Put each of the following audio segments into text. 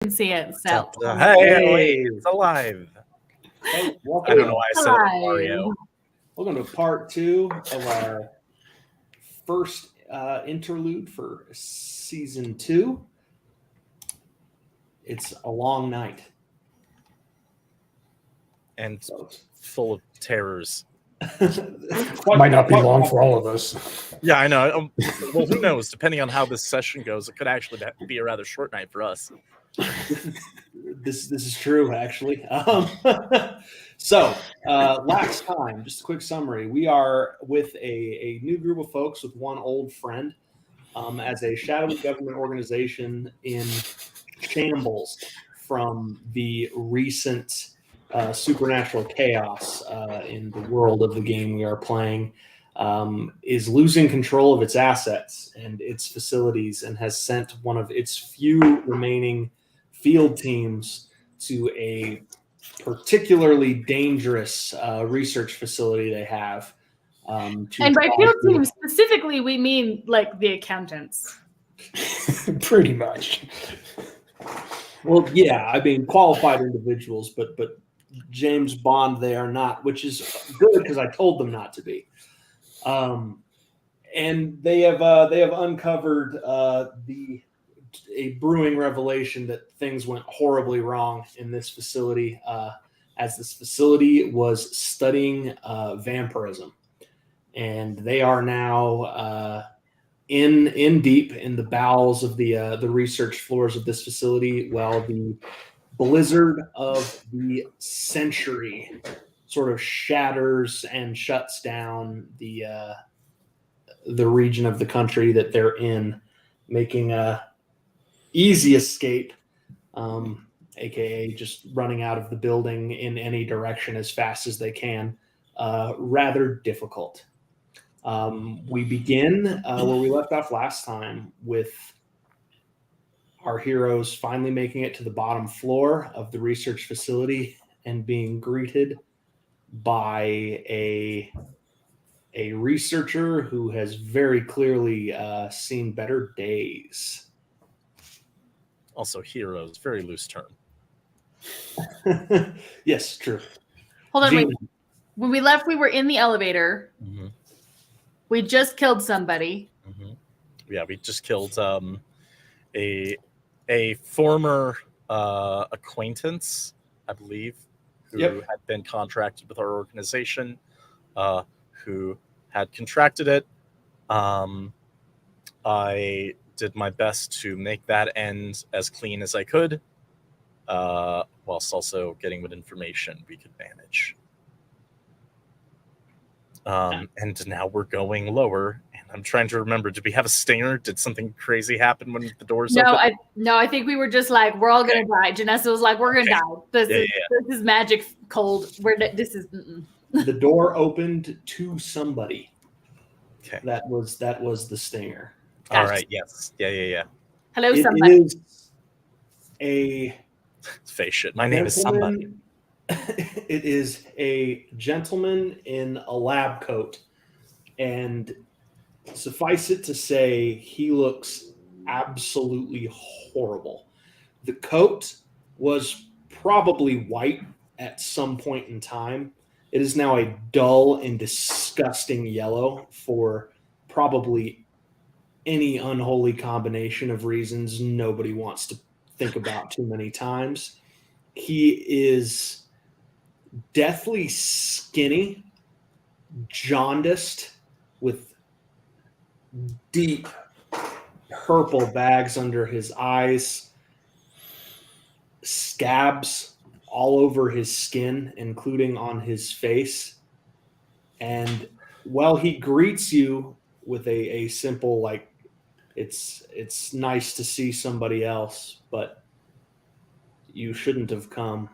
can see it. So hey, it's alive. Hey, I don't know why I said Mario. Welcome to part 2 of our first interlude for season 2. It's a long night. And full of terrors. Might not be long for all of us. Yeah, I know. Well, who knows? Depending on how this session goes, it could actually be a rather short night for us. This is true, actually. So, last time, just a quick summary. We are with a new group of folks with one old friend as a shadowy government organization in shambles from the recent supernatural chaos in the world of the game we are playing. Is losing control of its assets and its facilities and has sent one of its few remaining field teams to a particularly dangerous research facility they have. And by field team specifically, we mean like the accountants. Pretty much. Well, yeah, I mean qualified individuals, but James Bond they are not, which is good because I told them not to be. And they have uncovered a brewing revelation that things went horribly wrong in this facility, as this facility was studying vampirism, and they are now in deep in the bowels of the research floors of this facility, while the blizzard of the century sort of shatters and shuts down the region of the country that they're in, making a easy escape, aka just running out of the building in any direction as fast as they can, rather difficult. We begin where we left off last time, with our heroes finally making it to the bottom floor of the research facility and being greeted by a researcher who has very clearly seen better days. Also, heroes, very loose term. Yes, true. Hold on, wait. When we left, we were in the elevator. Mm-hmm. We just killed somebody. Mm-hmm. Yeah, we just killed a former acquaintance, I believe, who had been contracted with our organization, who had contracted it. I did my best to make that end as clean as I could, whilst also getting what information we could manage. And now we're going lower, and I'm trying to remember, did we have a stinger? Did something crazy happen when the doors opened? I think we were just like, we're all going to die. Janessa was like, we're going to die. This is magic cold. The door opened to somebody. Okay. That was the stinger. All right. Yes. Yeah. Hello, somebody. It is face shit. My name is somebody. It is a gentleman in a lab coat, and suffice it to say, he looks absolutely horrible. The coat was probably white at some point in time. It is now a dull and disgusting yellow for probably any unholy combination of reasons nobody wants to think about too many times. He is deathly skinny, jaundiced, with deep purple bags under his eyes, scabs all over his skin, including on his face. And while he greets you with a simple, like, it's nice to see somebody else, but you shouldn't have come,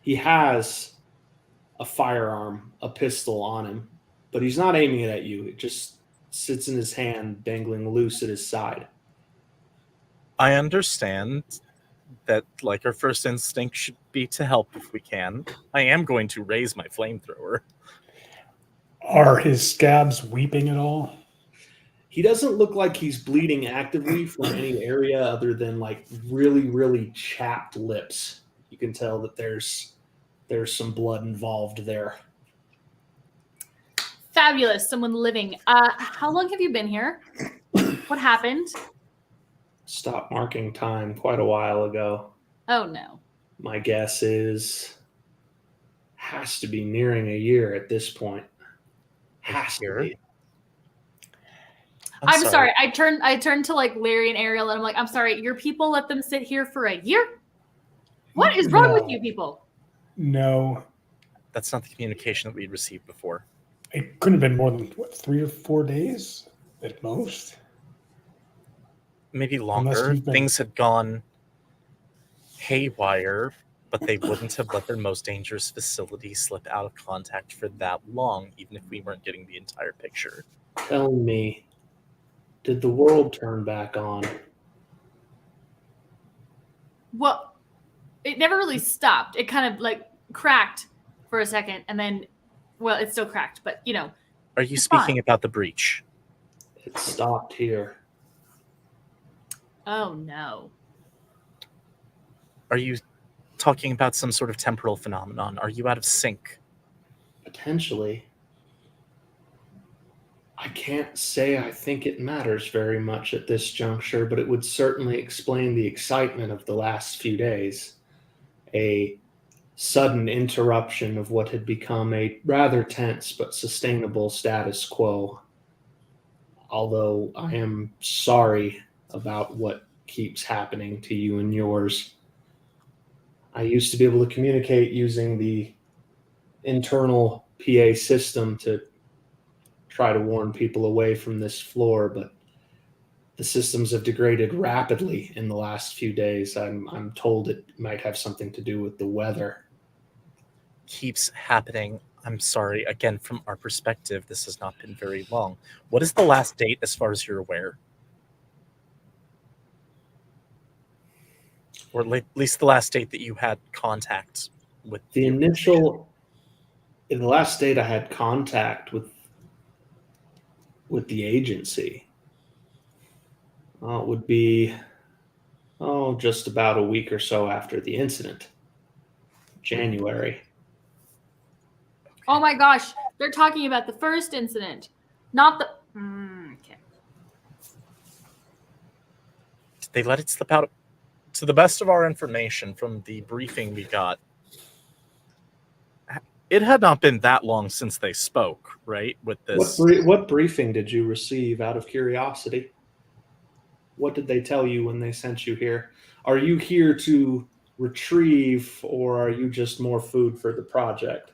he has a firearm, a pistol on him, but he's not aiming it at you. It just sits in his hand, dangling loose at his side. I understand that, like, our first instinct should be to help if we can. I am going to raise my flamethrower. Are his scabs weeping at all? He doesn't look like he's bleeding actively from any area other than like really, really chapped lips. You can tell that there's some blood involved there. Fabulous. Someone living. How long have you been here? What happened? Stopped marking time quite a while ago. Oh no. My guess is has to be nearing a year at this point. Has to be. I'm sorry. I turned to like Larry and Ariel, and I'm like, I'm sorry. Your people let them sit here for a year? What is wrong with you people? No. That's not the communication that we'd received before. It couldn't have been more than, 3 or 4 days at most? Maybe longer. Things had gone haywire, but they wouldn't have let their most dangerous facility slip out of contact for that long, even if we weren't getting the entire picture. Tell me, did the world turn back on? Well, it never really stopped. It kind of like cracked for a second, and then, well, it's still cracked, but you know. Are you speaking about the breach? It stopped here. Oh no. Are you talking about some sort of temporal phenomenon? Are you out of sync? Potentially. I can't say I think it matters very much at this juncture, but it would certainly explain the excitement of the last few days. A sudden interruption of what had become a rather tense but sustainable status quo. Although I am sorry about what keeps happening to you and yours. I used to be able to communicate using the internal PA system to try to warn people away from this floor, but the systems have degraded rapidly in the last few days. I'm told it might have something to do with the weather. Keeps happening. I'm sorry. Again, from our perspective, this has not been very long. What is the last date as far as you're aware? Or at least the last date that you had contact with the initial. In the last date I had contact with the agency. It would be just about a week or so after the incident. January. Oh my gosh, they're talking about the first incident, not the. Okay. Did they let it slip out? To the best of our information from the briefing we got, it had not been that long since they spoke, right? With this. What briefing did you receive out of curiosity? What did they tell you when they sent you here? Are you here to retrieve, or are you just more food for the project?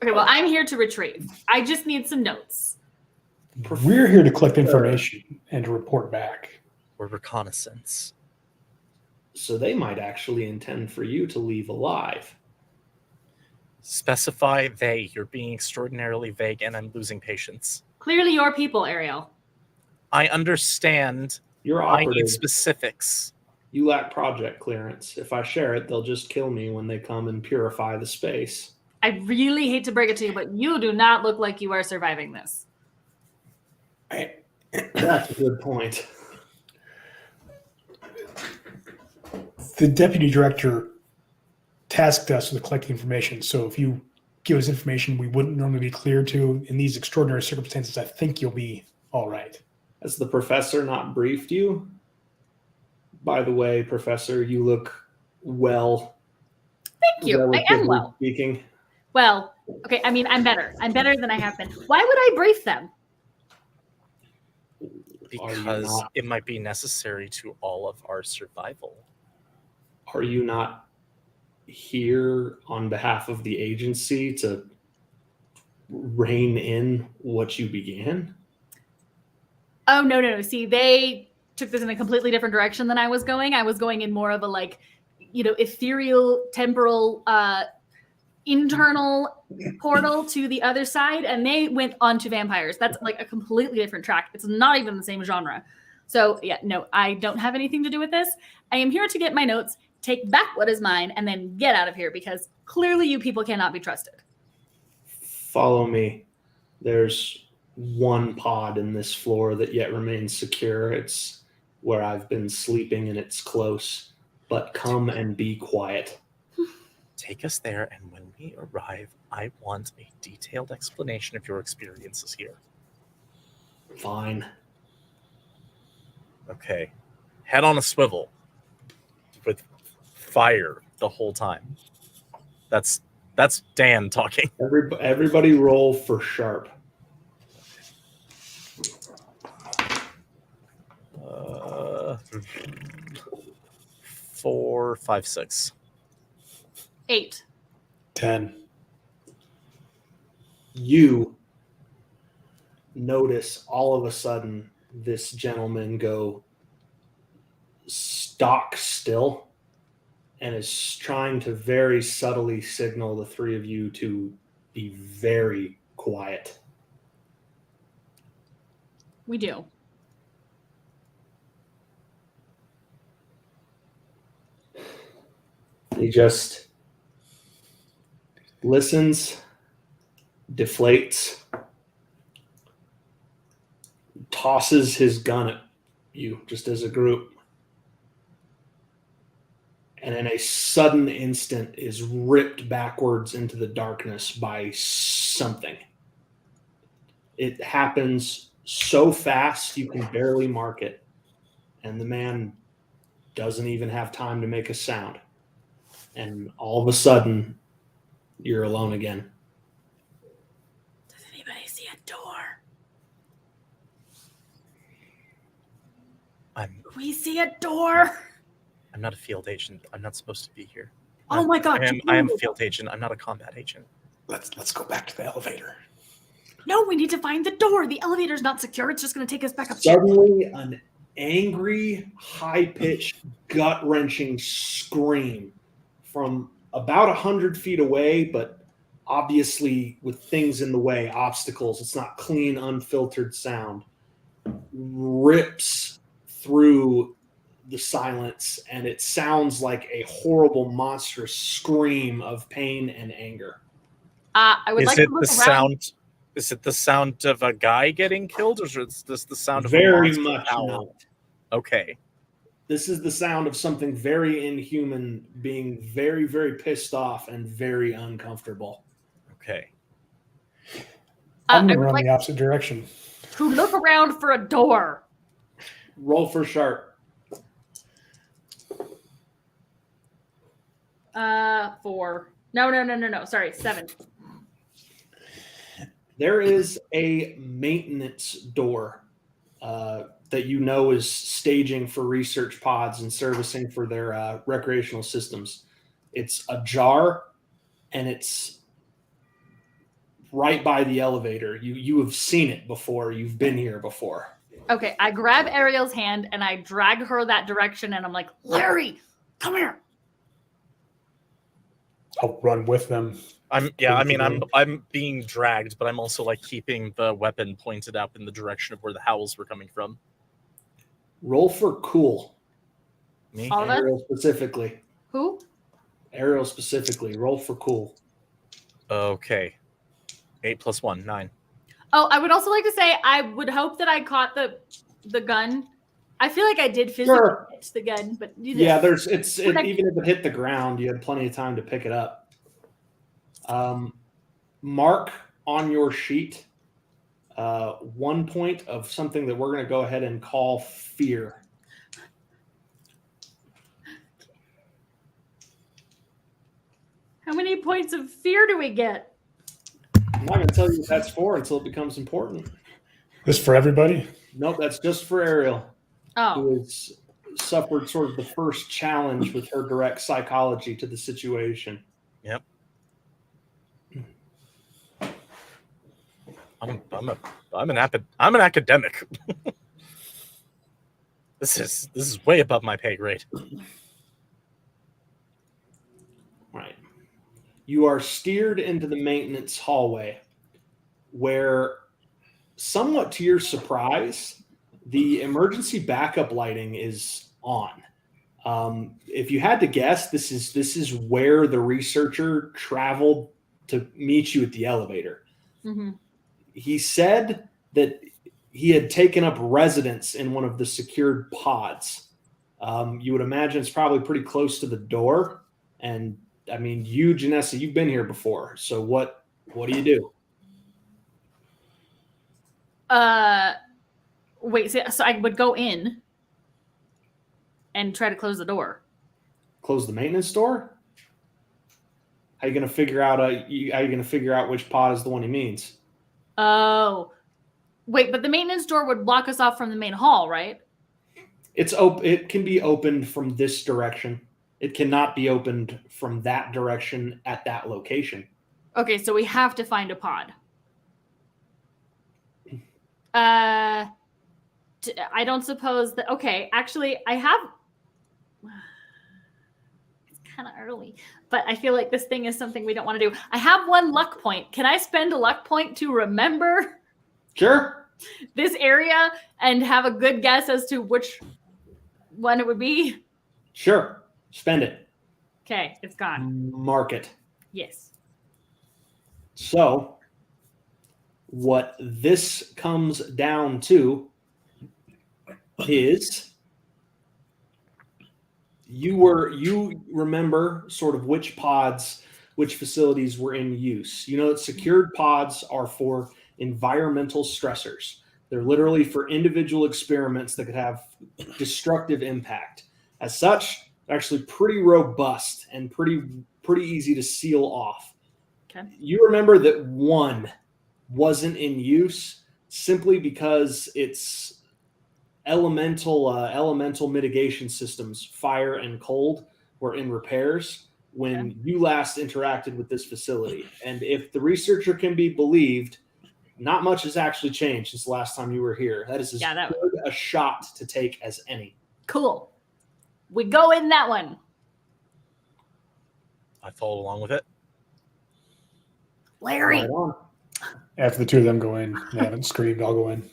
Okay, well, I'm here to retrieve. I just need some notes. We're here to collect information and to report back. Or reconnaissance. So they might actually intend for you to leave alive. Specify they. You're being extraordinarily vague, and I'm losing patience. Clearly your people, Ariel. I understand. You're I need specifics. You lack project clearance. If I share it, they'll just kill me when they come and purify the space. I really hate to break it to you, but you do not look like you are surviving this. That's a good point. The deputy director tasked us with collecting information. So if you give us information we wouldn't normally be clear to in these extraordinary circumstances, I think you'll be all right. Has the professor not briefed you? By the way, Professor, you look well. Thank you. I am well. Speaking. Well, okay. I mean, I'm better. I'm better than I have been. Why would I brief them? Because it might be necessary to all of our survival. Are you not here on behalf of the agency to rein in what you began? Oh, no. See, they took this in a completely different direction than I was going. I was going in more of a ethereal, temporal, internal portal to the other side, and they went on to vampires. That's like a completely different track. It's not even the same genre. So yeah, no, I don't have anything to do with this. I am here to get my notes, take back what is mine, and then get out of here because clearly you people cannot be trusted. Follow me. There's one pod in this floor that yet remains secure. It's where I've been sleeping, and it's close. But come and be quiet. Take us there, and when we arrive, I want a detailed explanation of your experiences here. Fine. Okay. Head on a swivel with fire the whole time. That's Dan talking. Everybody roll for sharp. 4, 5, 6. 8. 10. You notice all of a sudden this gentleman go stock still and is trying to very subtly signal the three of you to be very quiet. We do. He just listens, deflates, tosses his gun at you just as a group, and in a sudden instant is ripped backwards into the darkness by something. It happens so fast you can barely mark it, and the man doesn't even have time to make a sound. And all of a sudden, you're alone again. Does anybody see a door? We see a door. I'm not a field agent. I'm not supposed to be here. Oh my god! I am a field agent. I'm not a combat agent. Let's go back to the elevator. No, we need to find the door. The elevator's not secure. It's just going to take us back up. Suddenly, an angry, high-pitched, gut-wrenching scream from about 100 feet away, but obviously with things in the way, obstacles. It's not clean, unfiltered sound. Rips through the silence, and it sounds like a horrible, monstrous scream of pain and anger. I would like to look around. Is it the sound of a guy getting killed, or is this the sound of Very a monster much owl? not. Okay. This is the sound of something very inhuman being very, very pissed off and very uncomfortable. Okay. I'm I going to would run like the opposite direction. to look around for a door. Roll for sharp. 4. No. Sorry, 7. There is a maintenance door that you know is staging for research pods and servicing for their recreational systems. It's ajar, and it's right by the elevator. You have seen it before. You've been here before. Okay, I grab Ariel's hand and I drag her that direction, and I'm like, Larry, come here. I'll run with them. I'm being dragged, but I'm also like keeping the weapon pointed up in the direction of where the howls were coming from. Roll for cool. Me? All of us? Ariel specifically. Who? Ariel specifically. Roll for cool. Okay. 8 + 1, 9. Oh, I would also like to say I would hope that I caught the gun. I feel like I did physically hit the gun, but you didn't. Yeah, even if it hit the ground, you had plenty of time to pick it up. Mark on your sheet 1 point of something that we're going to go ahead and call fear. How many points of fear do we get? I'm not going to tell you what that's for until it becomes important. This for everybody? Nope, that's just for Ariel, Oh, who has suffered sort of the first challenge with her direct psychology to the situation. Yep. I'm an academic. This is way above my pay grade. Right. You are steered into the maintenance hallway where, somewhat to your surprise, the emergency backup lighting is on. If you had to guess, this is where the researcher traveled to meet you at the elevator. mm-hmm. He said that he had taken up residence in one of the secured pods. You would imagine it's probably pretty close to the door. And I mean, you, Janessa, you've been here before. So what do you do? Wait, so I would go in and try to close the door. Close the maintenance door? How you going to figure out? How you going to figure out which pod is the one he means? Oh, wait, but the maintenance door would block us off from the main hall, right? It's open. It can be opened from this direction. It cannot be opened from that direction at that location. Okay, so we have to find a pod. I don't suppose that. Okay, actually, I have. It's kind of early, but I feel like this thing is something we don't want to do. I have one luck point. Can I spend a luck point to remember Sure. this area and have a good guess as to which one it would be? Sure. Spend it. Okay, it's gone. Mark it. Yes. So, what this comes down to is you remember sort of which pods, which facilities were in use. You know that secured pods are for environmental stressors. They're literally for individual experiments that could have destructive impact. As such, they're actually pretty robust and pretty easy to seal off. Okay. You remember that one wasn't in use simply because its elemental mitigation systems, fire and cold, were in repairs when you last interacted with this facility. And if the researcher can be believed, not much has actually changed since the last time you were here. That is as good a shot to take as any. Cool. We go in that one. I follow along with it. Larry. Right on. After the two of them go in, they haven't screamed, I'll go in.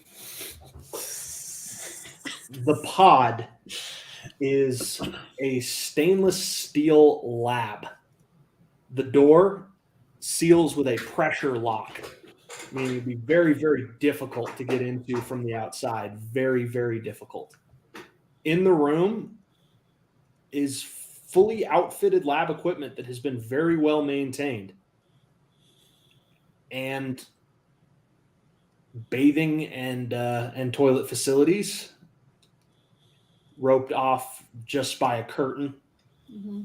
The pod is a stainless steel lab. The door seals with a pressure lock, meaning it'd be very, very difficult to get into from the outside. Very, very difficult. In the room is fully outfitted lab equipment that has been very well maintained. And bathing and toilet facilities roped off just by a curtain. Mm-hmm.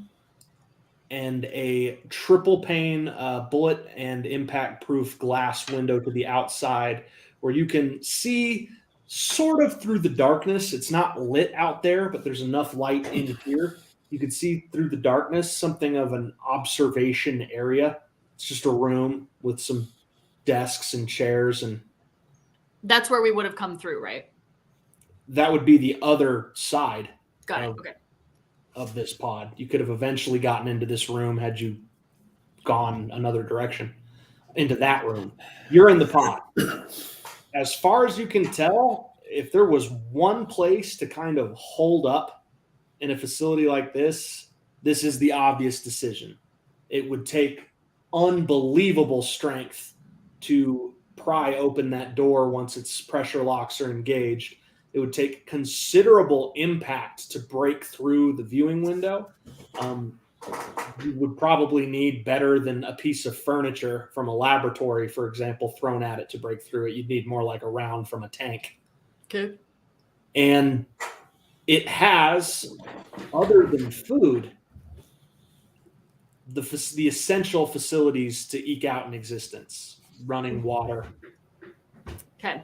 And a triple pane bullet and impact proof glass window to the outside where you can see sort of through the darkness. It's not lit out there, but there's enough light in here. You can see through the darkness something of an observation area. It's just a room with some desks and chairs, and that's where we would have come through, right? That would be the other side. Got it. Okay. Of this pod. You could have eventually gotten into this room had you gone another direction into that room. You're in the pod. As far as you can tell, if there was one place to kind of hold up in a facility like this, this is the obvious decision. It would take unbelievable strength to pry open that door once its pressure locks are engaged. It would take considerable impact to break through the viewing window. You would probably need better than a piece of furniture from a laboratory, for example, thrown at it to break through it. You'd need more like a round from a tank. Okay. And it has, other than food, the essential facilities to eke out an existence. Running water. Okay.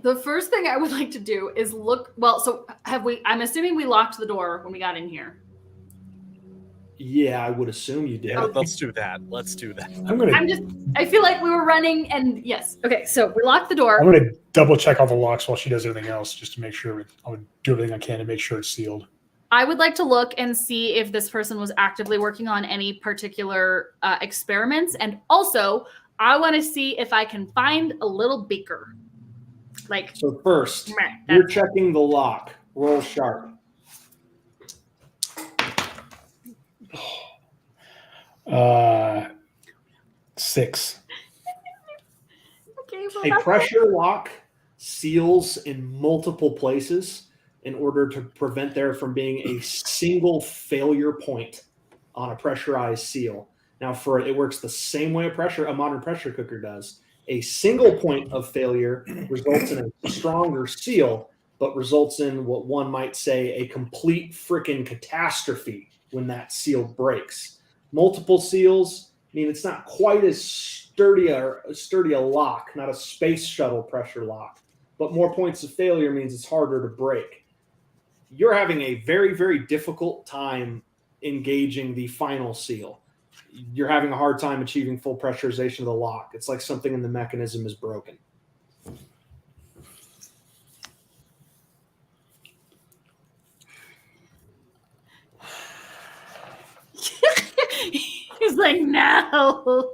The first thing I would like to do is look. Well, so I'm assuming we locked the door when we got in here. Yeah, I would assume you did. Okay. Let's do that. I feel like we were running, and yes. Okay, so we locked the door. I'm gonna double check all the locks while she does everything else, just to make sure. I would do everything I can to make sure it's sealed. I would like to look and see if this person was actively working on any particular experiments, and also I want to see if I can find a little beaker. So first, you're checking the lock. Roll sharp. 6. useful A about pressure lock seals in multiple places in order to prevent there from being a single failure point on a pressurized seal. Now, it works the same way a modern pressure cooker does. A single point of failure results in a stronger seal, but results in what one might say a complete freaking catastrophe when that seal breaks. Multiple seals mean it's not quite as sturdy a lock, not a space shuttle pressure lock, but more points of failure means it's harder to break. You're having a very, very difficult time engaging the final seal. You're having a hard time achieving full pressurization of the lock. It's like something in the mechanism is broken. He's like, no.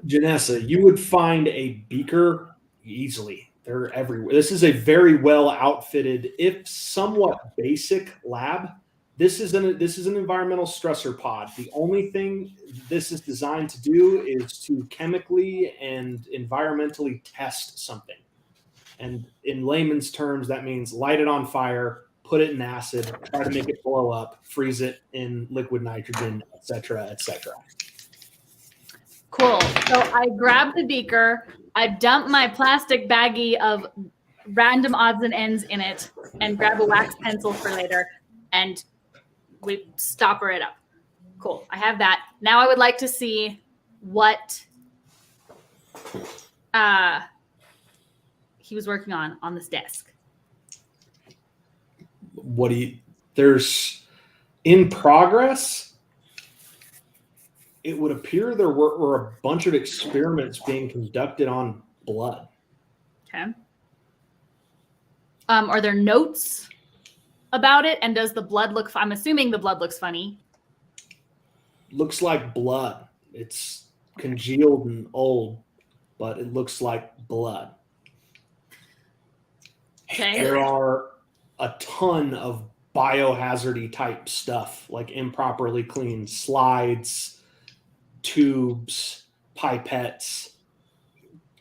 Janessa, you would find a beaker easily. They're everywhere. This is a very well outfitted, if somewhat basic lab. This is an environmental stressor pod. The only thing this is designed to do is to chemically and environmentally test something. And in layman's terms, that means light it on fire, put it in acid, try to make it blow up, freeze it in liquid nitrogen, etc., etc. Cool. So I grab the beaker, I dump my plastic baggie of random odds and ends in it, and grab a wax pencil for later, and we stopper it up. Cool. I have that. Now I would like to see what he was working on this desk. There's in progress. It would appear there were a bunch of experiments being conducted on blood. Okay. Are there notes about it? And does the blood look? I'm assuming the blood looks funny. Looks like blood. It's congealed and old, but it looks like blood. Okay. There are a ton of biohazardy type stuff, like improperly cleaned slides, tubes, pipettes,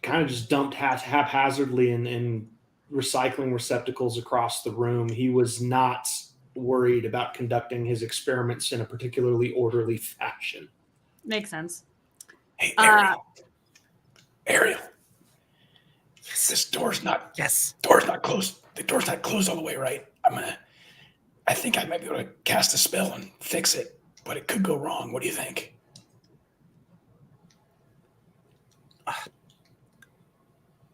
kind of just dumped haphazardly in recycling receptacles across the room. He was not worried about conducting his experiments in a particularly orderly fashion. Makes sense. Hey, Ariel. This door's not closed. The door's not closed all the way, right? I think I might be able to cast a spell and fix it, but it could go wrong. What do you think?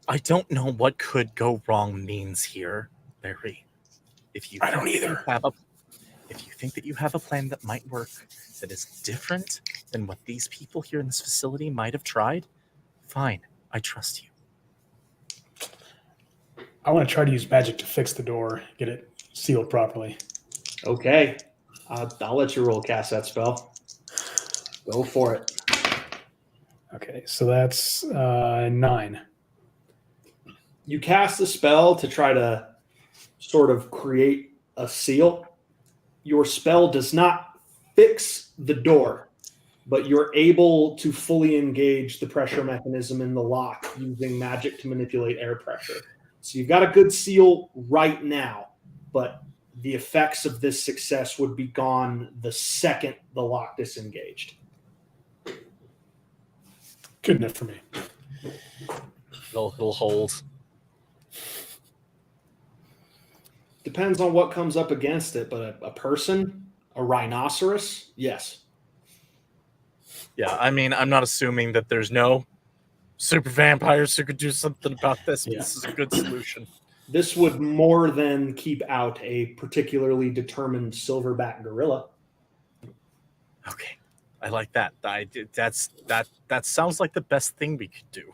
I don't know what could go wrong means here, Barry. I don't either. If you think that you have a plan that might work, that is different than what these people here in this facility might have tried, fine. I trust you. I want to try to use magic to fix the door, get it sealed properly. Okay. I'll let you roll cast that spell. Go for it. Okay, so that's 9. You cast a spell to try to sort of create a seal. Your spell does not fix the door, but you're able to fully engage the pressure mechanism in the lock using magic to manipulate air pressure. So you've got a good seal right now, but the effects of this success would be gone the second the lock disengaged. Good enough for me. It'll hold. Depends on what comes up against it, but a person, a rhinoceros, yes. Yeah, I mean, I'm not assuming that there's no super vampires who could do something about this, but this is a good solution. This would more than keep out a particularly determined silverback gorilla. Okay, I like that. That sounds like the best thing we could do.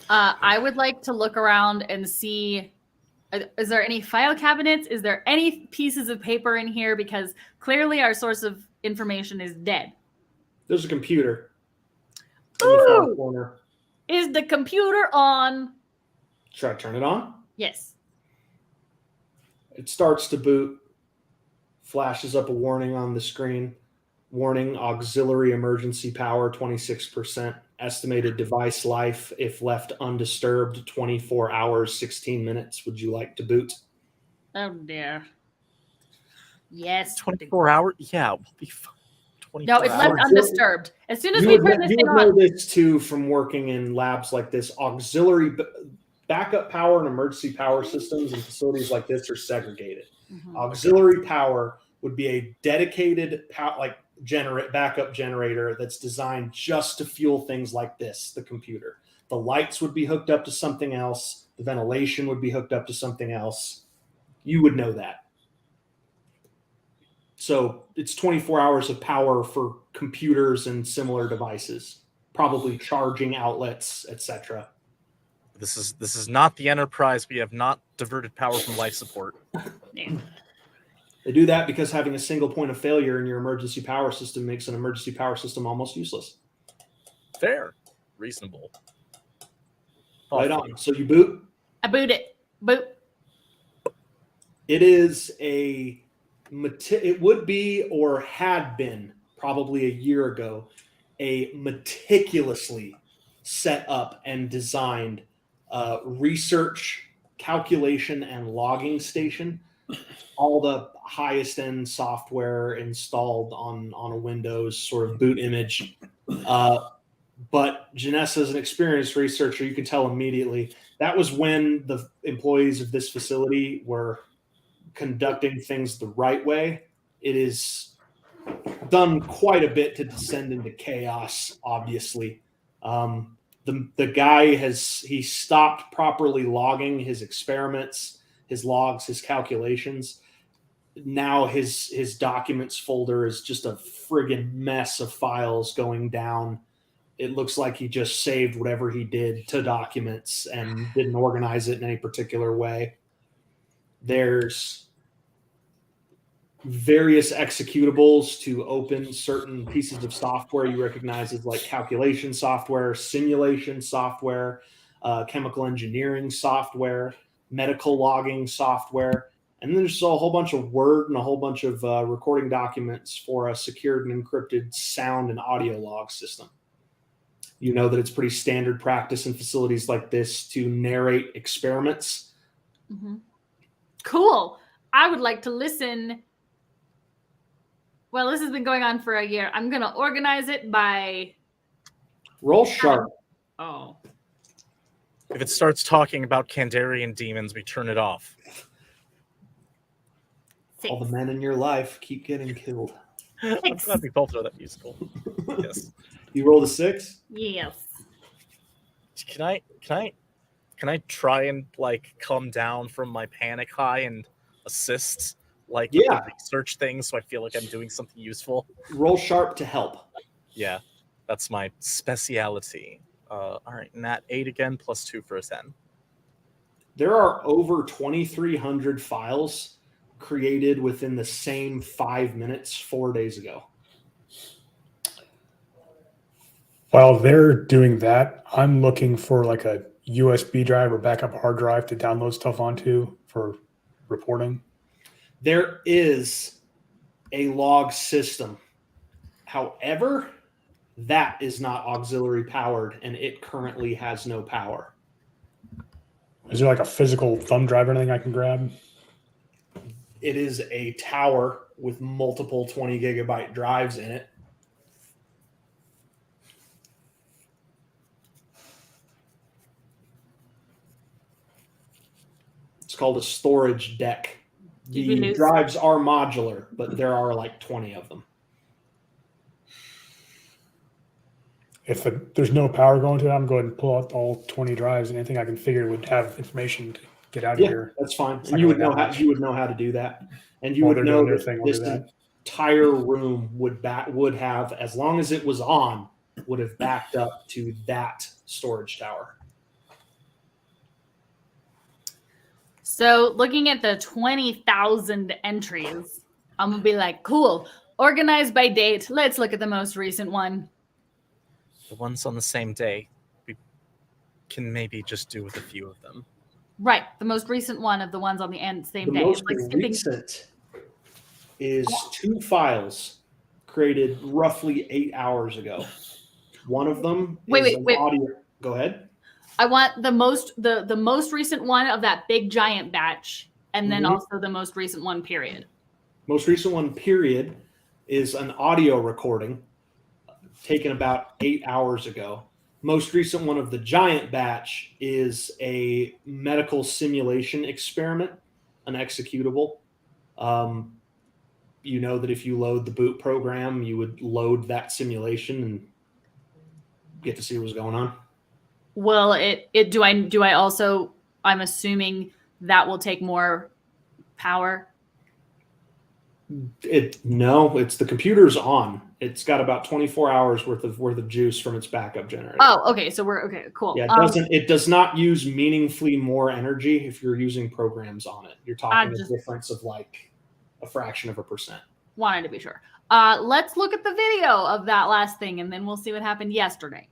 I would like to look around and see, is there any file cabinets? Is there any pieces of paper in here? Because clearly our source of information is dead. There's a computer in the far Ooh! corner. Is the computer on? Should I turn it on? Yes. It starts to boot, flashes up a warning on the screen. Warning, auxiliary emergency power, 26%. estimated device life, if left undisturbed, 24 hours, 16 minutes. Would you like to boot? Oh dear. Yes. 24 hours? Yeah, we'll be fine. 24 No, it's left hours. undisturbed. As soon as You we would, turn this you thing would know on. this too from working in labs like this. Auxiliary backup power and emergency power systems in facilities like this are segregated. Mhm. Auxiliary power would be a dedicated backup generator that's designed just to fuel things like this, the computer. The lights would be hooked up to something else. The ventilation would be hooked up to something else. You would know that. So it's 24 hours of power for computers and similar devices, probably charging outlets, etc. This is not the Enterprise. We have not diverted power from life support. Yeah. They do that because having a single point of failure in your emergency power system makes an emergency power system almost useless. Fair. Reasonable. Right on. So you boot? I boot it. Boot. It is it would be, or had been probably a year ago, a meticulously set up and designed research, calculation, and logging station. All the highest end software installed on a Windows sort of boot image. But Janessa is an experienced researcher. You can tell immediately that was when the employees of this facility were conducting things the right way. It is done quite a bit to descend into chaos, obviously. The guy he stopped properly logging his experiments, his logs, his calculations. Now his documents folder is just a friggin' mess of files going down. It looks like he just saved whatever he did to documents and didn't organize it in any particular way. There's various executables to open certain pieces of software you recognize as like calculation software, simulation software, chemical engineering software, medical logging software. And then there's a whole bunch of Word and a whole bunch of recording documents for a secured and encrypted sound and audio log system. You know that it's pretty standard practice in facilities like this to narrate experiments. Mm-hmm. Cool. I would like to listen. Well, this has been going on for a year. I'm going to organize it by... Roll sharp. Oh. If it starts talking about Kandarian demons, we turn it off. 6. All the men in your life keep getting killed. I'm glad we both know that musical. Yes. You rolled a 6? Yes. Can I try and like come down from my panic high and assist with the research thing so I feel like I'm doing something useful? Roll sharp to help. Yeah. That's my speciality. All right, and that 8 again plus 2 for a 10. There are over 2,300 files created within the same 5 minutes 4 days ago. While they're doing that, I'm looking for like a USB drive or backup hard drive to download stuff onto for reporting. There is a log system. However, that is not auxiliary powered, and it currently has no power. Is there like a physical thumb drive or anything I can grab? It is a tower with multiple 20 gigabyte drives in it. It's called a storage deck. The drives are modular, but there are like 20 of them. If there's no power going to it, I'm going to pull out all 20 drives, and anything I can figure would have information to get out of here. That's fine. And you would know how to do that, and you would know that this entire room would have, as long as it was on, would have backed up to that storage tower. So looking at the 20,000 entries, I'm going to be like, cool, organized by date. Let's look at the most recent one. The ones on the same day, we can maybe just do with a few of them. Right. The most recent one of the ones on the same day. The most recent is 2 files created roughly 8 hours ago. One of them Wait. audio. Go ahead. I want the most recent one of that big giant batch, and then also the most recent one, period. Most recent one, period, is an audio recording taken about 8 hours ago. Most recent one of the giant batch is a medical simulation experiment, an executable. You know that if you load the boot program, you would load that simulation and get to see what's going on. Well, do I also, I'm assuming that will take more power. No, it's the computer's on. It's got about 24 hours worth of juice from its backup generator. Oh, okay. So we're okay. Cool. Yeah, it does not use meaningfully more energy if you're using programs on it. You're talking a difference of like a fraction of a percent. Wanted to be sure. Let's look at the video of that last thing, and then we'll see what happened yesterday.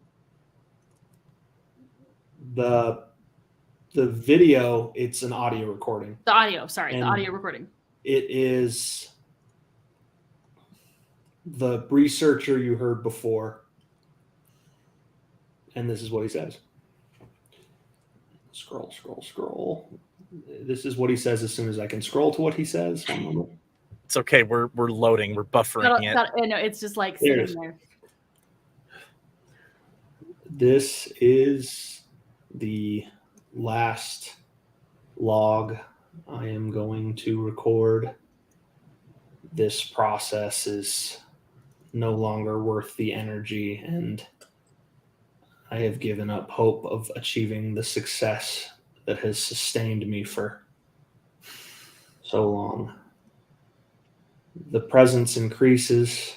The video, it's an audio recording. The audio recording. It is the researcher you heard before. And this is what he says. Scroll. This is what he says as soon as I can scroll to what he says. One moment. It's okay. We're loading. We're buffering it. No, it's just like sitting there. This is the last log I am going to record. This process is no longer worth the energy, and I have given up hope of achieving the success that has sustained me for so long. The presence increases.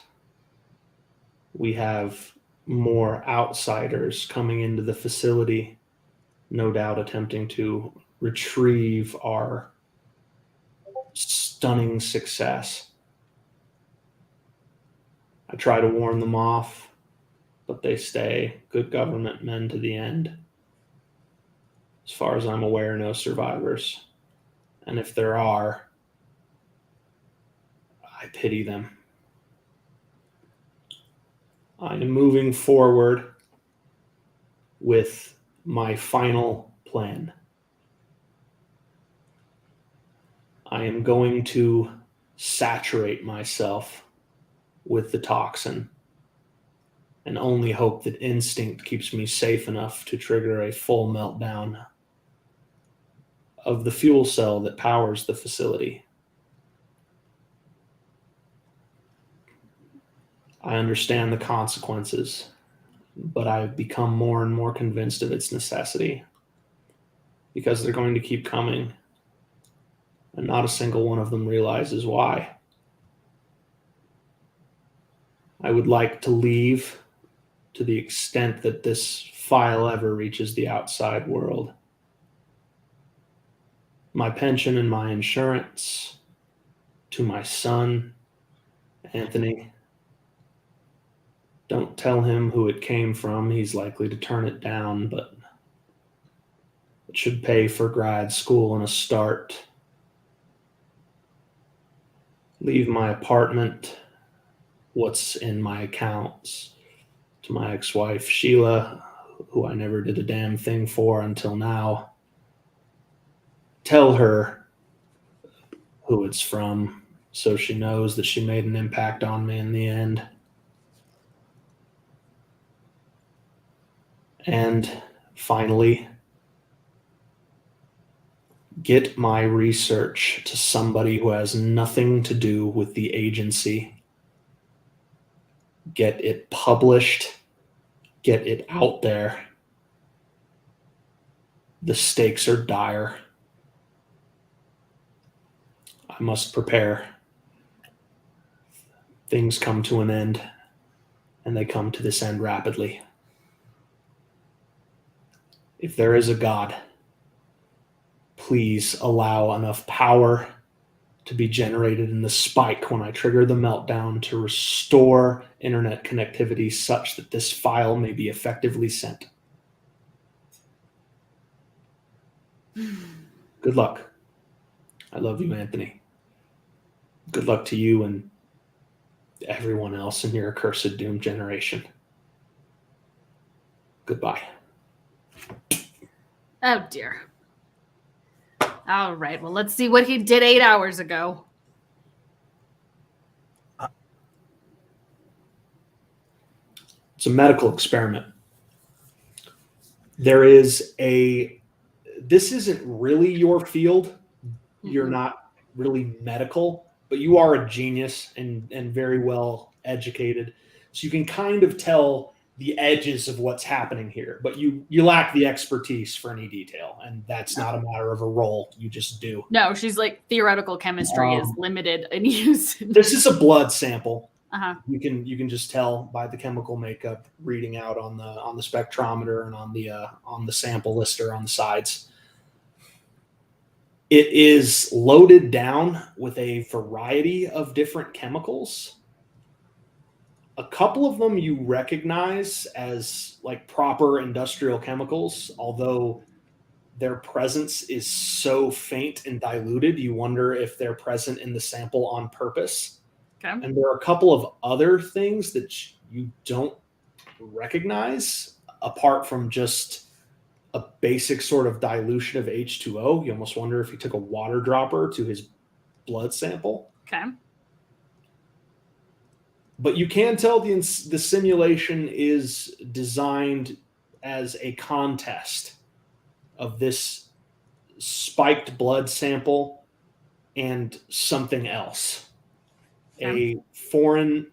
We have more outsiders coming into the facility, no doubt attempting to retrieve our stunning success. I try to warn them off, but they stay good government men to the end. As far as I'm aware, no survivors. And if there are, I pity them. I am moving forward with my final plan. I am going to saturate myself with the toxin and only hope that instinct keeps me safe enough to trigger a full meltdown of the fuel cell that powers the facility. I understand the consequences, but I've become more and more convinced of its necessity because they're going to keep coming, and not a single one of them realizes why. I would like to leave to the extent that this file ever reaches the outside world. My pension and my insurance to my son, Anthony. Don't tell him who it came from. He's likely to turn it down, but it should pay for grad school and a start. Leave my apartment, what's in my accounts, to my ex-wife, Sheila, who I never did a damn thing for until now. Tell her who it's from so she knows that she made an impact on me in the end. And finally, get my research to somebody who has nothing to do with the agency. Get it published. Get it out there. The stakes are dire. I must prepare. Things come to an end, and they come to this end rapidly. If there is a God, please allow enough power to be generated in the spike when I trigger the meltdown to restore internet connectivity such that this file may be effectively sent. Good luck. I love you, Anthony. Good luck to you and everyone else in your accursed doomed generation. Goodbye. Oh, dear. All right. Well, let's see what he did 8 hours ago. It's a medical experiment. This isn't really your field. You're not really medical, but you are a genius and very well educated. So you can kind of tell the edges of what's happening here, but you lack the expertise for any detail, and that's not a matter of a role. You just do. No, she's like theoretical chemistry is limited in use. This is a blood sample. Uh-huh. You can just tell by the chemical makeup reading out on the spectrometer and on the sample lister on the sides. It is loaded down with a variety of different chemicals. A couple of them you recognize as like proper industrial chemicals, although their presence is so faint and diluted, you wonder if they're present in the sample on purpose. Okay. And there are a couple of other things that you don't recognize apart from just a basic sort of dilution of H2O. You almost wonder if he took a water dropper to his blood sample. Okay. But you can tell the simulation is designed as a contest of this spiked blood sample and something else. A foreign,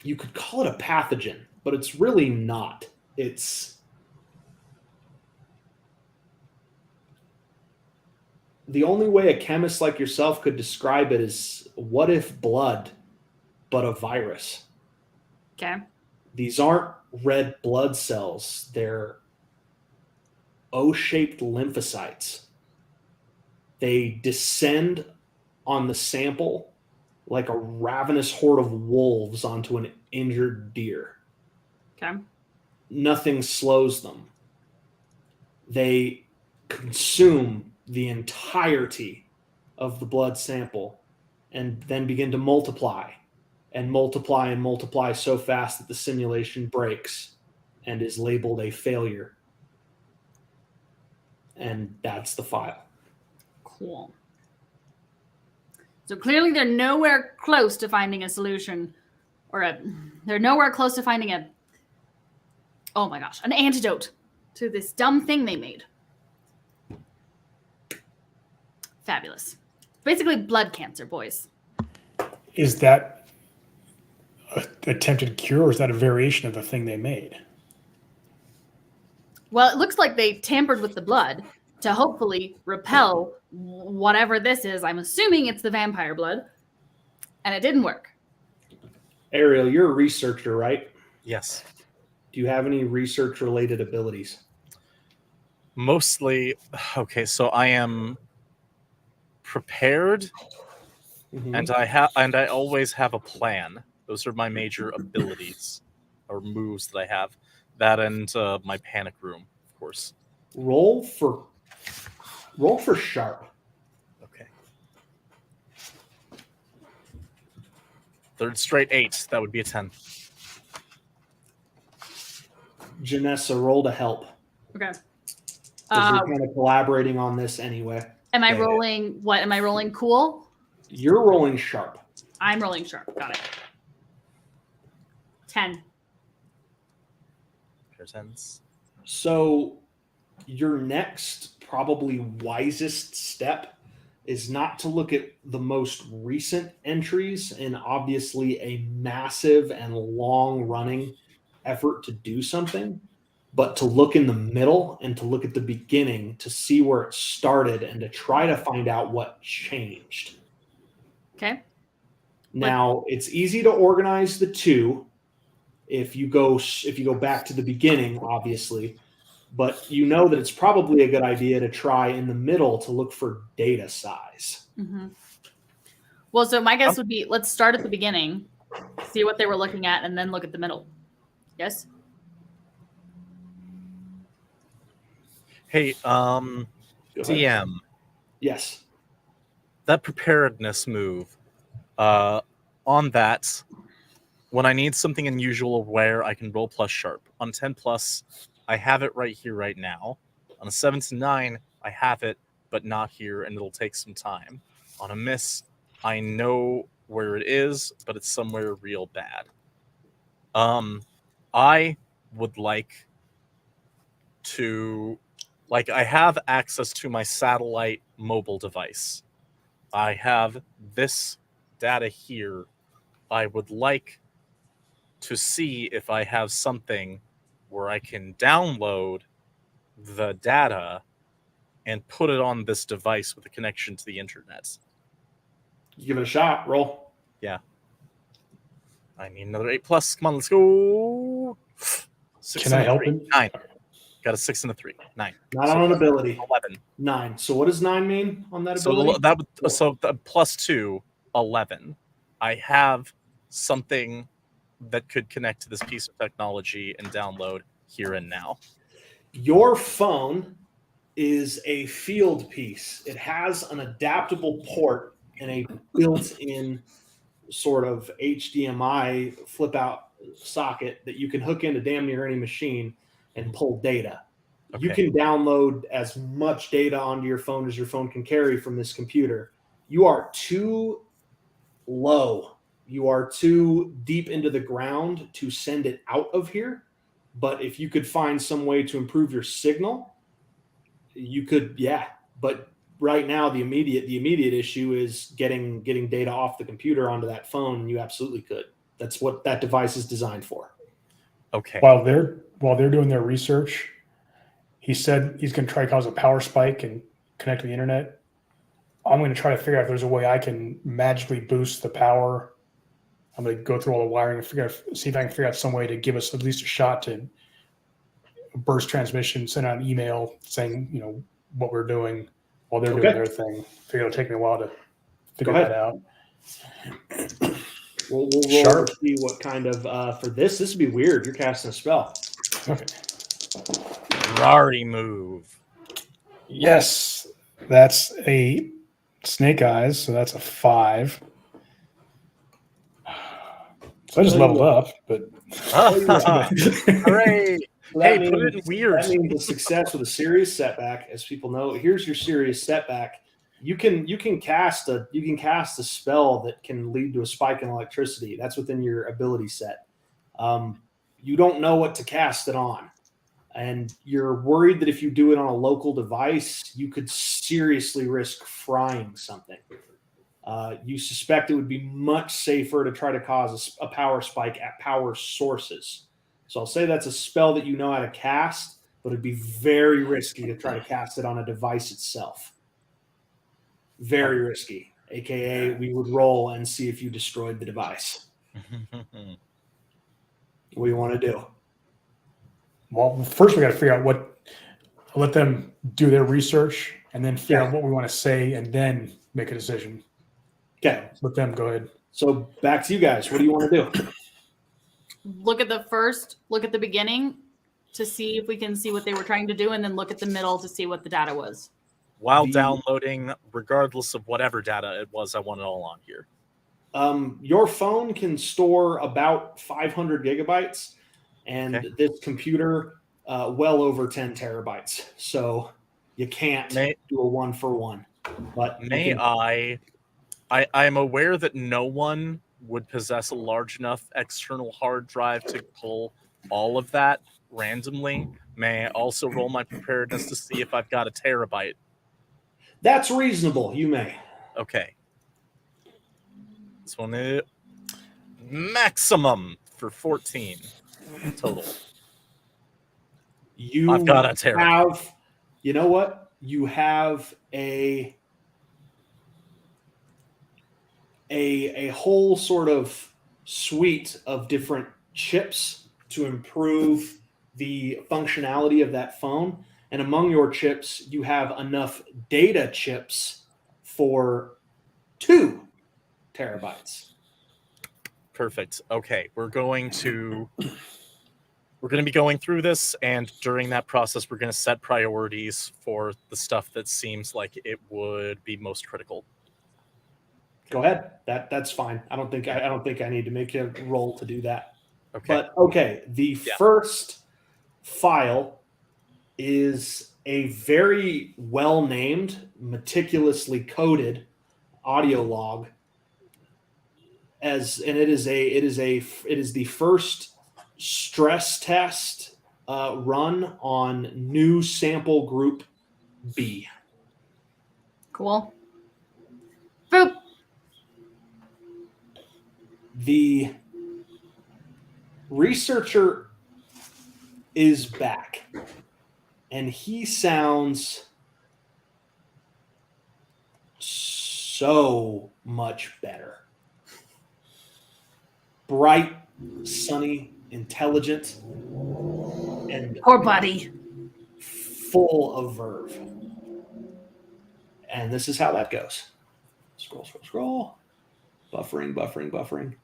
you could call it a pathogen, but it's really not. It's the only way a chemist like yourself could describe it is, what if blood, but a virus? Okay. These aren't red blood cells. They're O-shaped lymphocytes. They descend on the sample like a ravenous horde of wolves onto an injured deer. Okay. Nothing slows them. They consume the entirety of the blood sample and then begin to multiply and multiply and multiply so fast that the simulation breaks and is labeled a failure. And that's the file. Cool. So clearly they're nowhere close to finding a solution they're nowhere close to finding an antidote to this dumb thing they made. Fabulous. Basically blood cancer, boys. Is that an attempted cure, or is that a variation of the thing they made? Well, it looks like they tampered with the blood to hopefully repel whatever this is. I'm assuming it's the vampire blood. And it didn't work. Ariel, you're a researcher, right? Yes. Do you have any research-related abilities? Mostly, okay, so I am prepared, and I always have a plan. Those are my major abilities or moves that I have. That and my panic room, of course. Roll for sharp. Okay. Third straight 8. That would be a 10. Janessa, roll to help. Okay. Because we're kind of collaborating on this anyway. Am I rolling what? Am I rolling cool? You're rolling sharp. I'm rolling sharp. Got it. 10. Tens. So your next, probably wisest step is not to look at the most recent entries in obviously a massive and long-running effort to do something, but to look in the middle and to look at the beginning to see where it started and to try to find out what changed. Okay. Now, it's easy to organize the two if you go back to the beginning, obviously, but you know that it's probably a good idea to try in the middle to look for data size. Mm-hmm. Well, so my guess would be, let's start at the beginning, see what they were looking at, and then look at the middle. Yes? Hey, DM. Yes. That preparedness move, on that, when I need something unusual where I can roll plus sharp. On 10 plus, I have it right here, right now. On a 7 to 9, I have it, but not here, and it'll take some time. On a miss, I know where it is, but it's somewhere real bad. I would like to, I have access to my satellite mobile device. I have this data here. I would like to see if I have something where I can download the data and put it on this device with a connection to the internet. Give it a shot. Roll. Yeah. I need another 8 plus. Come on, let's go. 6 Can and I a help 3. him? 9. Got a 6 and a 3. 9. Not on an ability. 11. 9. So what does 9 mean on that ability? So the plus 2, 11. I have something that could connect to this piece of technology and download here and now. Your phone is a field piece. It has an adaptable port and a built-in sort of HDMI flip-out socket that you can hook into damn near any machine and pull data. Okay. You can download as much data onto your phone as your phone can carry from this computer. You are too low. You are too deep into the ground to send it out of here. But if you could find some way to improve your signal, you could, yeah. But right now, the immediate issue is getting data off the computer onto that phone, and you absolutely could. That's what that device is designed for. Okay. While they're doing their research, he said he's going to try to cause a power spike and connect to the internet. I'm going to try to figure out if there's a way I can magically boost the power. I'm going to go through all the wiring and see if I can figure out some way to give us at least a shot to burst transmission, send out an email saying, what we're doing while they're doing their thing. I figure it'll take me a while to figure that out. We'll roll to see what kind of for this would be weird. You're casting a spell. Okay. Rari move. Yes, that's a snake eyes, so that's a 5. So I just leveled up, but hooray! Hey, put it in weird. That means a success with a serious setback. As people know, here's your serious setback. You can cast a spell that can lead to a spike in electricity. That's within your ability set. You don't know what to cast it on, and you're worried that if you do it on a local device, you could seriously risk frying something. You suspect it would be much safer to try to cause a power spike at power sources. So I'll say that's a spell that you know how to cast, but it'd be very risky to try to cast it on a device itself. Very risky. AKA, we would roll and see if you destroyed the device. What do you want to do? Well, first we got to figure out let them do their research and then figure out what we want to say and then make a decision. Okay. Let them go ahead. So back to you guys. What do you want to do? Look at the beginning to see if we can see what they were trying to do, and then look at the middle to see what the data was. While downloading, regardless of whatever data it was, I want it all on here. Your phone can store about 500 gigabytes, and this computer well over 10 terabytes. So you can't do a 1-for-1. But I'm aware that no one would possess a large enough external hard drive to pull all of that randomly. May I also roll my preparedness to see if I've got a terabyte? That's reasonable. You may. Okay. This one is maximum for 14 total. I've got a terabyte. You know what? You have a whole sort of suite of different chips to improve the functionality of that phone. And among your chips, you have enough data chips for 2 terabytes. Perfect. Okay, we're going to be going through this, and during that process, we're going to set priorities for the stuff that seems like it would be most critical. Go ahead. That's fine. I don't think I need to make a roll to do that. Okay. But okay, the Yeah. first file is a very well named, meticulously coded audio log. It is the first stress test run on new sample group B. Cool. Boop. The researcher is back, and he sounds so much better. Bright, sunny, intelligent, and Poor buddy. full of verve. And this is how that goes. Scroll, scroll, scroll. Buffering, buffering, buffering.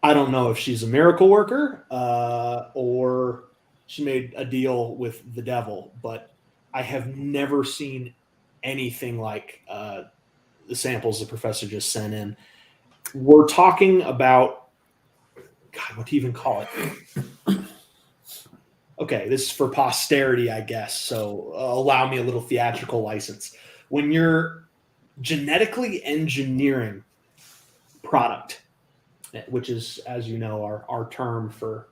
I don't know if she's a miracle worker or she made a deal with the devil, but I have never seen anything like the samples the professor just sent in. We're talking about, God, what do you even call it? Okay, this is for posterity, I guess, so allow me a little theatrical license. When you're genetically engineering product, which is, as you know, our term for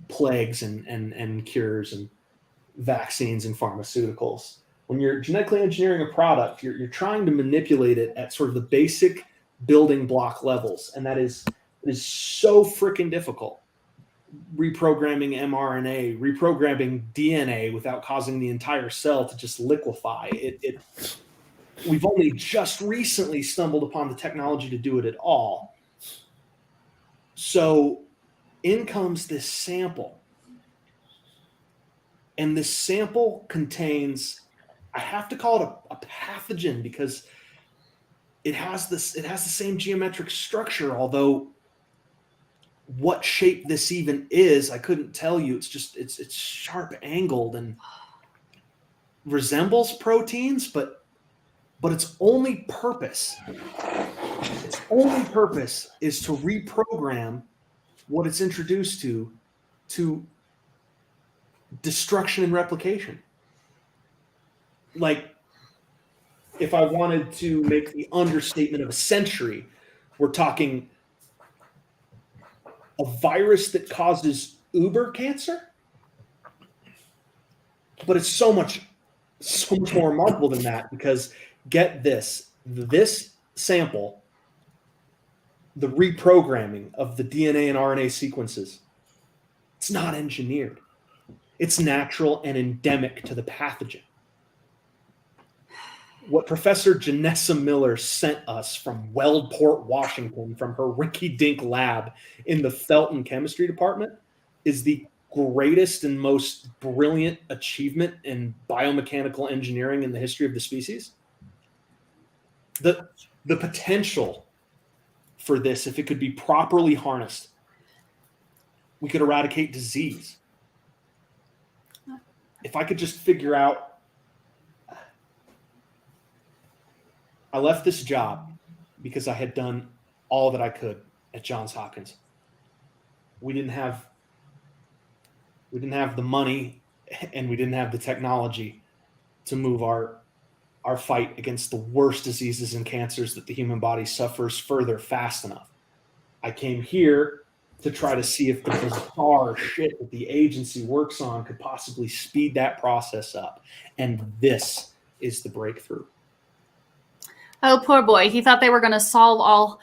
plagues and cures and vaccines and pharmaceuticals. When you're genetically engineering a product, you're trying to manipulate it at sort of the basic building block levels, and it is so freaking difficult. Reprogramming mRNA, reprogramming DNA without causing the entire cell to just liquefy. We've only just recently stumbled upon the technology to do it at all. So in comes this sample. And this sample contains, I have to call it a pathogen because it has the same geometric structure, although what shape this even is, I couldn't tell you. It's sharp angled and resembles proteins, but its only purpose is to reprogram what it's introduced to destruction and replication. Like, if I wanted to make the understatement of a century, we're talking a virus that causes uber cancer, but it's so much more remarkable than that, because get this sample, the reprogramming of the DNA and RNA sequences, it's not engineered. It's natural and endemic to the pathogen. What Professor Janessa Miller sent us from Weldport, Washington, from her rinky-dink lab in the Felton chemistry department, is the greatest and most brilliant achievement in biomechanical engineering in the history of the species. The potential for this, if it could be properly harnessed, we could eradicate disease. If I could just figure out, I left this job because I had done all that I could at Johns Hopkins. We didn't have the money, and we didn't have the technology to move our fight against the worst diseases and cancers that the human body suffers further fast enough. I came here to try to see if the bizarre shit that the agency works on could possibly speed that process up. And this is the breakthrough. Oh, poor boy. He thought they were going to solve all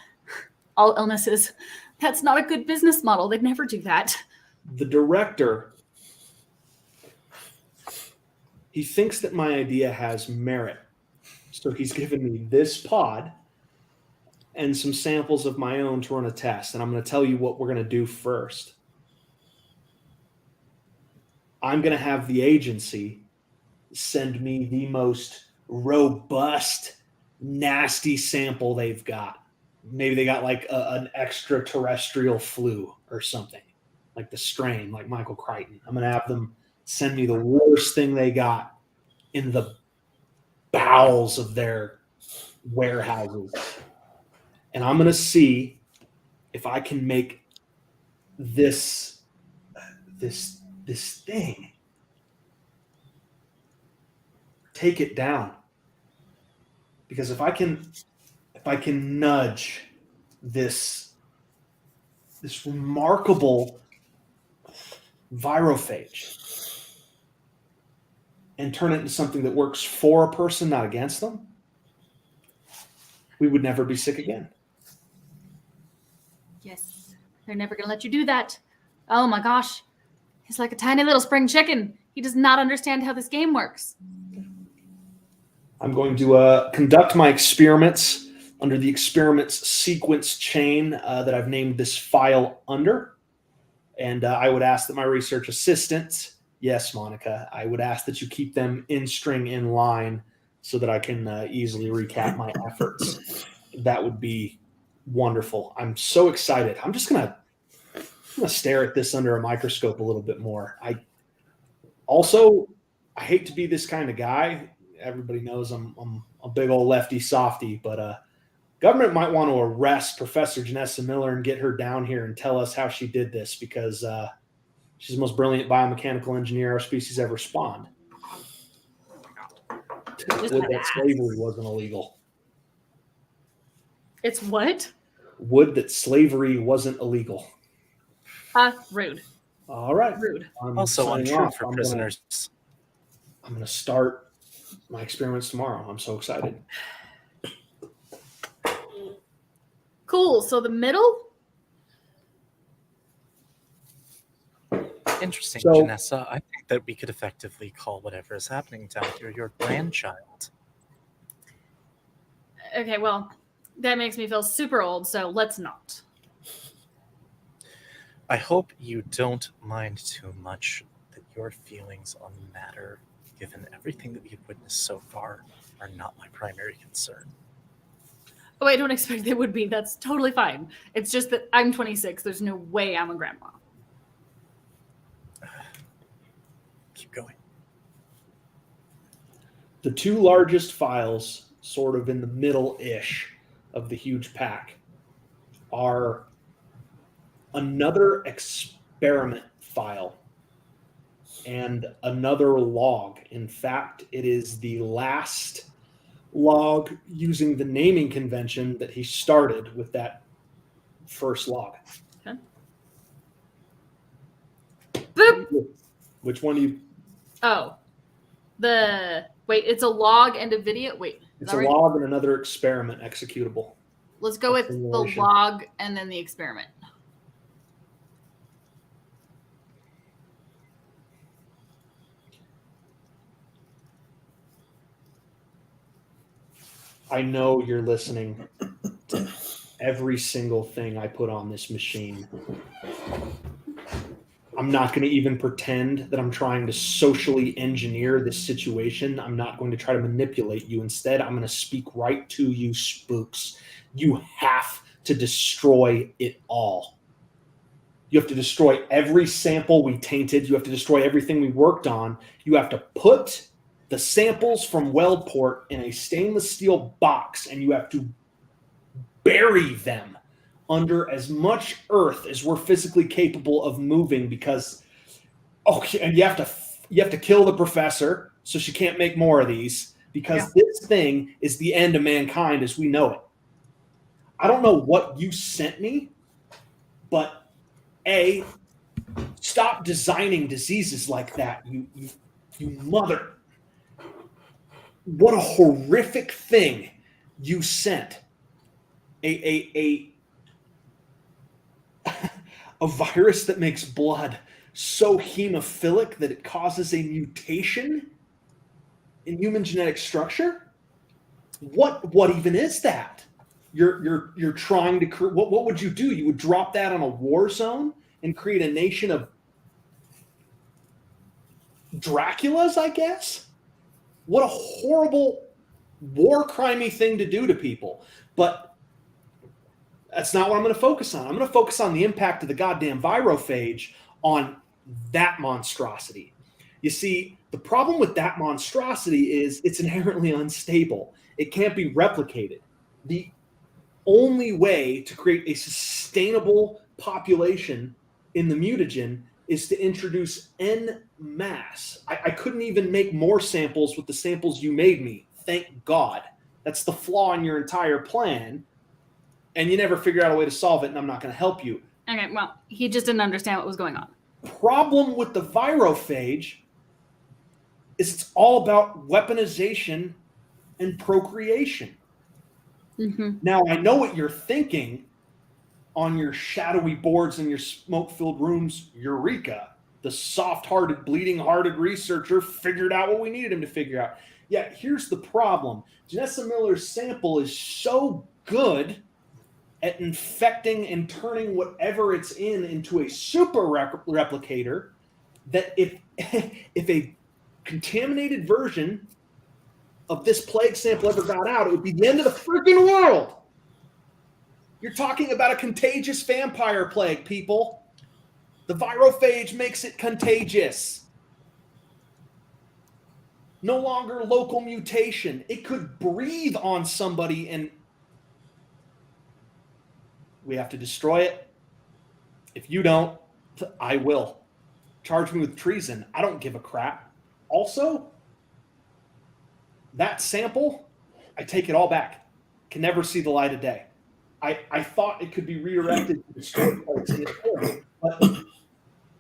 illnesses. That's not a good business model. They'd never do that. The director, he thinks that my idea has merit. So he's given me this pod and some samples of my own to run a test. And I'm going to tell you what we're going to do first. I'm going to have the agency send me the most robust, nasty sample they've got. Maybe they got like an extraterrestrial flu or something, like the strain, like Michael Crichton. I'm going to have them send me the worst thing they got. in the bowels of their warehouses. And I'm going to see if I can make this thing take it down. Because if I can nudge this remarkable virophage and turn it into something that works for a person, not against them, we would never be sick again. Yes. They're never going to let you do that. Oh my gosh. He's like a tiny little spring chicken. He does not understand how this game works. I'm going to conduct my experiments under the experiments sequence chain that I've named this file under. And I would ask that my research assistants, yes, Monica, I would ask that you keep them in string in line so that I can easily recap my efforts. That would be wonderful. I'm so excited. I'm going to stare at this under a microscope a little bit more. I hate to be this kind of guy. Everybody knows I'm a big old lefty softy, but government might want to arrest Professor Janessa Miller and get her down here and tell us how she did this, because she's the most brilliant biomechanical engineer our species ever spawned. Would that slavery wasn't illegal. It's what? Would that slavery wasn't illegal. Rude. All right. Rude. Also untrue for prisoners. I'm going to start my experiments tomorrow. I'm so excited. Cool. So the middle? Interesting, So- Janessa. I think that we could effectively call whatever is happening down here your grandchild. Okay, well, that makes me feel super old, so let's not. I hope you don't mind too much that your feelings on the matter, given everything that we've witnessed so far, are not my primary concern. Oh, I don't expect they would be. That's totally fine. It's just that I'm 26. There's no way I'm a grandma. Keep going. The two largest files, sort of in the middle-ish of the huge pack, are another experiment file and another log. In fact, it is the last log using the naming convention that he started with that first log. Okay. Boop! Which one do you? Oh. Wait, it's a log and a video? Wait. Is It's that a right? log and another experiment executable. Let's go with the Simulation. log and then the experiment. I know you're listening to every single thing I put on this machine. I'm not going to even pretend that I'm trying to socially engineer this situation. I'm not going to try to manipulate you. Instead, I'm going to speak right to you, spooks. You have to destroy it all. You have to destroy every sample we tainted. You have to destroy everything we worked on. You have to put the samples from Weldport in a stainless steel box, and you have to bury them under as much earth as we're physically capable of moving, because and you have to kill the professor so she can't make more of these, because this thing is the end of mankind as we know it. I don't know what you sent me, but stop designing diseases like that. You mother. What a horrific thing you sent. A virus that makes blood so hemophilic that it causes a mutation in human genetic structure? What even is that? You're trying to create. What would you do? You would drop that on a war zone and create a nation of Draculas, I guess? What a horrible war crimey thing to do to people. But that's not what I'm going to focus on. I'm going to focus on the impact of the goddamn virophage on that monstrosity. You see, the problem with that monstrosity is it's inherently unstable. It can't be replicated. The only way to create a sustainable population in the mutagen is to introduce en masse. I couldn't even make more samples with the samples you made me. Thank God. That's the flaw in your entire plan. And you never figure out a way to solve it, and I'm not going to help you. Okay, well, he just didn't understand what was going on. Problem with the virophage is it's all about weaponization and procreation. Mm-hmm. Now, I know what you're thinking on your shadowy boards in your smoke-filled rooms. Eureka, the soft-hearted, bleeding-hearted researcher figured out what we needed him to figure out. Yeah, here's the problem. Janessa Miller's sample is so good at infecting and turning whatever it's in into a super replicator that if a contaminated version of this plague sample ever got out, it would be the end of the freaking world. You're talking about a contagious vampire plague, people. The virophage makes it contagious. No longer local mutation. It could breathe on somebody and we have to destroy it. If you don't, I will. Charge me with treason. I don't give a crap. Also, that sample, I take it all back. Can never see the light of day. I thought it could be redirected to destroy parts in it, but you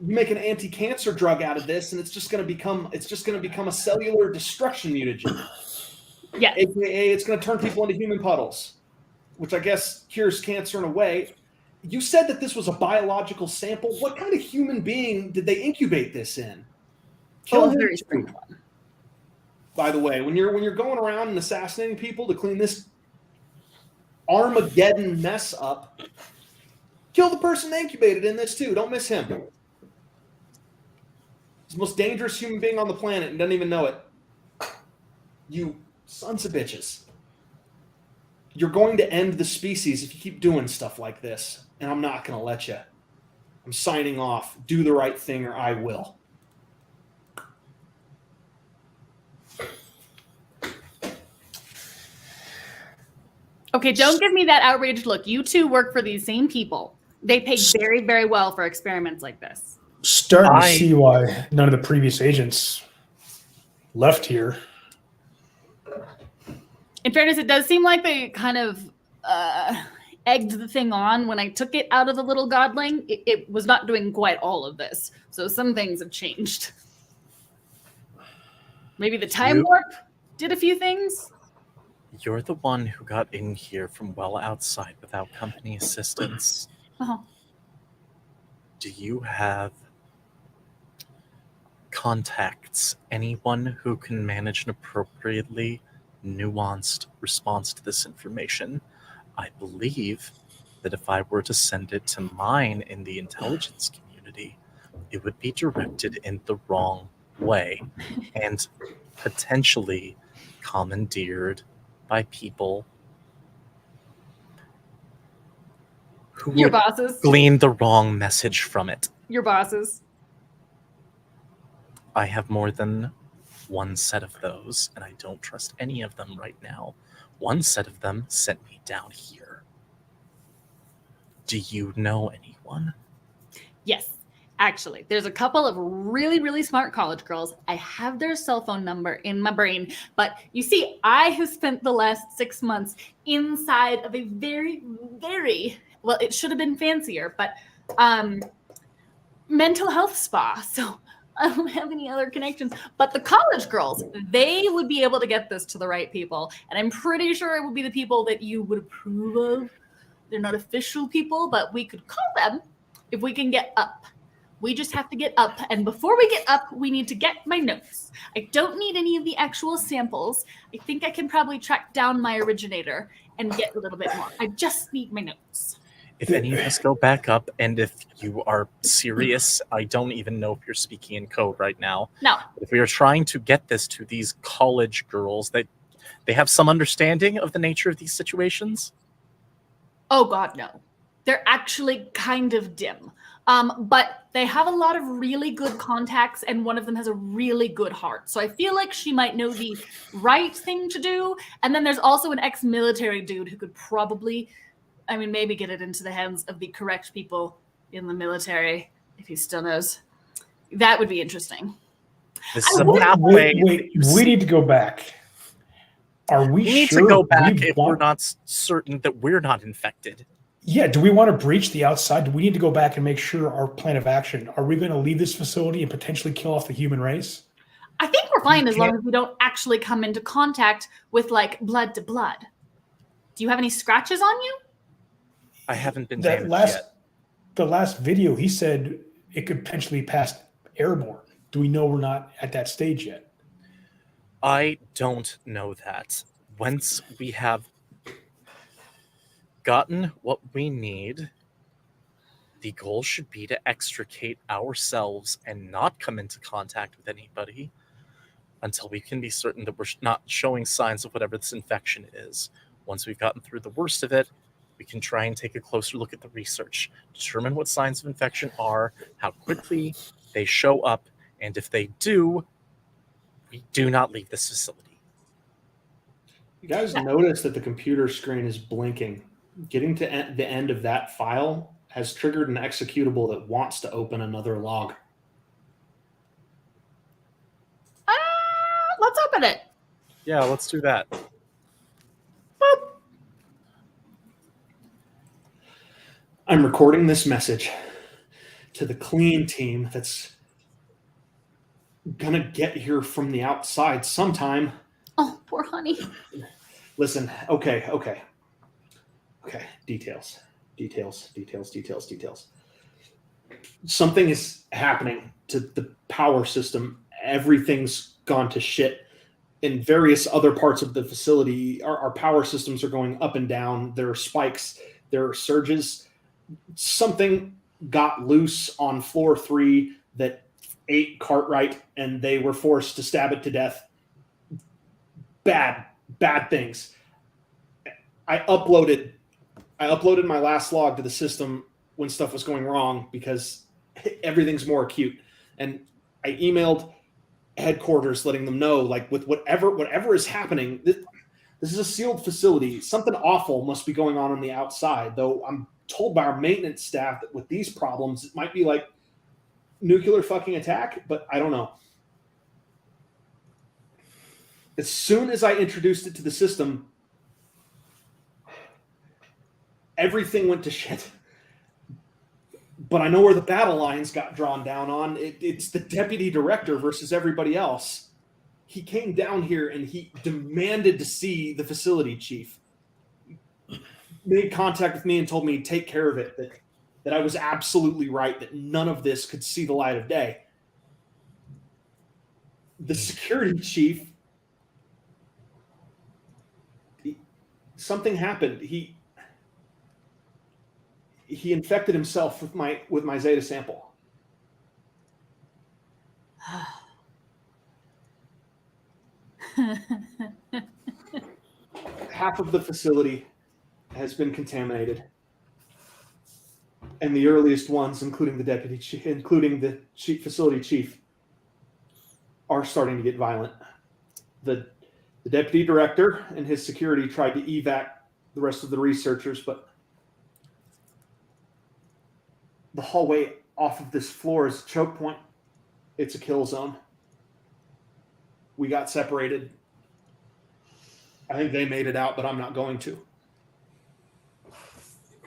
make an anti-cancer drug out of this, and it's just going to become a cellular destruction mutagen. Yeah. AKA, it's going to turn people into human puddles, which I guess cures cancer in a way. You said that this was a biological sample. What kind of human being did they incubate this in? Kill him very too. strange one. By the way, when you're going around and assassinating people to clean this Armageddon mess up, kill the person they incubated in this too. Don't miss him. He's the most dangerous human being on the planet and doesn't even know it. You sons of bitches. You're going to end the species if you keep doing stuff like this, and I'm not going to let you. I'm signing off. Do the right thing or I will. Okay, don't give me that outraged look. You two work for these same people. They pay very, very well for experiments like this. Starting to see why none of the previous agents left here. In fairness, it does seem like they kind of egged the thing on. When I took it out of the little godling, it was not doing quite all of this. So some things have changed. Maybe the time warp did a few things. You're the one who got in here from well outside without company assistance. Uh-huh. Do you have contacts, anyone who can manage an appropriately nuanced response to this information? I believe that if I were to send it to mine in the intelligence community, it would be directed in the wrong way and potentially commandeered by people who Your would bosses. glean the wrong message from it. Your bosses. I have more than one set of those, and I don't trust any of them right now. One set of them sent me down here. Do you know anyone? Yes. Actually, there's a couple of really, really smart college girls. I have their cell phone number in my brain. But you see, I have spent the last 6 months inside of a very, very, well, it should have been fancier, but mental health spa. So I don't have any other connections. But the college girls, they would be able to get this to the right people. And I'm pretty sure it would be the people that you would approve of. They're not official people, but we could call them if we can get up. We just have to get up. And before we get up, we need to get my notes. I don't need any of the actual samples. I think I can probably track down my originator and get a little bit more. I just need my notes. If any of us go back up, and if you are serious, I don't even know if you're speaking in code right now. No. If we are trying to get this to these college girls, that they have some understanding of the nature of these situations? Oh, God, no. They're actually kind of dim. But they have a lot of really good contacts, and one of them has a really good heart. So I feel like she might know the right thing to do. And then there's also an ex-military dude who could probably, maybe get it into the hands of the correct people in the military, if he still knows. That would be interesting. This is a pathway. Wait, we need to go back. Are we We need sure to go back we if we're not certain that we're not infected. Yeah, do we want to breach the outside? Do we need to go back and make sure our plan of action? Are we going to leave this facility and potentially kill off the human race? I think we're fine as long as we don't actually come into contact with, like, blood to blood. Do you have any scratches on you? I haven't been damaged yet. The last video, he said it could potentially pass airborne. Do we know we're not at that stage yet? I don't know that. Once we have gotten what we need, the goal should be to extricate ourselves and not come into contact with anybody until we can be certain that we're not showing signs of whatever this infection is. Once we've gotten through the worst of it, we can try and take a closer look at the research, determine what signs of infection are, how quickly they show up, and if they do, we do not leave this facility. You guys notice that the computer screen is blinking. Getting to the end of that file has triggered an executable that wants to open another log. Let's open it. Yeah, let's do that. Boop. I'm recording this message to the clean team that's gonna get here from the outside sometime. Oh, poor honey. Listen, okay. Details. Something is happening to the power system. Everything's gone to shit. In various other parts of the facility, our power systems are going up and down. There are spikes. There are surges. Something got loose on floor 3 that ate Cartwright, and they were forced to stab it to death. Bad things. I uploaded my last log to the system when stuff was going wrong because everything's more acute. And I emailed headquarters letting them know, like, with whatever is happening, this is a sealed facility. Something awful must be going on the outside, though I'm told by our maintenance staff that with these problems, it might be like nuclear fucking attack, but I don't know. As soon as I introduced it to the system, everything went to shit. But I know where the battle lines got drawn down on. It's the deputy director versus everybody else. He came down here and he demanded to see the facility chief. Made contact with me and told me to take care of it, that I was absolutely right, that none of this could see the light of day. The security chief, something happened. He infected himself with my Zeta sample. Half of the facility has been contaminated, and the earliest ones, including the deputy chief, including the facility chief, are starting to get violent. The deputy director and his security tried to evac the rest of the researchers, but the hallway off of this floor is a choke point. It's a kill zone. We got separated. I think they made it out, but I'm not going to.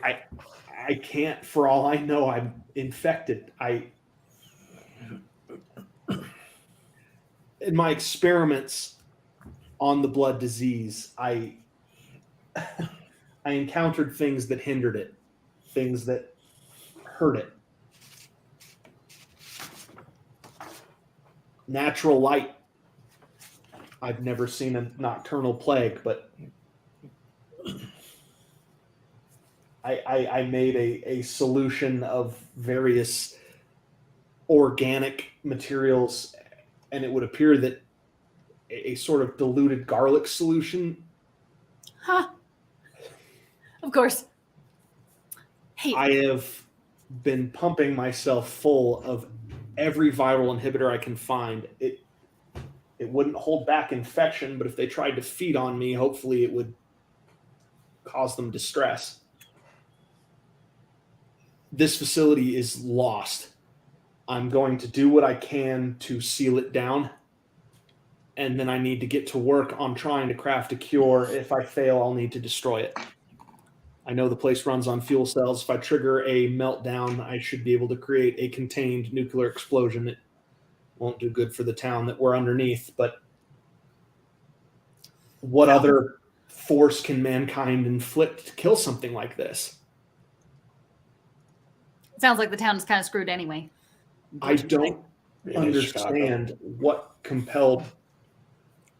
I can't, for all I know, I'm infected. In my experiments on the blood disease, I encountered things that hindered it, things that hurt it. Natural light. I've never seen a nocturnal plague, but I made a solution of various organic materials, and it would appear that a sort of diluted garlic solution. Huh. Of course. Hey. I have been pumping myself full of every viral inhibitor I can find. It wouldn't hold back infection, but if they tried to feed on me, hopefully it would cause them distress. This facility is lost. I'm going to do what I can to seal it down, and then I need to get to work on trying to craft a cure. If I fail, I'll need to destroy it. I know the place runs on fuel cells. If I trigger a meltdown, I should be able to create a contained nuclear explosion. It won't do good for the town that we're underneath, but what other force can mankind inflict to kill something like this? It sounds like the town is kind of screwed anyway. I don't understand what compelled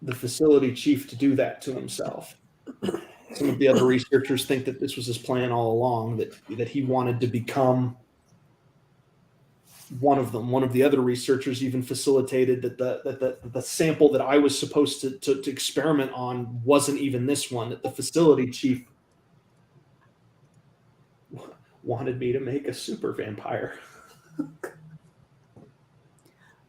the facility chief to do that to himself. Some of the other researchers think that this was his plan all along, that he wanted to become one of them. One of the other researchers even facilitated that the sample that I was supposed to experiment on wasn't even this one, that the facility chief wanted me to make a super vampire.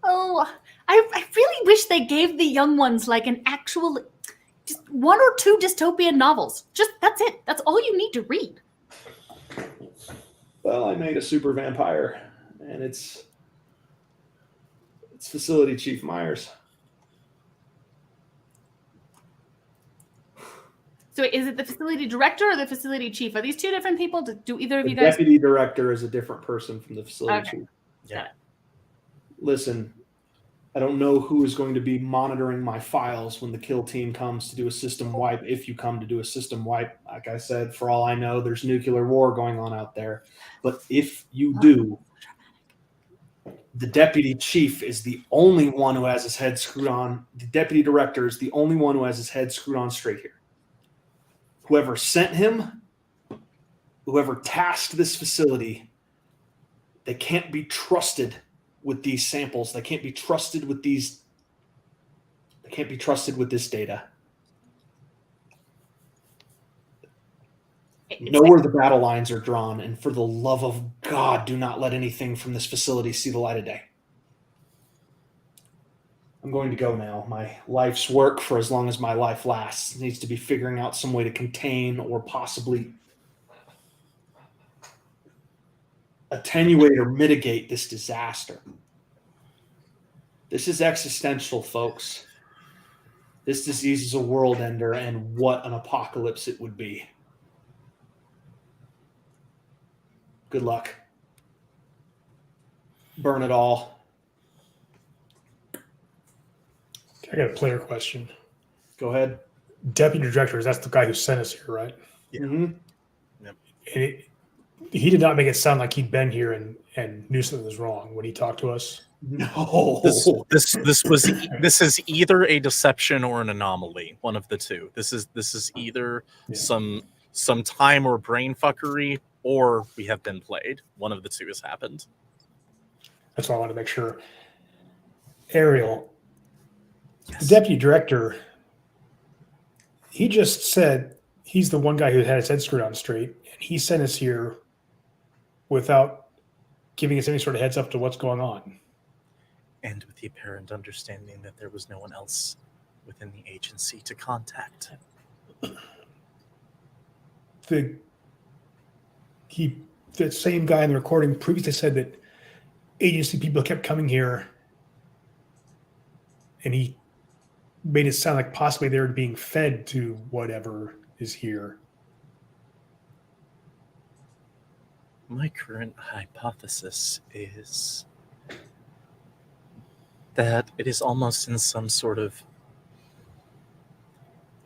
Oh, I really wish they gave the young ones like an actual, just 1 or 2 dystopian novels. Just, that's it. That's all you need to read. Well, I made a super vampire, and it's Facility Chief Myers. So is it the facility director or the facility chief? Are these 2 different people? Do either of The you guys? deputy director is a different person from the facility Okay. chief. Yeah. Listen, I don't know who is going to be monitoring my files when the kill team comes to do a system wipe. If you come to do a system wipe, like I said, for all I know, there's nuclear war going on out there. But if you do, the deputy chief is the only one who has his head screwed on. The deputy director is the only one who has his head screwed on straight here. Whoever sent him, whoever tasked this facility, they can't be trusted with these samples. They can't be trusted with these. They can't be trusted with this data. Know where the battle lines are drawn, and for the love of God, do not let anything from this facility see the light of day. I'm going to go now. My life's work, for as long as my life lasts, needs to be figuring out some way to contain or possibly attenuate or mitigate this disaster. This is existential, folks. This disease is a world ender, and what an apocalypse it would be. Good luck. Burn it all. I got a player question. Go ahead. Deputy director, that's the guy who sent us here, right? Yeah. Mm-hmm. And he did not make it sound like he'd been here and knew something was wrong when he talked to us. No. This is either a deception or an anomaly, one of the two. This is either some time or brain fuckery, or we have been played. One of the two has happened. That's why I wanted to make sure. Ariel, Yes. the deputy director, he just said he's the one guy who had his head screwed on straight, and he sent us here without giving us any sort of heads up to what's going on. And with the apparent understanding that there was no one else within the agency to contact. The same guy in the recording previously said that agency people kept coming here, and he made it sound like possibly they were being fed to whatever is here. My current hypothesis is that it is almost in some sort of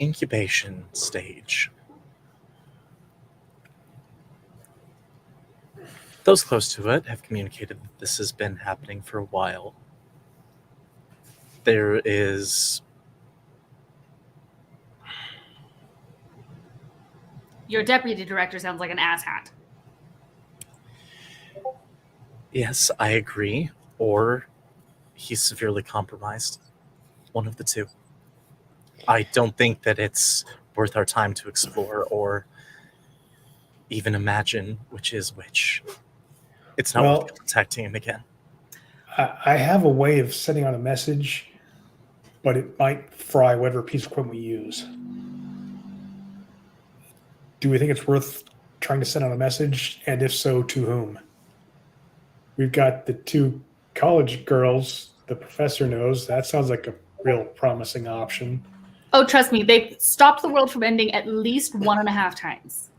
incubation stage. Those close to it have communicated that this has been happening for a while. There is... Your deputy director sounds like an asshat. Yes, I agree. Or he's severely compromised. One of the two. I don't think that it's worth our time to explore or even imagine which is which. It's not Well- worth contacting him again. I have a way of sending out a message, but it might fry whatever piece of equipment we use. Do we think it's worth trying to send out a message? And if so, to whom? We've got the 2 college girls the professor knows. That sounds like a real promising option. Oh, trust me, they've stopped the world from ending at least 1.5 times.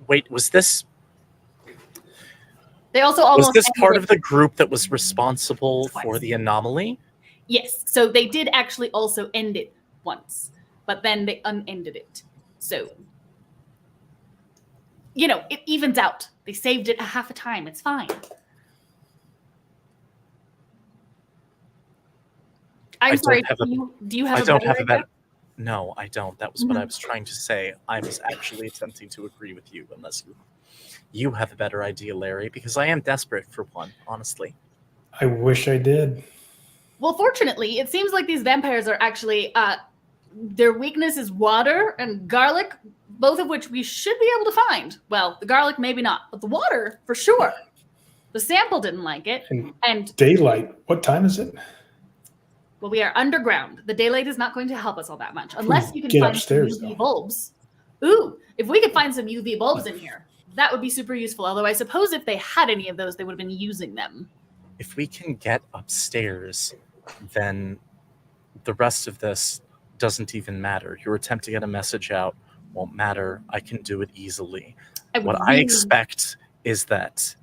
Wait, was this They also almost was this ended part it- of the group that was responsible for Twice. the anomaly? Yes, so they did actually also end it once, but then they unended it. So, it evens out. They saved it a half a time. It's fine. I'm don't sorry. have a- Do you have I a don't better have a idea? better. No, I don't. That was what I Mhm. was trying to say. I was actually attempting to agree with you, unless you have a better idea, Larry, because I am desperate for one, honestly. I wish I did. Well, fortunately, it seems like these vampires are actually their weakness is water and garlic, both of which we should be able to find. Well, the garlic maybe not, but the water for sure. The sample didn't like it, And and daylight. What time is it? well, we are underground. The daylight is not going to help us all that much, unless you can Get find upstairs, some UV though. bulbs. Ooh, if we could find some UV bulbs in here, that would be super useful. Although I suppose if they had any of those, they would have been using them. If we can get upstairs, then the rest of this doesn't even matter. Your attempt to get a message out won't matter. I can do it easily. would What I really- expect is that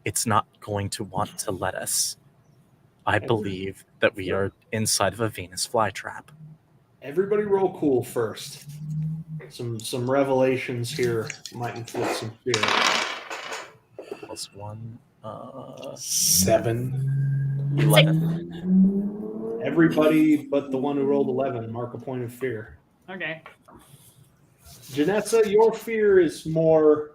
it's not going to want to let us. I believe that we are inside of a Venus flytrap. Everybody roll cool first. Some revelations here might inflict some fear. +1, 7. 11. Everybody but the one who rolled 11 mark a point of fear. Okay. Janessa, your fear is more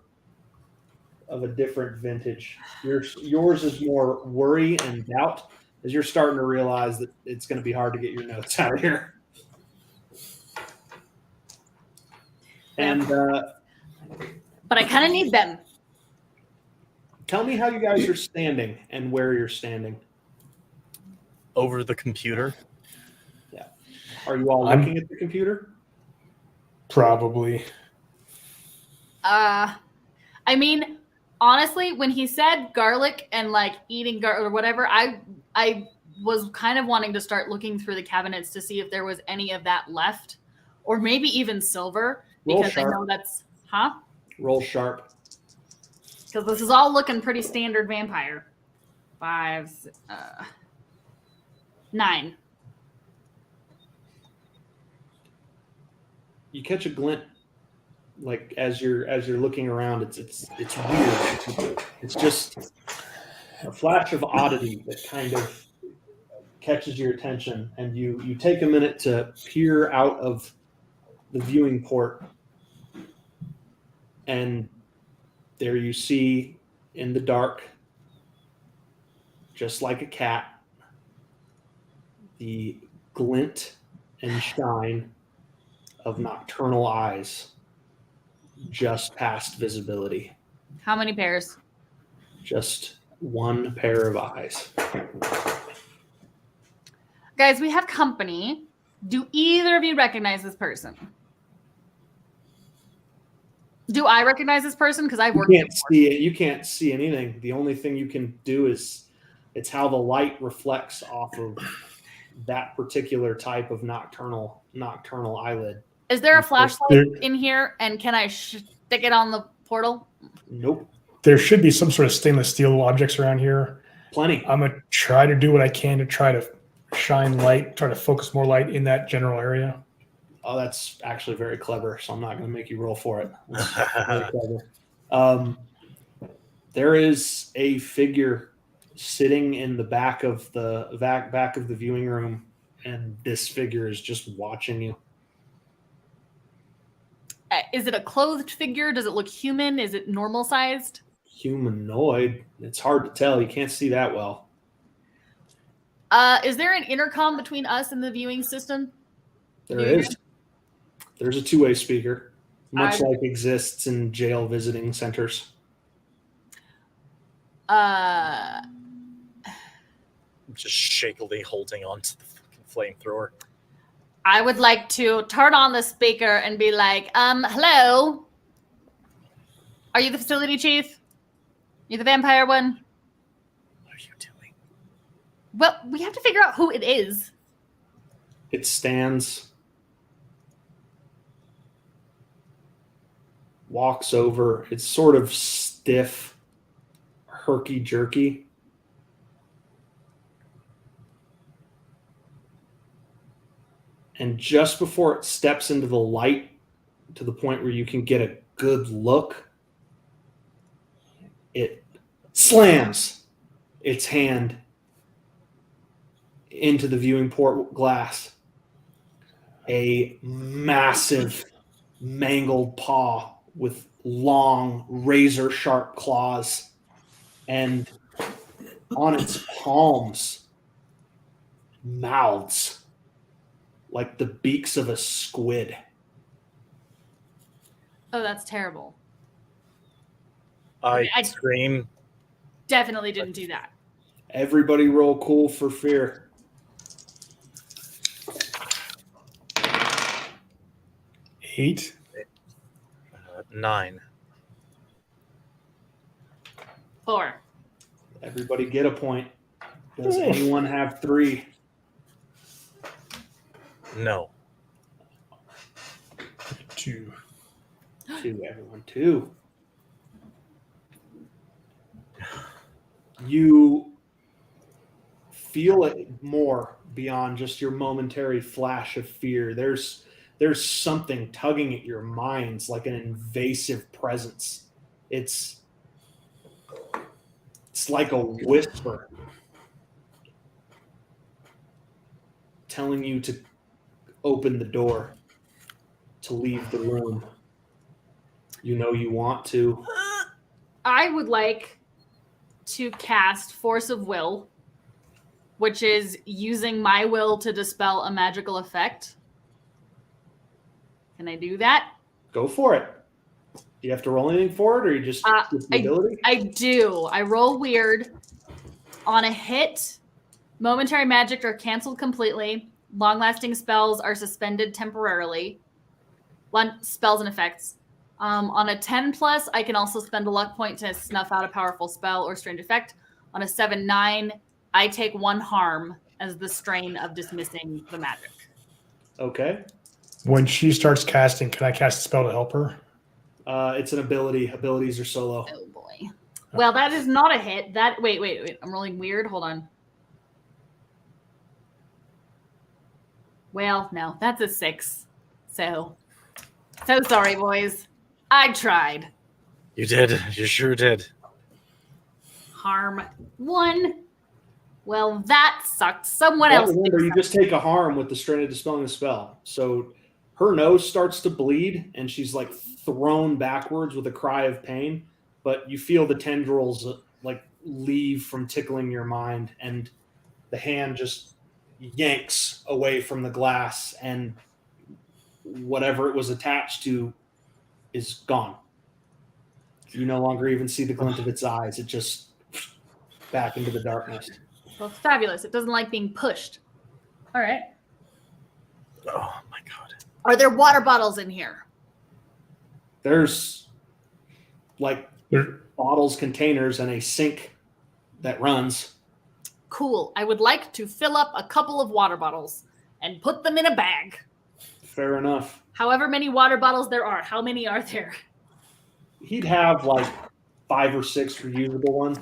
of a different vintage. Yours is more worry and doubt as you're starting to realize that it's going to be hard to get your notes out of here. And But I kind of need them. tell me how you guys are standing and where you're standing. Over the computer. Are you all I'm- looking at the computer? Probably. I mean, honestly, when he said garlic and like eating garlic or whatever, I was kind of wanting to start looking through the cabinets to see if there was any of that left, or maybe even silver, Roll because I sharp. know that's Roll sharp. because this is all looking pretty standard vampire. 5, 9. You catch a glint, like as you're looking around. It's weird. It's just a flash of oddity that kind of catches your attention, and you take a minute to peer out of the viewing port, and there you see in the dark, just like a cat, the glint and shine of nocturnal eyes just past visibility. How many pairs? Just one pair of eyes. Guys, we have company. Do either of you recognize this person? Do I recognize this person? Because I've You worked. can't see it. You can't see anything. The only thing you can do is it's how the light reflects off of that particular type of nocturnal eyelid. Is there a flashlight There- in here? And can I stick it on the portal? Nope. There should be some sort of stainless steel objects around here. Plenty. I'm going to try to do what I can to try to shine light, try to focus more light in that general area. Oh, that's actually very clever. So I'm not going to make you roll for it. That's very clever. There is a figure sitting in the back of the back of the viewing room, and this figure is just watching you. Is it a clothed figure? Does it look human? Is it normal sized? Humanoid. It's hard to tell. You can't see that well. Is there an intercom between us and the viewing system? There Yeah. is. There's a two-way speaker, much I- like exists in jail visiting centers. Just shakily holding on to the fucking flamethrower. I would like to turn on the speaker and be like, hello? Are you the facility chief? You the vampire one? What are you doing? Well, we have to figure out who it is. It stands, walks over. It's sort of stiff, herky-jerky. And just before it steps into the light to the point where you can get a good look, it slams its hand into the viewing port glass. A massive, mangled paw with long, razor-sharp claws, and on its palms, mouths like the beaks of a squid. Oh, that's terrible. I I- scream. Definitely didn't do that. Everybody roll cool for fear. 8. 9. 4. Everybody get a point. Does anyone have 3? No. 2. 2, everyone. 2. You feel it more beyond just your momentary flash of fear. There's something tugging at your minds like an invasive presence. It's like a whisper telling you to open the door, to leave the room. You know you want to. I would like to cast Force of Will, which is using my will to dispel a magical effect. Can I do that? Go for it. Do you have to roll anything for it, or you just get the ability? I do. I roll weird. On a hit, momentary magic are canceled completely. Long-lasting spells are suspended temporarily. Spells and effects. On a 10 plus, I can also spend a luck point to snuff out a powerful spell or strange effect. On a 7-9, I take 1 harm as the strain of dismissing the magic. Okay. When she starts casting, can I cast a spell to help her? It's an ability. Abilities are solo. Oh boy. Well, that is not a hit. Wait. I'm rolling weird. Hold on. Well, no, that's a 6. So sorry, boys. I tried. You did. You sure did. Harm 1. Well, that sucked. Someone else. Remember, you just take a harm with the strain of dispelling the spell. So her nose starts to bleed, and she's like thrown backwards with a cry of pain. But you feel the tendrils like leave from tickling your mind, and the hand just yanks away from the glass, and whatever it was attached to is gone. You no longer even see the glint of its eyes. It just back into the darkness. Well, fabulous. It doesn't like being pushed. All right. Oh my god. Are there water bottles in here? There's like bottles, containers, and a sink that runs. Cool. I would like to fill up a couple of water bottles and put them in a bag. Fair enough. However many water bottles there are. How many are there? He'd have like 5 or 6 reusable ones.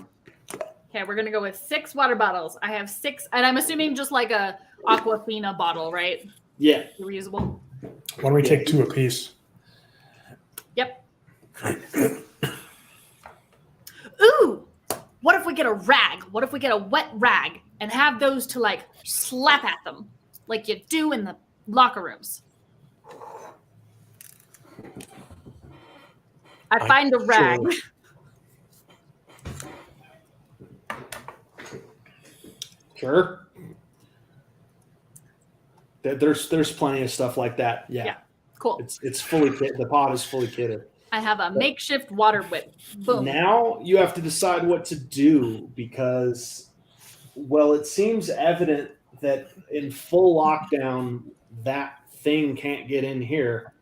Okay, we're going to go with 6 water bottles. I have 6, and I'm assuming just like a Aquafina bottle, right? Yeah. Reusable. Why don't we take 2 apiece? Yep. Ooh! What if we get a rag? What if we get a wet rag and have those to like slap at them like you do in the locker rooms? I find a rag. Sure. There's plenty of stuff like that. Yeah. Cool. It's fully kitted. The pod is fully kitted. I have a makeshift water whip. Boom. Now you have to decide what to do because, well, it seems evident that in full lockdown, that thing can't get in here.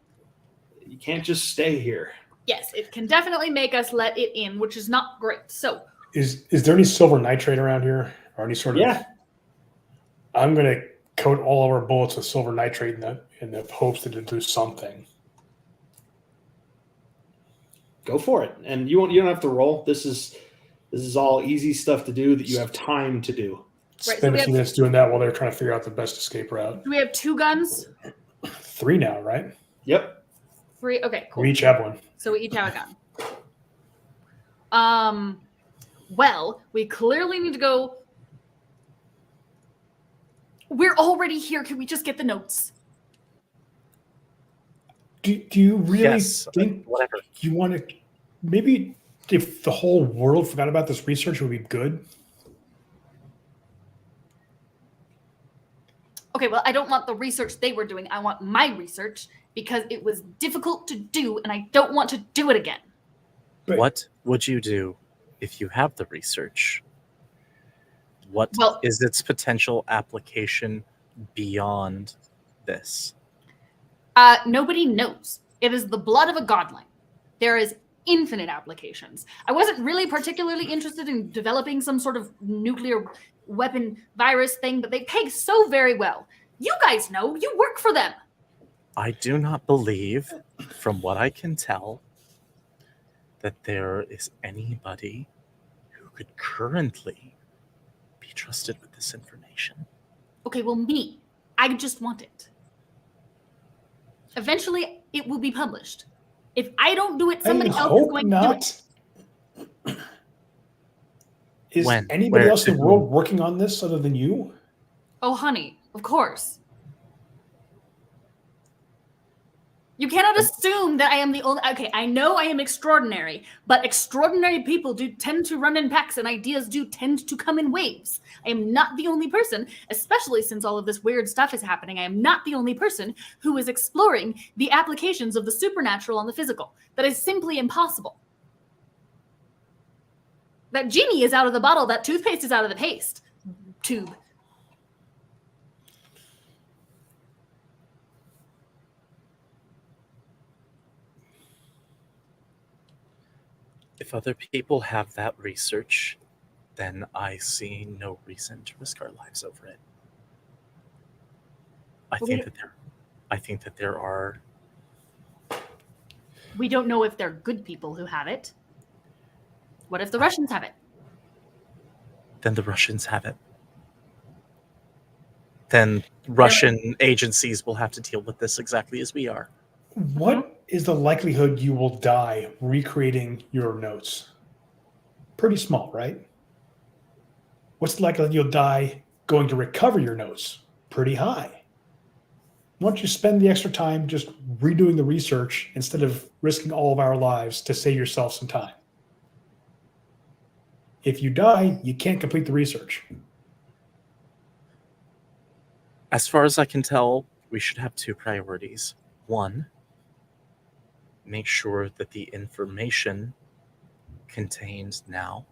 You can't just stay here. Yes, it can definitely make us let it in, which is not great. So, Is there any silver nitrate around here, or any sort of? Yeah. I'm gonna coat all of our bullets with silver nitrate in the hopes that it'll do something. Go for it, and you don't have to roll. This is all easy stuff to do that you have time to do. Right, Spend a few minutes doing that while they're trying to figure out the best escape route. do we have 2 guns? 3 now, right? Yep. 3. Okay, cool. We each have one. So we each have a gun. Well, we clearly need to go. We're already here. Can we just get the notes? Do you really Yes, think whatever. you want to? Maybe if the whole world forgot about this research, it would be good. Okay, well, I don't want the research they were doing. I want my research because it was difficult to do and I don't want to do it again. But What would you do if you have the research? What is Well- its potential application beyond this? Nobody knows. It is the blood of a godling. There is infinite applications. I wasn't really particularly interested in developing some sort of nuclear weapon virus thing, but they pay so very well. You guys know. You work for them. I do not believe, from what I can tell, that there is anybody who could currently be trusted with this information. Okay, well, me. I just want it. Eventually, it will be published. If I don't do it, somebody I else is hope going to not. Is When? anybody Where? else in To the world whom? working on this other than you? Oh, honey, of course. You cannot assume that I am the only. Okay, I know I am extraordinary, but extraordinary people do tend to run in packs and ideas do tend to come in waves. I am not the only person, especially since all of this weird stuff is happening. I am not the only person who is exploring the applications of the supernatural on the physical. That is simply impossible. That genie is out of the bottle, that toothpaste is out of the paste tube. If other people have that research, then I see no reason to risk our lives over it. I think that there are. We don't know if they're good people who have it. What if the Russians have it? Then the Russians have it. Then Russian agencies will have to deal with this exactly as we are. What is the likelihood you will die recreating your notes? Pretty small, right? What's the likelihood you'll die going to recover your notes? Pretty high. Why don't you spend the extra time just redoing the research instead of risking all of our lives to save yourself some time? If you die, you can't complete the research. As far as I can tell, we should have 2 priorities. One, make sure that the information contained now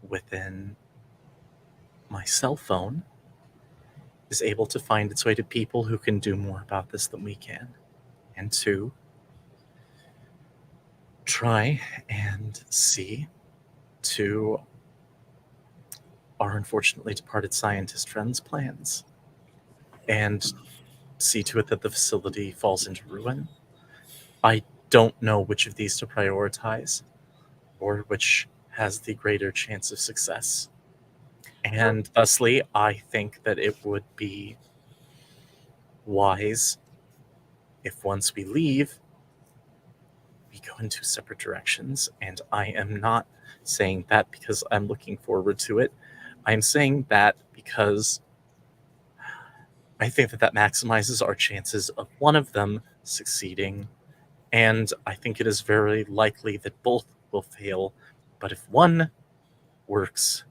within my cell phone is able to find its way to people who can do more about this than we can. And 2, try and see to our unfortunately departed scientist friends' plans and see to it that the facility falls into ruin. I don't know which of these to prioritize or which has the greater chance of success. And thusly, I think that it would be wise if once we leave, we go in 2 separate directions. And I am not saying that because I'm looking forward to it. I'm saying that because I think that maximizes our chances of one of them succeeding. And I think it is very likely that both will fail. But if one works,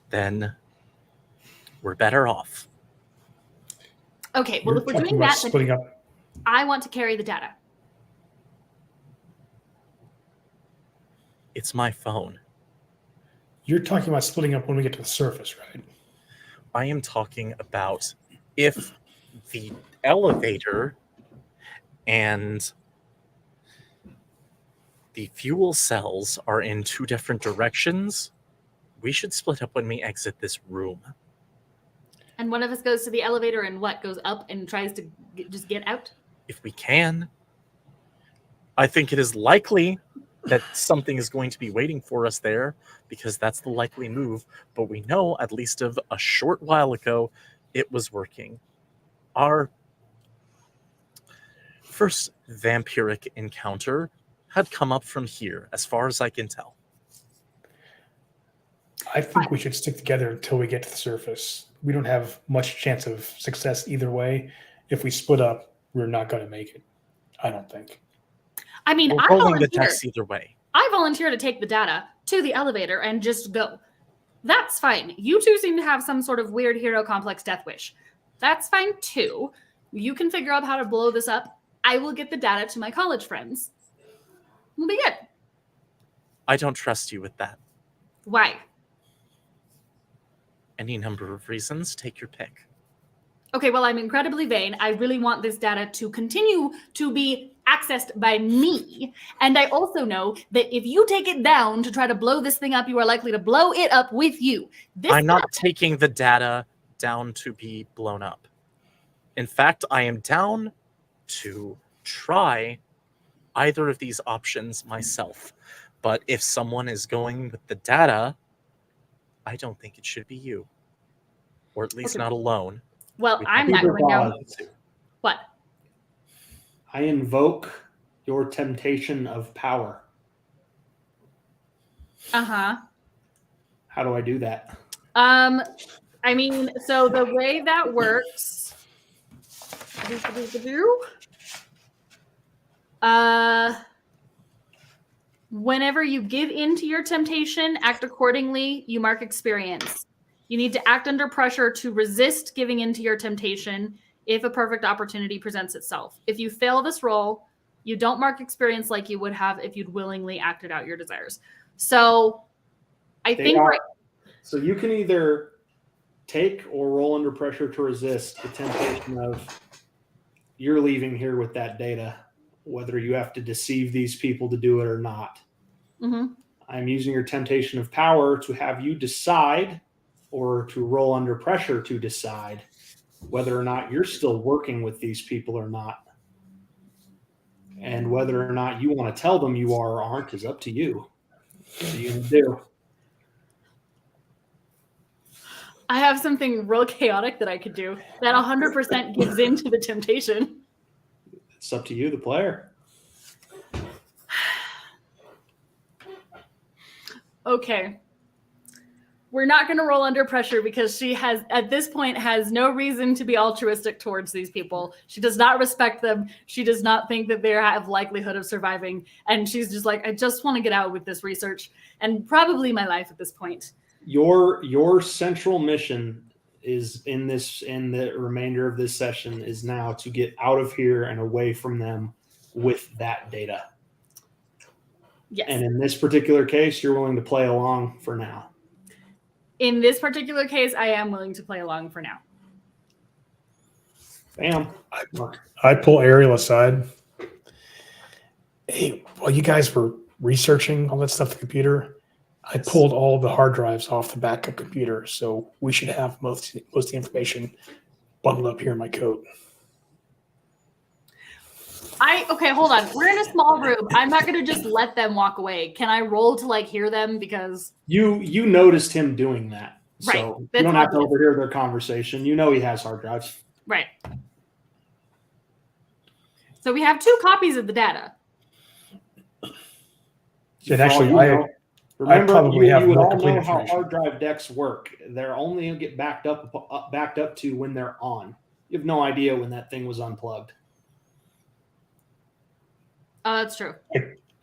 then we're better off. Okay, well, You're if we're talking doing about that, then splitting up. I want to carry the data. It's my phone. You're talking about splitting up when we get to the surface, right? I am talking about if the elevator and the fuel cells are in two different directions, we should split up when we exit this room. And one of us goes to the elevator and goes up and tries to just get out? If we can. I think it is likely that something is going to be waiting for us there, because that's the likely move, but we know, at least of a short while ago, it was working. Our first vampiric encounter had come up from here, as far as I can tell. I think we should stick together until we get to the surface. We don't have much chance of success either way. If we split up, we're not going to make it. I don't think. I mean, We're I rolling the volunteer. dice either way. I volunteer to take the data to the elevator and just go. That's fine. You two seem to have some sort of weird hero complex death wish. That's fine too. You can figure out how to blow this up. I will get the data to my college friends. We'll be good. I don't trust you with that. Why? Any number of reasons. Take your pick. Okay, well, I'm incredibly vain. I really want this data to continue to be accessed by me. And I also know that if you take it down to try to blow this thing up, you are likely to blow it up with you. I'm not taking the data down to be blown up. In fact, I am down to try either of these options myself. But if someone is going with the data, I don't think it should be you. Or at least not alone. Well, We I'm have not going down. What? I invoke your temptation of power. Uh-huh. How do I do that? I mean, so the way that works, whenever you give in to your temptation, act accordingly, you mark experience. You need to act under pressure to resist giving in to your temptation if a perfect opportunity presents itself. If you fail this roll, you don't mark experience like you would have if you'd willingly acted out your desires. So I think so you can either take or roll under pressure to resist the temptation of you're leaving here with that data, whether you have to deceive these people to do it or not. Mm-hmm. I'm using your temptation of power to have you decide, or to roll under pressure to decide whether or not you're still working with these people or not. And whether or not you want to tell them you are or aren't is up to you. What are you going to do? I have something real chaotic that I could do that 100% gives in to the temptation. It's up to you, the player. Okay. We're not going to roll under pressure because she has, at this point, has no reason to be altruistic towards these people. She does not respect them. She does not think that they have likelihood of surviving. And she's just like, I just want to get out with this research and probably my life at this point. Your central mission is in the remainder of this session is now to get out of here and away from them with that data. Yes. And in this particular case, you're willing to play along for now. In this particular case, I am willing to play along for now. Bam. I pull Ariel aside. Hey, while you guys were researching all that stuff on the computer, I pulled all the hard drives off the backup computer, so we should have most of the information bundled up here in my coat. Okay, hold on. We're in a small room. I'm not going to just let them walk away. Can I roll to hear them? Because you noticed him doing that. Right. So That's you don't have to obvious. overhear their conversation. You know he has hard drives. Right. So we have 2 copies of the data. And actually, remember, probably you have would more all complete know how information. hard drive decks work. They're only going to get backed up to when they're on. You have no idea when that thing was unplugged. Oh, that's true.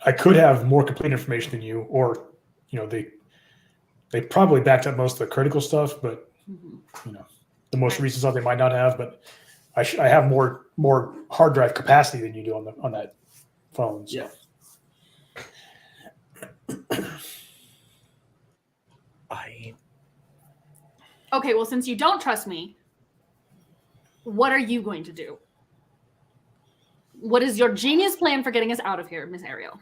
I could have more complete information than you, or they probably backed up most of the critical stuff, but the most recent stuff they might not have. But I have more hard drive capacity than you do on that phone. So. Yeah. Okay, well, since you don't trust me, what are you going to do? What is your genius plan for getting us out of here, Miss Ariel?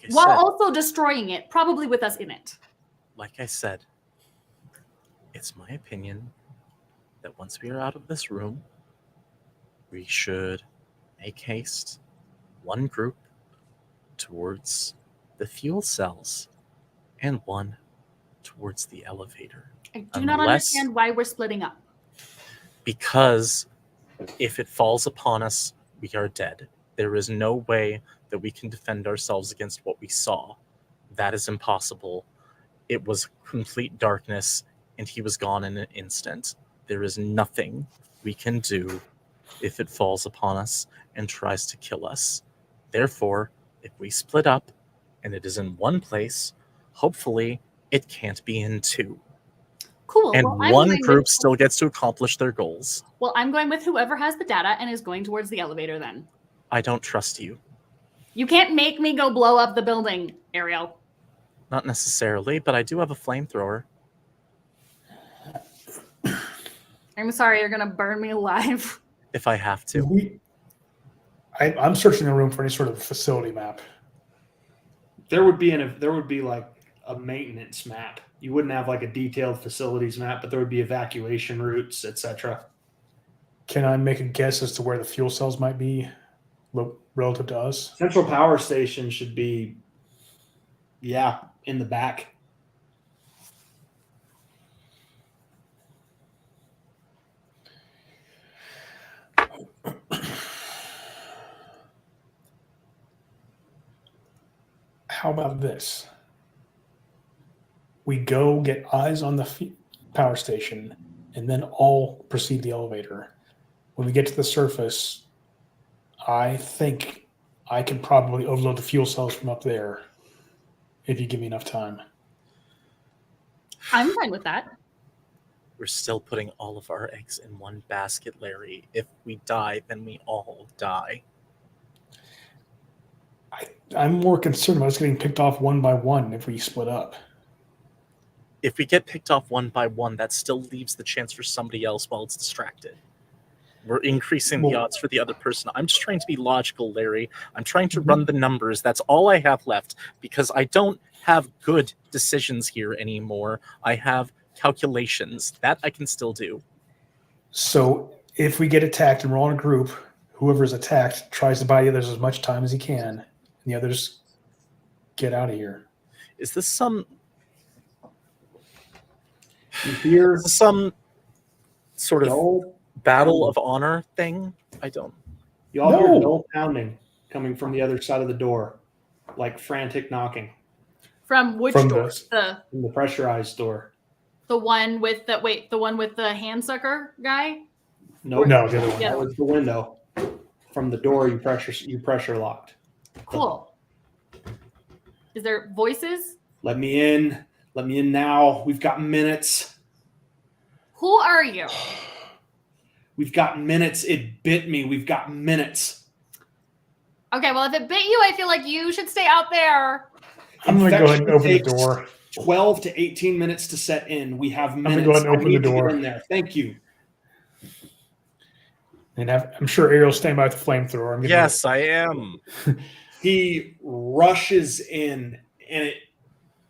While also destroying it, probably with us in it. Like I said, it's my opinion that once we are out of this room, we should make haste, one group towards the fuel cells and one towards the elevator. I do not understand why we're splitting up. Because if it falls upon us, we are dead. There is no way that we can defend ourselves against what we saw. That is impossible. It was complete darkness, and he was gone in an instant. There is nothing we can do if it falls upon us and tries to kill us. Therefore, if we split up and it is in one place, hopefully it can't be in two. Cool. And well, one group still gets to accomplish their goals. Well, I'm going with whoever has the data and is going towards the elevator then. I don't trust you. You can't make me go blow up the building, Ariel. Not necessarily, but I do have a flamethrower. I'm sorry, you're going to burn me alive. If I have to. I'm searching the room for any sort of facility map. There would be like a maintenance map. You wouldn't have like a detailed facilities map, but there would be evacuation routes, etc. Can I make a guess as to where the fuel cells might be relative to us? Central power station should be, in the back. How about this? We go get eyes on the power station and then all proceed the elevator. When we get to the surface, I think I can probably overload the fuel cells from up there if you give me enough time. I'm fine with that. We're still putting all of our eggs in one basket, Larry. If we die, then we all die. I'm more concerned about us getting picked off one by one if we split up. If we get picked off one by one, that still leaves the chance for somebody else while it's distracted. We're increasing the odds for the other person. I'm just trying to be logical, Larry. I'm trying to run the numbers. That's all I have left because I don't have good decisions here anymore. I have calculations. That I can still do. So if we get attacked and we're all in a group, whoever's attacked tries to buy the others as much time as he can, and the others get out of here. Is this some sort of battle of honor thing? I don't. You all hear dull pounding coming from the other side of the door, like frantic knocking. From which door? From the pressurized door. The one with the hand sucker guy? No, the other one. That was the window. From the door you pressure locked. Cool. Is there voices? Let me in. Let me in now. We've got minutes. Who are you? We've got minutes. It bit me. We've got minutes. Okay, well, if it bit you, I feel like you should stay out there. I'm going to go ahead and open the door. 12 to 18 minutes to set in. We have minutes. I'm going to go ahead and open the door. In there. Thank you. And I'm sure Ariel's standing by with the flamethrower. Yes, I am. He rushes in, and it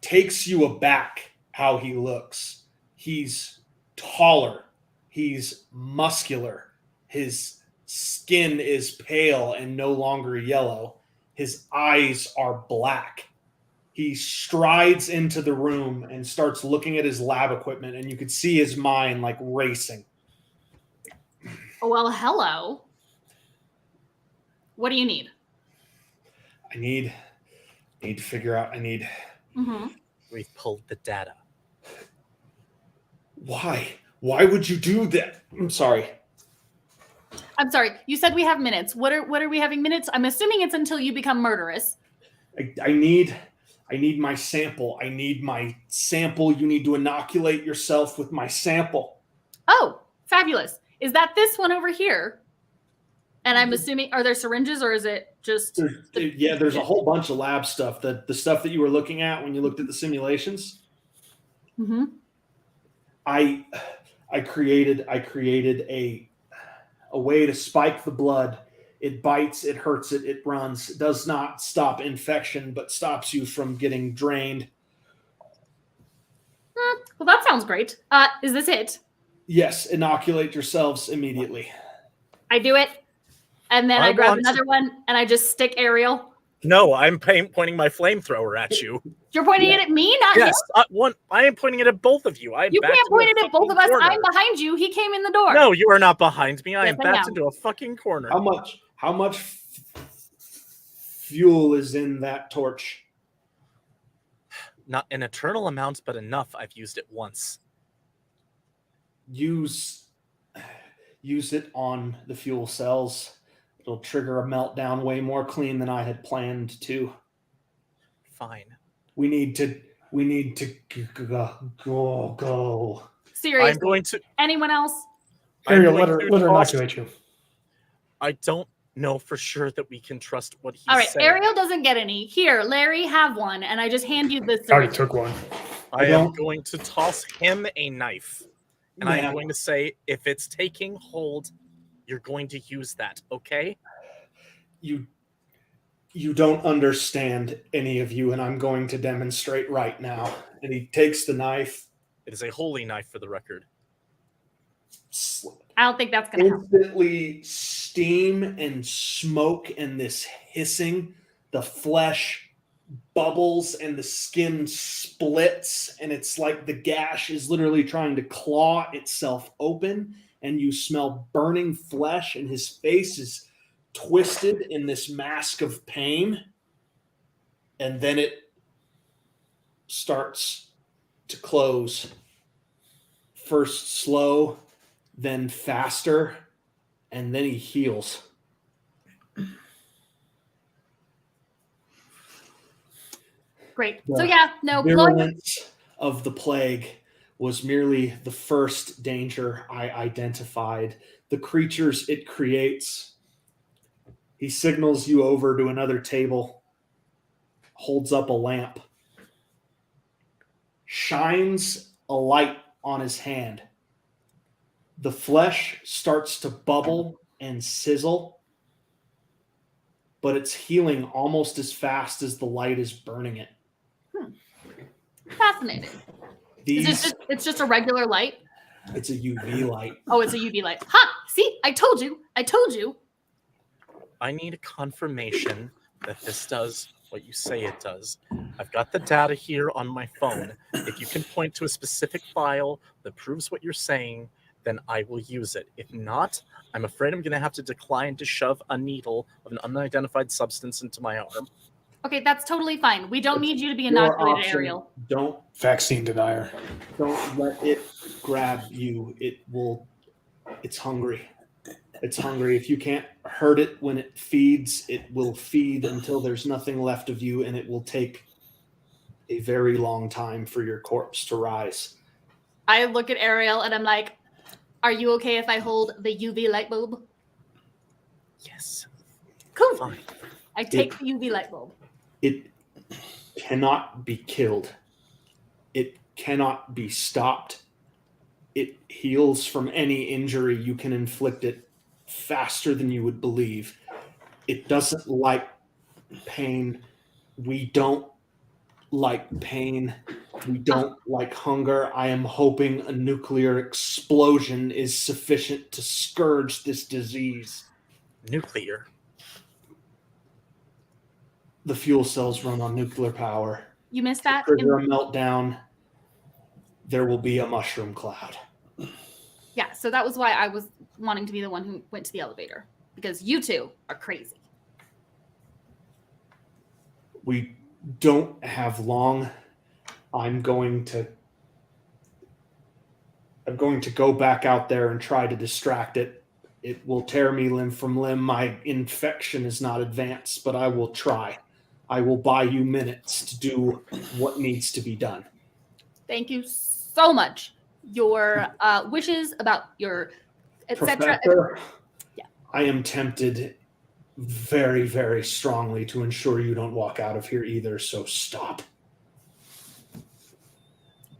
takes you aback how he looks. He's taller. He's muscular. His skin is pale and no longer yellow. His eyes are black. He strides into the room and starts looking at his lab equipment, and you could see his mind like racing. Well, hello. What do you need? I need to figure out. We've pulled the data. Why? Why would you do that? I'm sorry. You said we have minutes. What are we having minutes? I'm assuming it's until you become murderous. I need my sample. I need my sample. You need to inoculate yourself with my sample. Oh, fabulous. Is that this one over here? And I'm assuming, are there syringes or is it just? There's a whole bunch of lab stuff. The stuff that you were looking at when you looked at the simulations. Mm-hmm. I created a way to spike the blood. It bites, it hurts it, it runs. It does not stop infection, but stops you from getting drained. Well, that sounds great. Is this it? Yes, inoculate yourselves immediately. I do it, and then I grab want another one, and I just stick Ariel. No, I'm pointing my flamethrower at you. You're pointing it at me, not him? Yes, I am pointing it at both of you. You can't point it at both of us. Corner. I'm behind you. He came in the door. No, you are not behind me. I Yes, am I backed am. into a fucking corner. How much fuel is in that torch? Not an eternal amount, but enough. I've used it once. Use it on the fuel cells. It'll trigger a meltdown way more clean than I had planned to. Fine. We need to go. Seriously. I'm going to. Anyone else? Ariel, I'm let going her to toss- inoculate you. I don't know for sure that we can trust what he's All right, saying. Ariel doesn't get any. Here, Larry, have one, and I just hand you this. I already took one. I am going to toss him a knife. And I am Ma'am. going to say, if it's taking hold, you're going to use that, okay? You don't understand, any of you, and I'm going to demonstrate right now. And he takes the knife. It is a holy knife for the record. I don't think that's going to help. Instantly, steam and smoke and this hissing, the flesh bubbles and the skin splits, and it's like the gash is literally trying to claw itself open, and you smell burning flesh, and his face is twisted in this mask of pain, and then it starts to close. First slow, then faster, and then he heals. Great. The So yeah, no. virulence of the plague was merely the first danger I identified. The creatures it creates. He signals you over to another table, holds up a lamp, shines a light on his hand. The flesh starts to bubble and sizzle, but it's healing almost as fast as the light is burning it. Fascinating. It's just a regular light. It's a UV light. Oh, it's a UV light. Ha! See, I told you. I told you. I need a confirmation that this does what you say it does. I've got the data here on my phone. If you can point to a specific file that proves what you're saying, then I will use it. If not, I'm afraid I'm going to have to decline to shove a needle of an unidentified substance into my arm. Okay, that's totally fine. We don't need you to be Your inoculated, option. Ariel. Don't Vaccine denier. let it grab you. It's hungry. It's hungry. If you can't hurt it when it feeds, it will feed until there's nothing left of you, and it will take a very long time for your corpse to rise. I look at Ariel and I'm like, are you okay if I hold the UV light bulb? Yes. Cool. Fine. I take the UV light bulb. It cannot be killed. It cannot be stopped. It heals from any injury you can inflict it faster than you would believe. It doesn't like pain. We don't like pain. We don't like hunger. I am hoping a nuclear explosion is sufficient to scourge this disease. Nuclear. The fuel cells run on nuclear power. You missed that? Trigger a meltdown. There will be a mushroom cloud. Yeah, so that was why I was wanting to be the one who went to the elevator. Because you two are crazy. We don't have long. I'm going to go back out there and try to distract it. It will tear me limb from limb. My infection is not advanced, but I will try. I will buy you minutes to do what needs to be done. Thank you so much. Your wishes about your etc. Professor, Yeah. I am tempted very, very strongly to ensure you don't walk out of here either, so stop.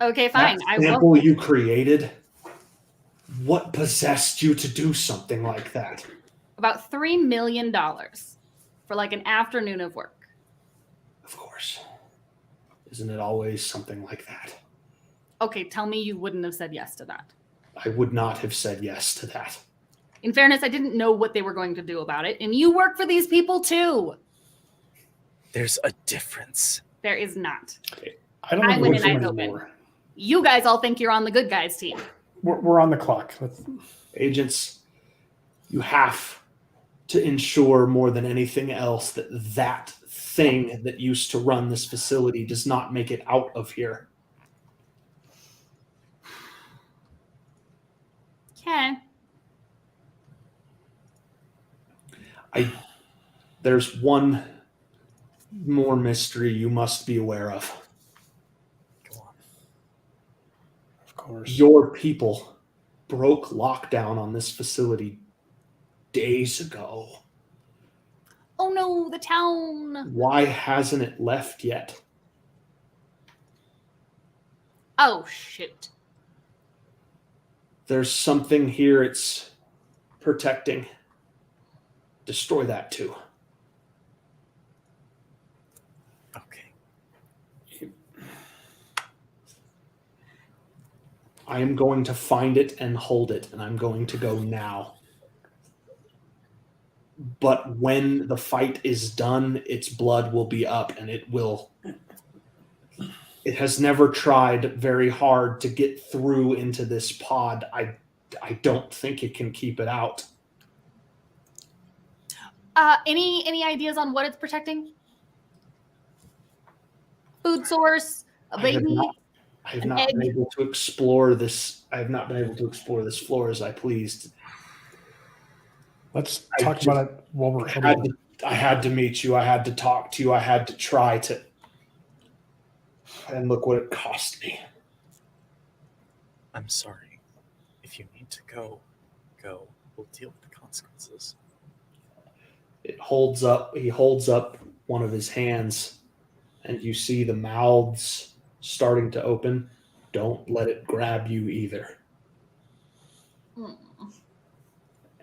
Okay, fine. That I sample won't. you created, what possessed you to do something like that? About $3 million for like an afternoon of work. Of course. Isn't it always something like that? Okay, tell me you wouldn't have said yes to that. I would not have said yes to that. In fairness, I didn't know what they were going to do about it, and you work for these people too. There's a difference. There is not. I don't I know went which in one eyes open. anymore. You guys all think you're on the good guys team. We're on the clock. Agents, you have to ensure more than anything else that that thing that used to run this facility does not make it out of here. Okay. There's one more mystery you must be aware of. Go on. Of course. Your people broke lockdown on this facility days ago. Oh no, the town. Why hasn't it left yet? Oh shoot. There's something here it's protecting. Destroy that too. Okay. I am going to find it and hold it, and I'm going to go now. But when the fight is done, its blood will be up, and it will. It has never tried very hard to get through into this pod. I don't think it can keep it out. Any ideas on what it's protecting? Food source, a baby. I have not been able to explore this. I have not been able to explore this floor as I pleased. Let's talk about it while we're heading. I had to meet you. I had to talk to you. I had to try to. And look what it cost me. I'm sorry. If you need to go. We'll deal with the consequences. He holds up one of his hands, and you see the mouths starting to open. Don't let it grab you either.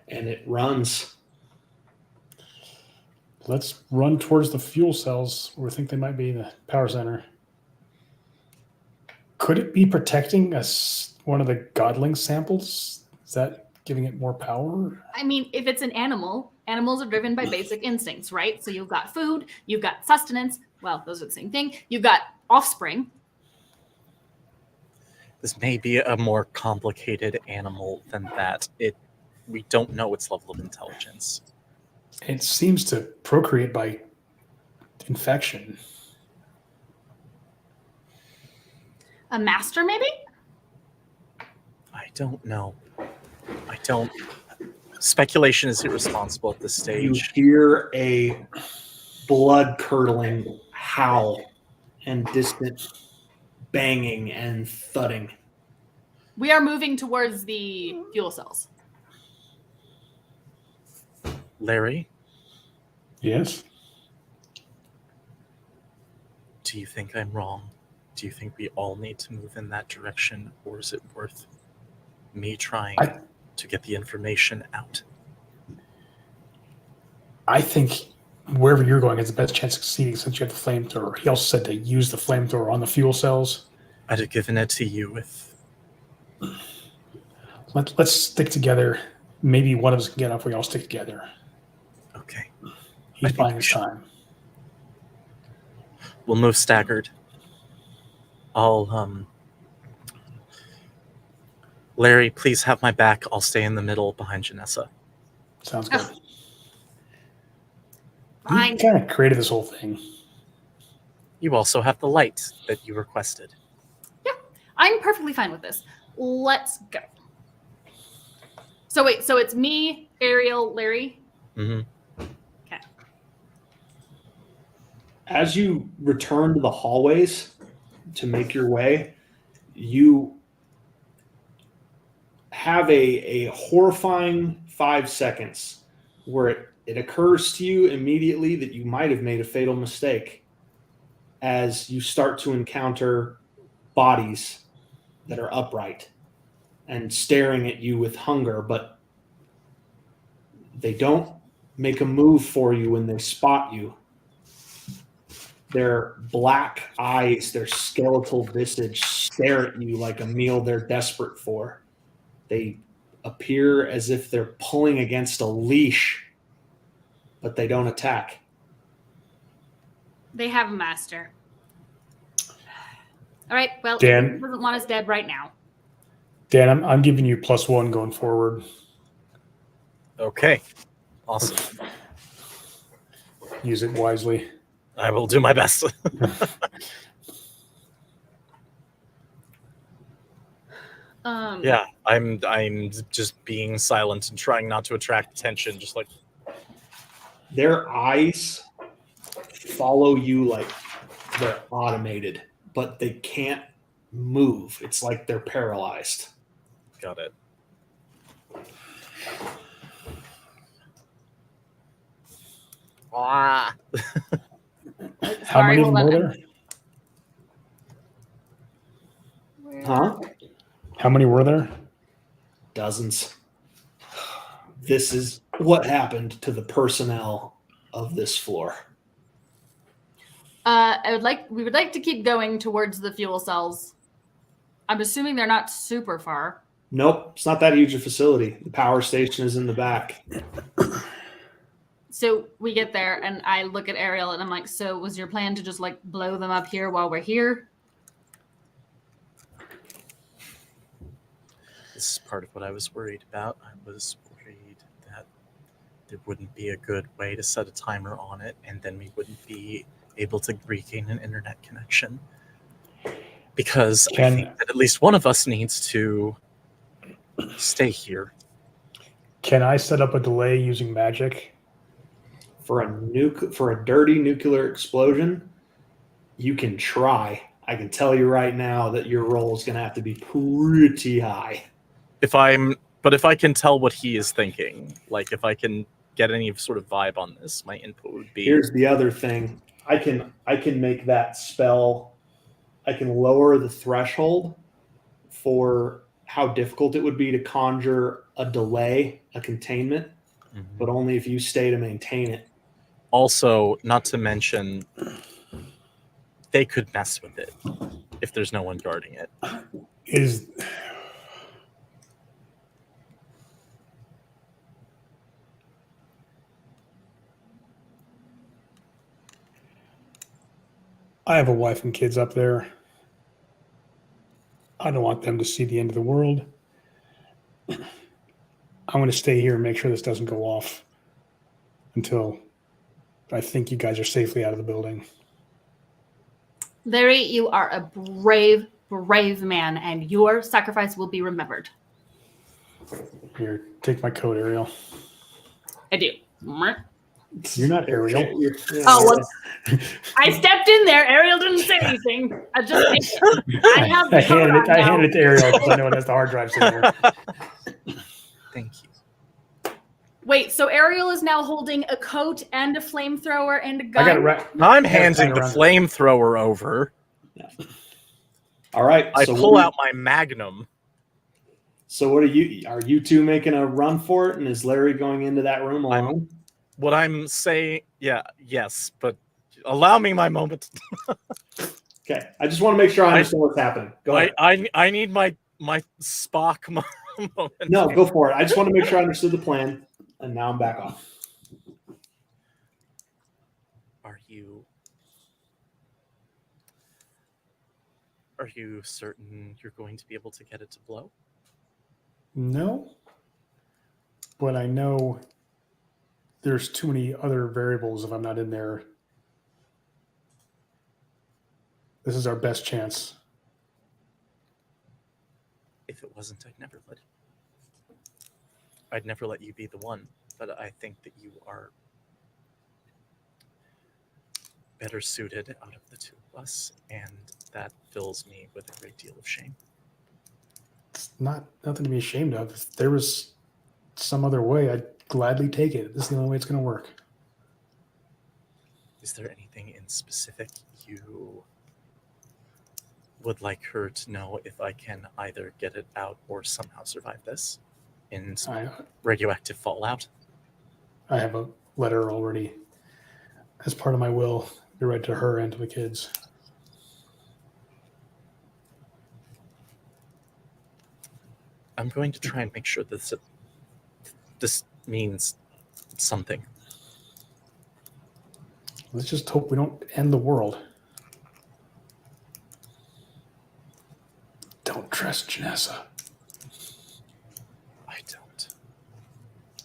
And it runs. Let's run towards the fuel cells where we think they might be, the power center. Could it be protecting us, one of the godling samples? Is that giving it more power? I mean, if it's an animal, animals are driven by basic instincts, right? So you've got food, you've got sustenance. Well, those are the same thing. You've got offspring. This may be a more complicated animal than that. We don't know its level of intelligence. It seems to procreate by infection. A master, maybe? I don't know. Speculation is irresponsible at this You stage. hear a blood-curdling howl and distant banging and thudding. We are moving towards the fuel cells. Larry, Yes? do you think I'm wrong? Do you think we all need to move in that direction, or is it worth me trying to get the information out? I think wherever you're going has the best chance of succeeding since you have the flamethrower. He also said to use the flamethrower on the fuel cells. I'd have given it to you if... Let's stick together. Maybe one of us can get off. We all stick together. Okay. He's buying his time. We'll move staggered. Larry, please have my back. I'll stay in the middle behind Janessa. Sounds good. Fine. He kind of created this whole thing. You also have the light that you requested. Yeah, I'm perfectly fine with this. Let's go. So wait, so it's me, Ariel, Larry? Mm-hmm. Okay. As you return to the hallways to make your way, you have a horrifying 5 seconds where it occurs to you immediately that you might have made a fatal mistake as you start to encounter bodies that are upright and staring at you with hunger, but they don't make a move for you when they spot you. Their black eyes, their skeletal visage stare at you like a meal they're desperate for. They appear as if they're pulling against a leash, but they don't attack. They have a master. All right, well, Dan? he doesn't want us dead right now. Dan, I'm giving you +1 going forward. Okay. Awesome. Use it wisely. I will do my best. Yeah, I'm just being silent and trying not to attract attention, just like Their eyes follow you like they're automated, but they can't move. It's like they're paralyzed. got it. Ah. How many of them hold were on. there? Huh? How many were there? Dozens. This is what happened to the personnel of this floor. We would like to keep going towards the fuel cells. I'm assuming they're not super far. Nope, it's not that huge a facility. The power station is in the back. So we get there, and I look at Ariel, and I'm like, "So was your plan to just like blow them up here while we're here?" This is part of what I was worried about. I was worried that there wouldn't be a good way to set a timer on it, and then we wouldn't be able to regain an internet connection. Because I think that at least one of us needs to stay here. Can I set up a delay using magic? For a dirty nuclear explosion, you can try. I can tell you right now that your roll is going to have to be pretty high. If I can tell what he is thinking, like if I can get any sort of vibe on this, my input would be. Here's the other thing. I can make that spell. I can lower the threshold for how difficult it would be to conjure a delay, a containment, but only if you stay to maintain it. Also, not to mention, they could mess with it if there's no one guarding it. I have a wife and kids up there. I don't want them to see the end of the world. I'm going to stay here and make sure this doesn't go off until I think you guys are safely out of the building. Larry, you are a brave, brave man, and your sacrifice will be remembered. Here, take my coat, Ariel. I do. You're not Ariel. Oh, well, I stepped in there. Ariel didn't say anything. I have the coat on now. I handed it to Ariel because I know it has the hard drive in there. Thank you. Wait, so Ariel is now holding a coat and a flamethrower and a gun? I got it right. I'm handing the flamethrower over. Yeah. All right. I pull out my magnum. So what are you two making a run for it? And is Larry going into that room alone? What I'm saying, yes, but allow me my moment. Okay. I just want to make sure I understand what's happening. Go ahead. I need my Spock moment. No, go for it. I just want to make sure I understood the plan. And now I'm back on. Are you certain you're going to be able to get it to blow? No. But I know there's too many other variables if I'm not in there. This is our best chance. If it wasn't, I'd never let you be the one, but I think that you are better suited out of the two of us, and that fills me with a great deal of shame. It's nothing to be ashamed of. If there was some other way, gladly take it. This is the only way it's going to work. Is there anything in specific you would like her to know if I can either get it out or somehow survive this in radioactive fallout? I have a letter already as part of my will. Be read to her and to the kids. I'm going to try and make sure that this means something. Let's just hope we don't end the world. Don't trust Janessa. I don't.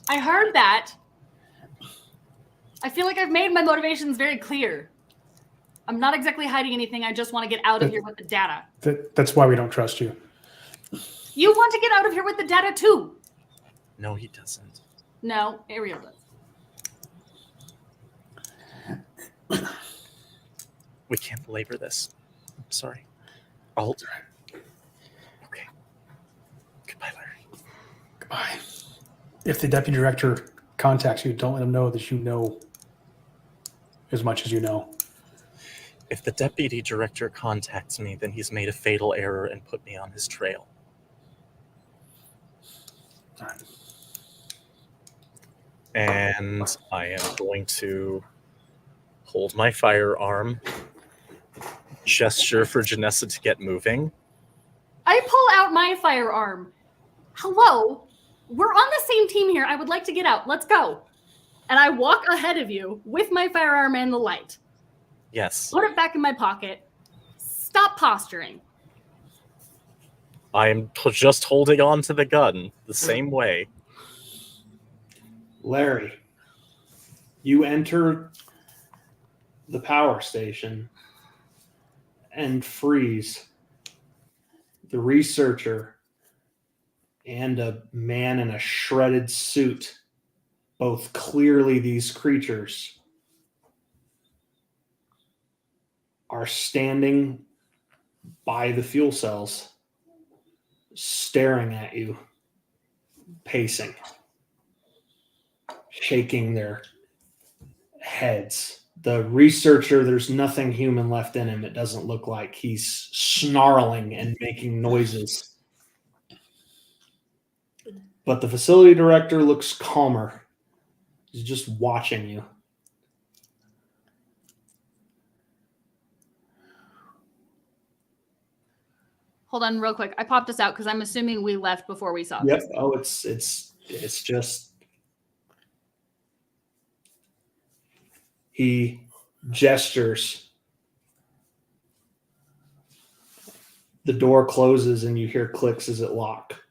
I heard that. I feel like I've made my motivations very clear. I'm not exactly hiding anything. I just want to get out of here with the data. That's why we don't trust you. You want to get out of here with the data too. No, he doesn't. No, Ariel does. We can't belabor this. I'm sorry. Okay. Goodbye, Larry. Goodbye. If the deputy director contacts you, don't let him know that you know as much as you know. If the deputy director contacts me, then he's made a fatal error and put me on his trail. All right. And I am going to hold my firearm, gesture for Janessa to get moving. I pull out my firearm. Hello, we're on the same team here. I would like to get out. Let's go. And I walk ahead of you with my firearm and the light. Yes. Put it back in my pocket. Stop posturing. I am just holding on to the gun the same way. Larry, you enter the power station and freeze. The researcher and a man in a shredded suit, both clearly these creatures, are standing by the fuel cells, staring at you, pacing, shaking their heads. The researcher, there's nothing human left in him. It doesn't look like. He's snarling and making noises. But the facility director looks calmer. He's just watching you. Hold on real quick. I popped us out because I'm assuming we left before we saw Yep. this. Oh, it's just he gestures. The door closes and you hear clicks as it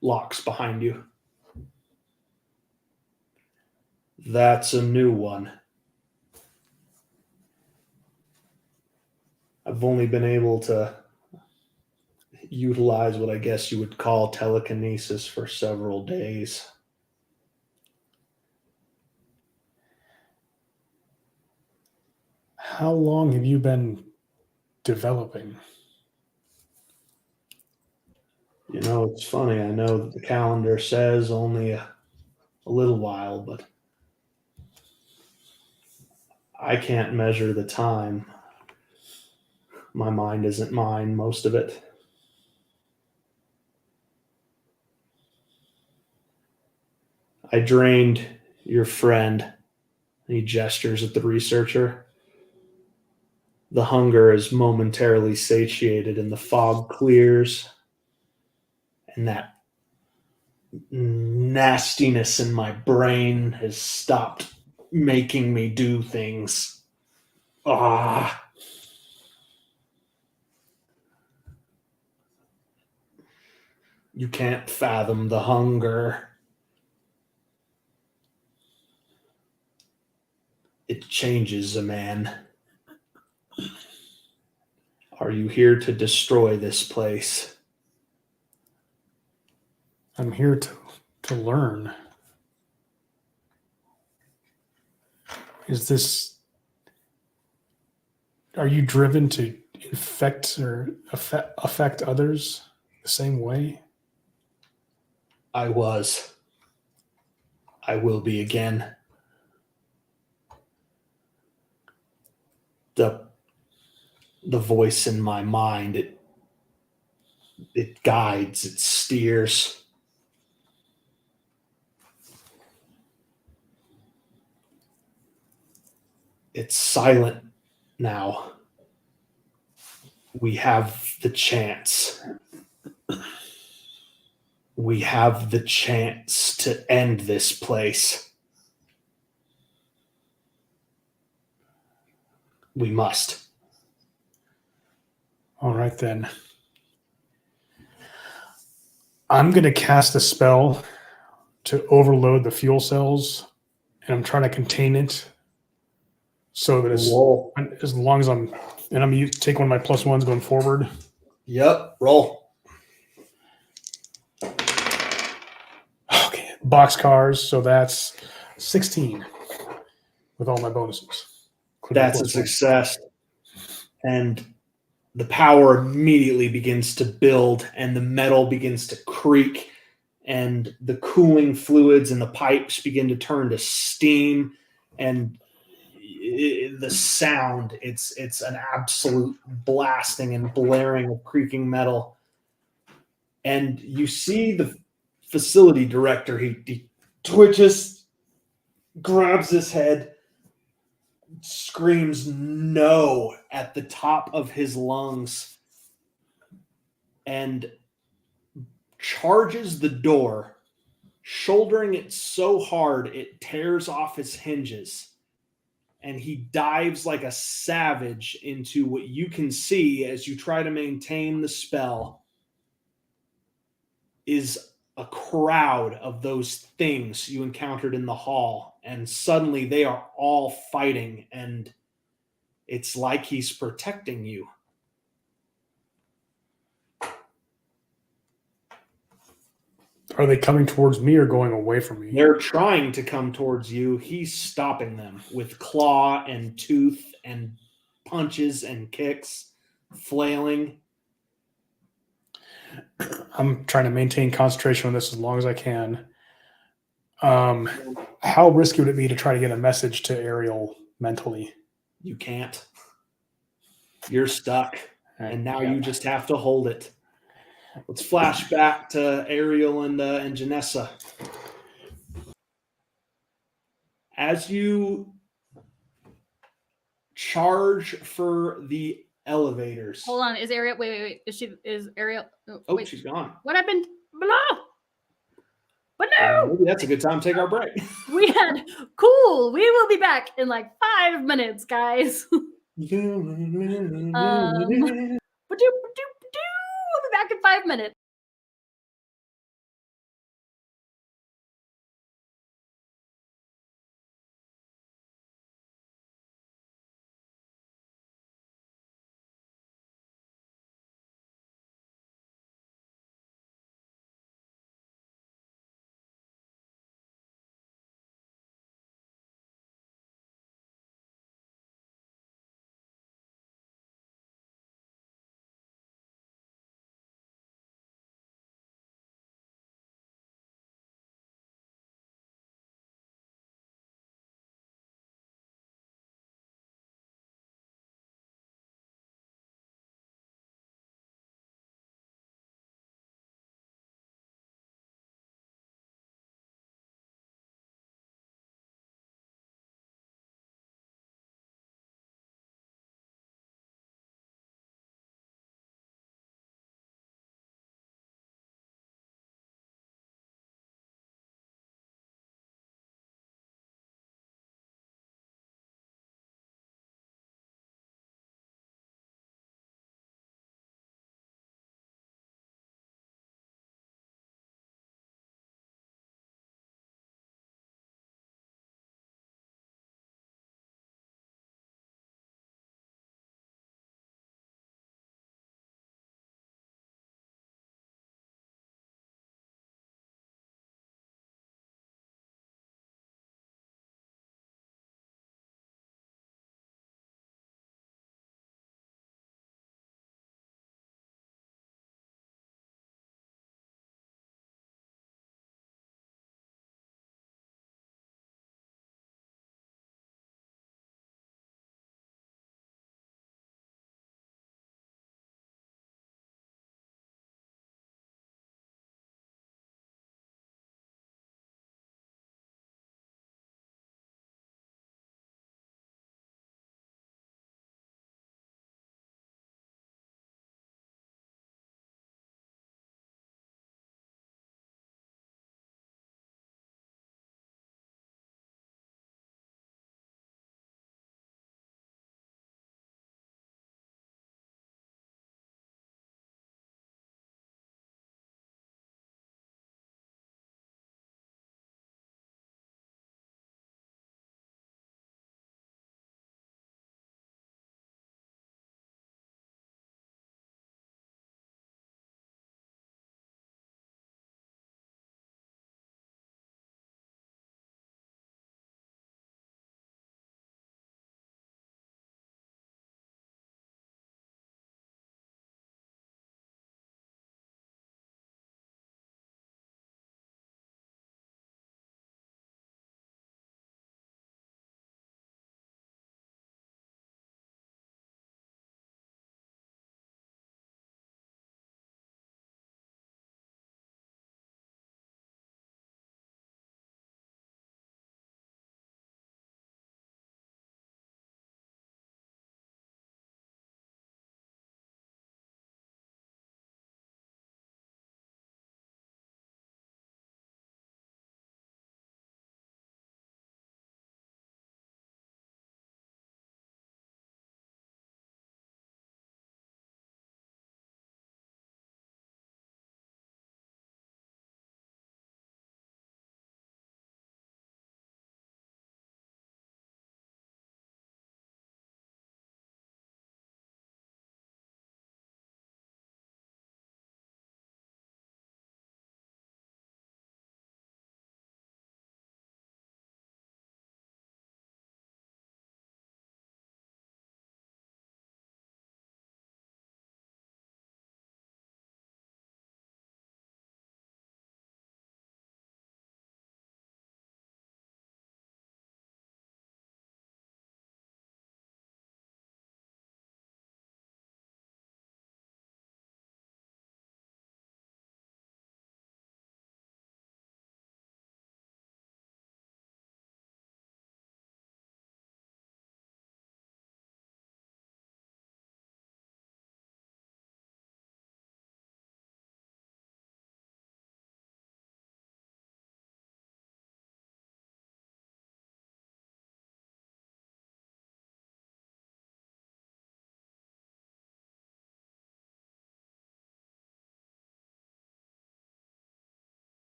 locks behind you. That's a new one. I've only been able to utilize what I guess you would call telekinesis for several days. How long have you been developing? You know, it's funny. I know that the calendar says only a little while, but I can't measure the time. My mind isn't mine, most of it. I drained your friend. He gestures at the researcher. The hunger is momentarily satiated and the fog clears. And that nastiness in my brain has stopped making me do things. Ah. You can't fathom the hunger. It changes a man. Are you here to destroy this place? I'm here to learn. Are you driven to infect or affect others the same way? I was I will be again. The voice in my mind, it guides, it steers. It's silent now. We have the chance. We have the chance to end this place. We must. All right, then. I'm going to cast a spell to overload the fuel cells, and I'm trying to contain it so that Roll. as long as I'm going to take one of my plus ones going forward. Yep, roll. Okay, boxcars, so that's 16 with all my bonuses. including That's a plus one. success. And the power immediately begins to build, and the metal begins to creak, and the cooling fluids and the pipes begin to turn to steam, and the sound, it's an absolute blasting and blaring of creaking metal. And you see the facility director, he twitches, grabs his head, screams no at the top of his lungs, and charges the door, shouldering it so hard it tears off his hinges. And he dives like a savage into what you can see as you try to maintain the spell is a crowd of those things you encountered in the hall. And suddenly they are all fighting, and it's like he's protecting you. Are they coming towards me or going away from me? They're trying to come towards you. He's stopping them with claw and tooth and punches and kicks, flailing. I'm trying to maintain concentration on this as long as I can. How risky would it be to try to get a message to Ariel mentally? You can't. You're stuck. And now you just have to hold it. Let's flash back to Ariel and Janessa. As you charge for the elevators. Hold on. Is Ariel? Wait. Is Ariel? Oh, wait. she's gone. What happened? Blah. But no. Maybe that's a good time to take our break. We had cool. We will be back in like 5 minutes, guys. We'll be back in 5 minutes.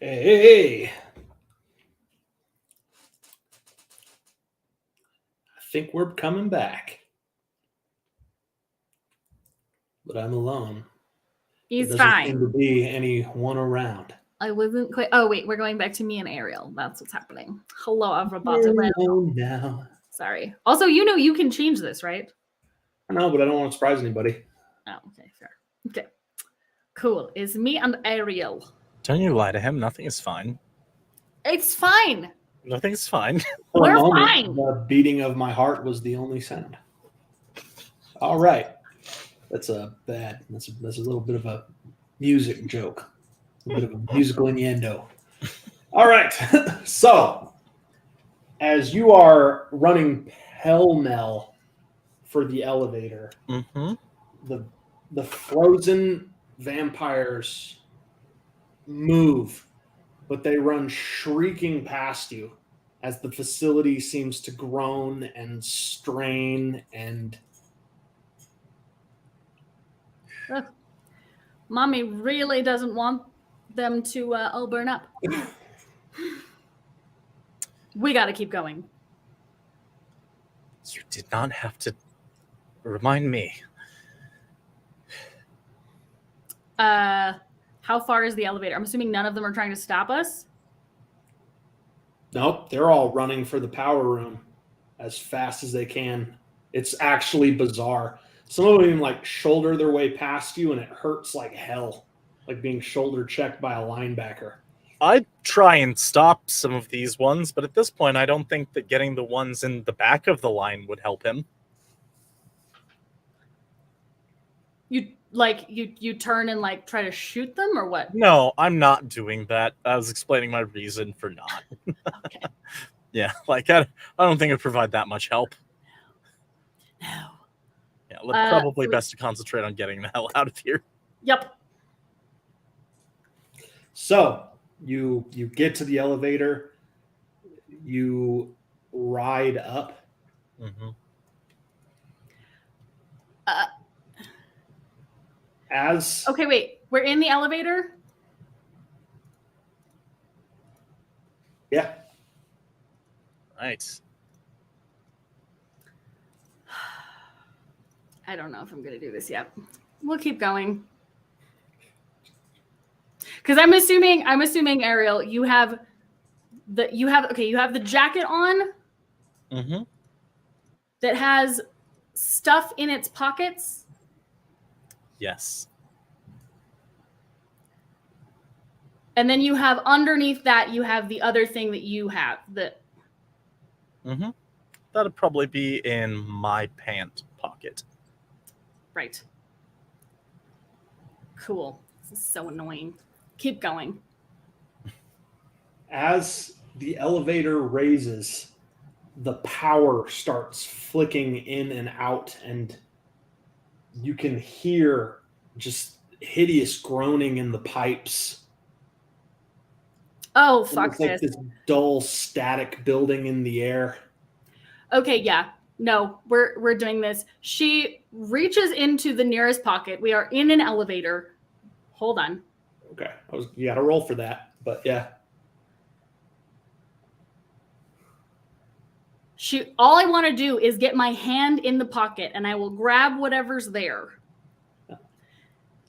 Hey. I think we're coming back. But I'm alone. He's there doesn't seem fine. to be anyone around. I wasn't quite. Oh wait, we're going back to me and Ariel. That's what's happening. Hello, everybody. Alone now. Sorry. Also, you can change this, right? I know, but I don't want to surprise anybody. Oh, okay, fair. Okay, cool. It's me and Ariel. Don't you lie to him. Nothing is fine. It's fine. Nothing's fine. For We're a moment, fine. the beating of my heart was the only sound. All right. That's a little bit of a music joke. A bit of a musical innuendo. All right. So, as you are running pell-mell for the elevator, Mm-hmm. the frozen vampires move, but they run shrieking past you as the facility seems to groan and strain and Ugh. Mommy really doesn't want them to all burn up. We got to keep going. You did not have to remind me. How far is the elevator? I'm assuming none of them are trying to stop us. nope, they're all running for the power room as fast as they can. It's actually bizarre. Some of them even like shoulder their way past you, and it hurts like hell, like being shoulder checked by a linebacker. I'd try and stop some of these ones, but at this point, I don't think that getting the ones in the back of the line would help him. You turn and like try to shoot them or what? No, I'm not doing that. I was explaining my reason for not. Okay. Yeah, like I don't think it'd provide that much help. No. Yeah, probably best to concentrate on getting the hell out of here. Yep. So you get to the elevator, you ride up. Mm-hmm. As Okay, wait. We're in the elevator? yeah, Right. I don't know if I'm going to do this yet. We'll keep going. Cuz I'm assuming Ariel, you have the jacket on Mm-hmm. that has stuff in its pockets. Yes. And then you have underneath that, you have the other thing that you have. Mm-hmm. That'd probably be in my pant pocket. Right. Cool. This is so annoying. Keep going. as the elevator raises, the power starts flicking in and out, and you can hear just hideous groaning in the pipes. Oh, And fuck it's like this. this dull static building in the air. Okay, yeah. No, we're doing this. She reaches into the nearest pocket. We are in an elevator. Hold on. Okay, you got to roll for that, but yeah. All I want to do is get my hand in the pocket and I will grab whatever's there.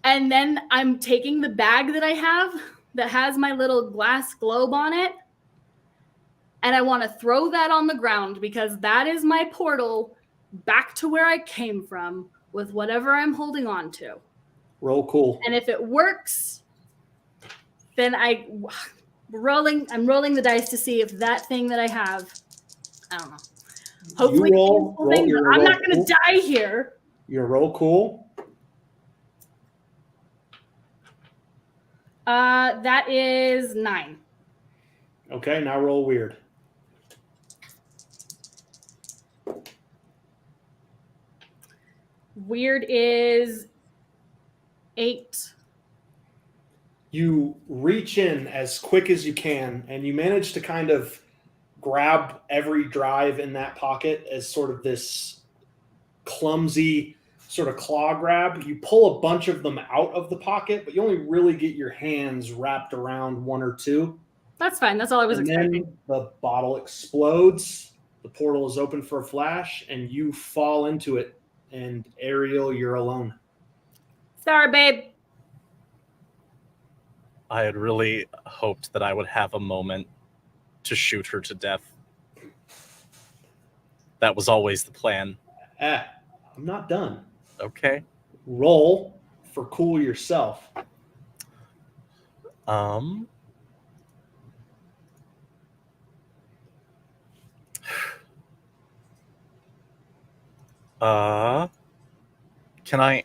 And then I'm taking the bag that I have that has my little glass globe on it. And I want to throw that on the ground because that is my portal back to where I came from with whatever I'm holding on to. Roll cool. And if it works, then I'm rolling the dice to see if that thing that I have, I don't know. Hopefully, I'm not going to die here. Your roll cool. That is 9. Okay, now roll weird. Weird is 8. You reach in as quick as you can, and you manage to kind of grab every drive in that pocket as sort of this clumsy sort of claw grab. You pull a bunch of them out of the pocket, but you only really get your hands wrapped around one or two. That's fine. That's all I was And expecting. then the bottle explodes. The portal is open for a flash, and you fall into it. And Ariel, you're alone. Sorry, babe. I had really hoped that I would have a moment to shoot her to death. That was always the plan. I'm not done. Okay. Roll for cool yourself. Can I?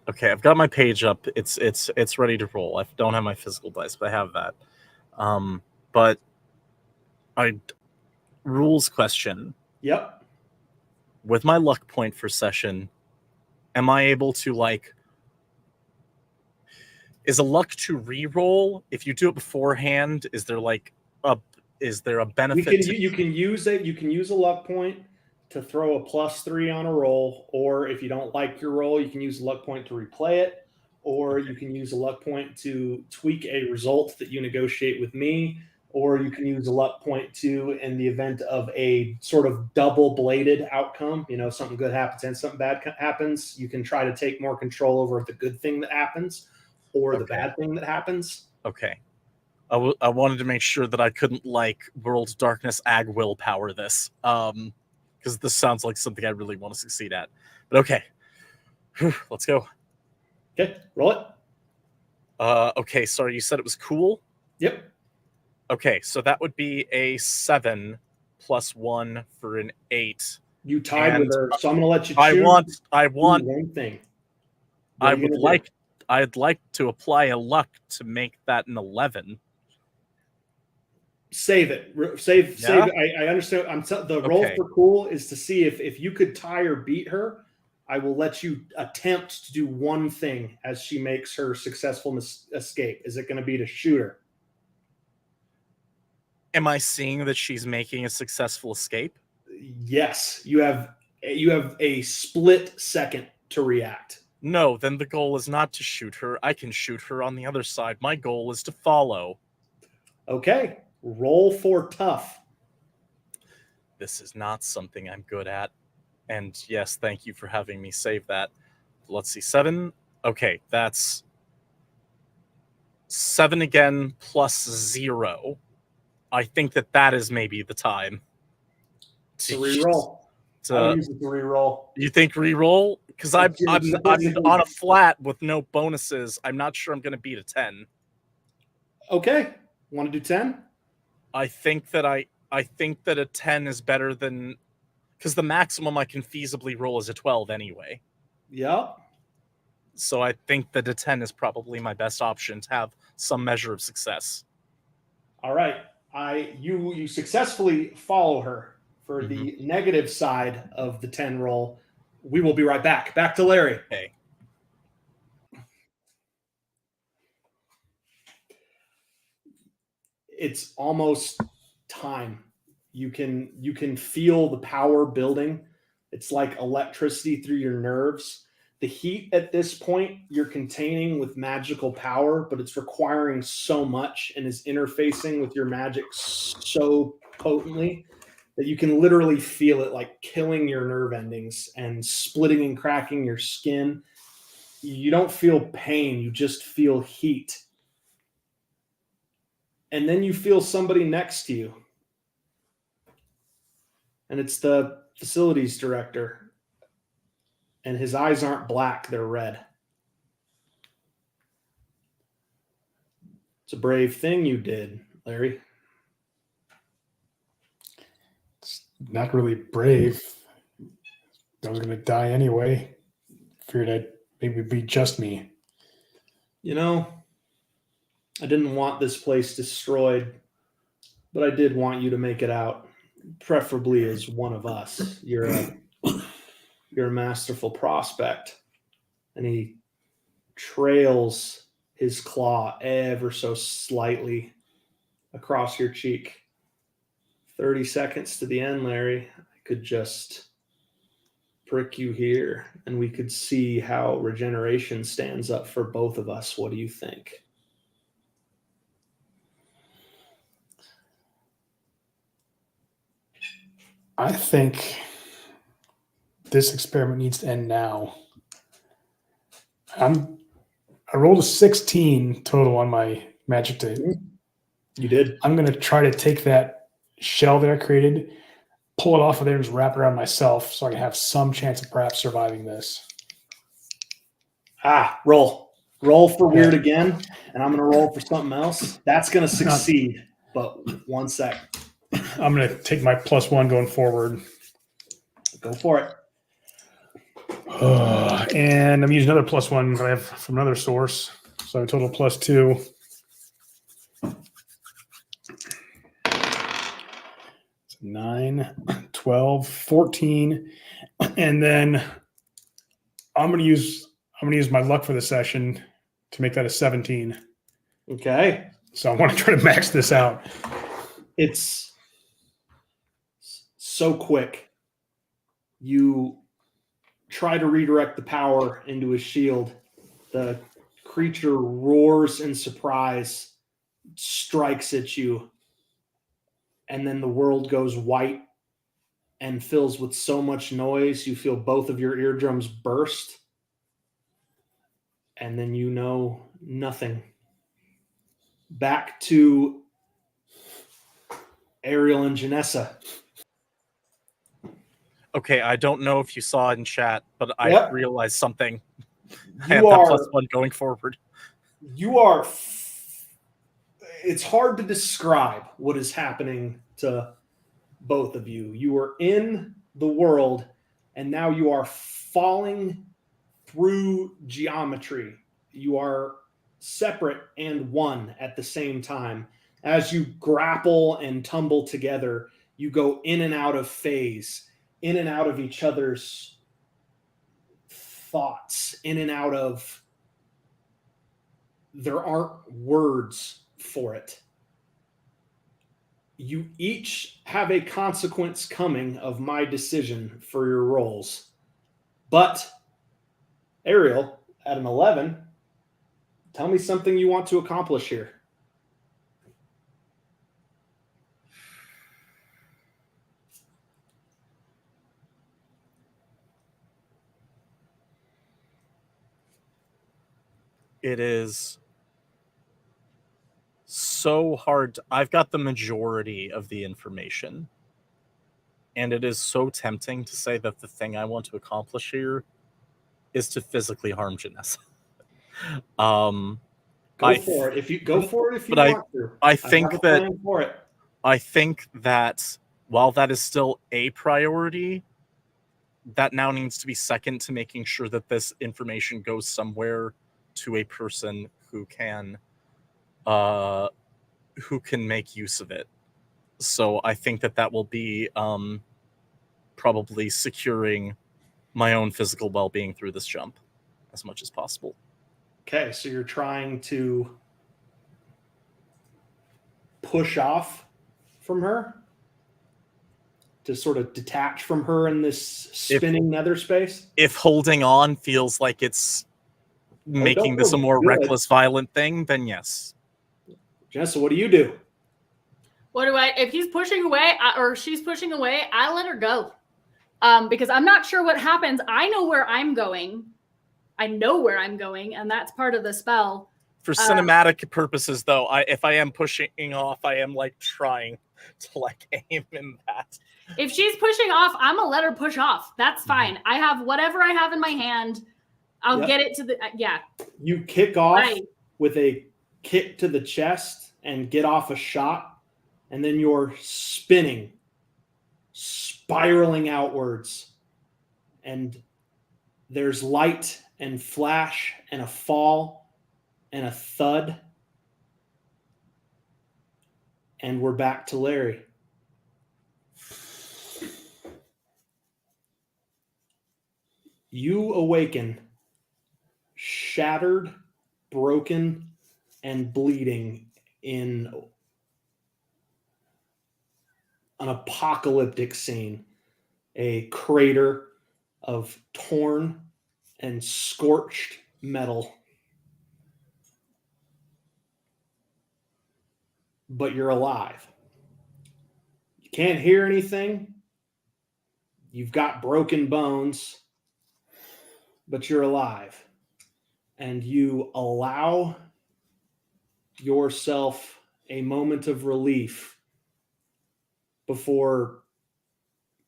Okay, I've got my page up. It's ready to roll. I don't have my physical dice, but I have that. But rules question. Yep. With my luck point for session, am I able to like? Is a luck to re-roll if you do it beforehand? Is there a benefit? You can use it. You can use a luck point to throw a +3 on a roll, or if you don't like your roll, you can use a luck point to replay it, or you can use a luck point to tweak a result that you negotiate with me, or you can use a luck point to, in the event of a sort of double-bladed outcome, something good happens and something bad happens, you can try to take more control over the good thing that happens or the bad thing that happens. Okay. I wanted to make sure that I couldn't World Darkness Ag willpower this. Because this sounds like something I really want to succeed at. But okay. Let's go. Okay, roll it. Okay, sorry, you said it was cool? Yep. Okay, so that would be a 7 + 1 for an 8. You tied with her, so I'm going to let you choose. I want one thing. I'd like to apply a luck to make that an 11. Save it. Save it. I understand. The roll for cool is to see if you could tie or beat her. I will let you attempt to do one thing as she makes her successful escape. Is it going to be to shoot her? Am I seeing that she's making a successful escape? Yes. You have a split second to react. No, then the goal is not to shoot her. I can shoot her on the other side. My goal is to follow. Okay. Roll for tough. This is not something I'm good at. And yes, thank you for having me save that. Let's see, 7. Okay, that's 7 again +0. I think that is maybe the time. To reroll. I would use it to reroll. You think reroll? Because I'm on a flat with no bonuses. I'm not sure I'm going to beat a 10. Okay. Want to do 10? I think that a 10 is better than, because the maximum I can feasibly roll is a 12 anyway. Yep. So I think that a 10 is probably my best option to have some measure of success. All right. You successfully follow her for the negative side of the 10 roll. We will be right back. Back to Larry. Okay. It's almost time. You can feel the power building. It's like electricity through your nerves. The heat at this point you're containing with magical power, but it's requiring so much and is interfacing with your magic so potently that you can literally feel it like killing your nerve endings and splitting and cracking your skin. You don't feel pain, you just feel heat. And then you feel somebody next to you. And it's the facilities director. And his eyes aren't black, they're red. It's a brave thing you did, Larry. It's not really brave. I was going to die anyway. Figured I'd maybe be just me. I didn't want this place destroyed, but I did want you to make it out, preferably as one of us. You're a masterful prospect. And he trails his claw ever so slightly across your cheek. 30 seconds to the end, Larry. I could just prick you here, and we could see how regeneration stands up for both of us. What do you think? I think this experiment needs to end now. I rolled a 16 total on my magic tape. You did. I'm going to try to take that shell that I created, pull it off of there, and just wrap it around myself so I can have some chance of perhaps surviving this. Roll. Roll for weird again, and I'm going to roll for something else. That's going to succeed, but 1 sec. I'm going to take my +1 going forward. Go for it. And I'm using another +1 that I have from another source. So a total +2. It's 9, 12, 14. And then I'm going to use my luck for the session to make that a 17. Okay. So I want to try to max this out. It's so quick. You try to redirect the power into his shield. The creature roars in surprise, strikes at you, and then the world goes white and fills with so much noise you feel both of your eardrums burst, and then you know nothing. Back to Ariel and Janessa. Okay, I don't know if you saw in chat, but I Yep. realized something. I You have that are +1 going forward. It's hard to describe what is happening to both of you. You are in the world, and now you are falling through geometry. You are separate and one at the same time. As you grapple and tumble together, you go in and out of phase, in and out of each other's thoughts, in and out of, there aren't words for it. You each have a consequence coming of my decision for your roles. But Ariel, at an 11, tell me something you want to accomplish here. It is so hard. I've got the majority of the information, and it is so tempting to say that the thing I want to accomplish here is to physically harm Janessa. Go for it if you want to. I think have a plan for it. I think that while that is still a priority, that now needs to be second to making sure that this information goes somewhere to a person who can make use of it. So I think that will be probably securing my own physical well-being through this jump as much as possible. Okay, so you're trying to push off from her, to sort of detach from her in this spinning nether space? If holding on feels like it's making this a more reckless, violent thing, then yes. Janessa, what do you do? If he's pushing away or she's pushing away, I let her go. Because I'm not sure what happens. I know where I'm going. And that's part of the spell. For cinematic purposes, though, if I am pushing off, I am like trying to aim in that. If she's pushing off, I'm gonna let her push off. That's fine. I have whatever I have in my hand. I'll get it to the You kick off with a kick to the chest and get off a shot, and then you're spinning, spiraling outwards, and there's light and flash and a fall and a thud, and we're back to Larry. You awaken, shattered, broken, and bleeding in an apocalyptic scene. A crater of torn and scorched metal. But you're alive. You can't hear anything. You've got broken bones, but you're alive. And you allow yourself a moment of relief before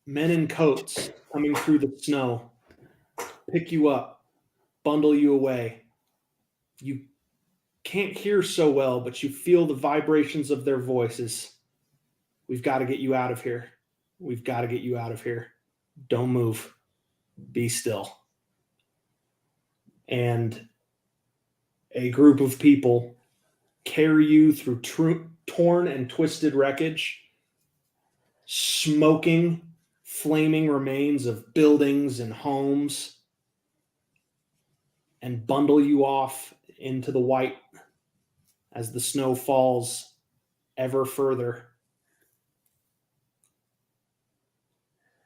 men in coats coming through the snow pick you up, bundle you away. You can't hear so well, but you feel the vibrations of their voices. We've got to get you out of here. We've got to get you out of here. Don't move. Be still. And a group of people carry you through torn and twisted wreckage, smoking, flaming remains of buildings and homes, and bundle you off into the white as the snow falls ever further.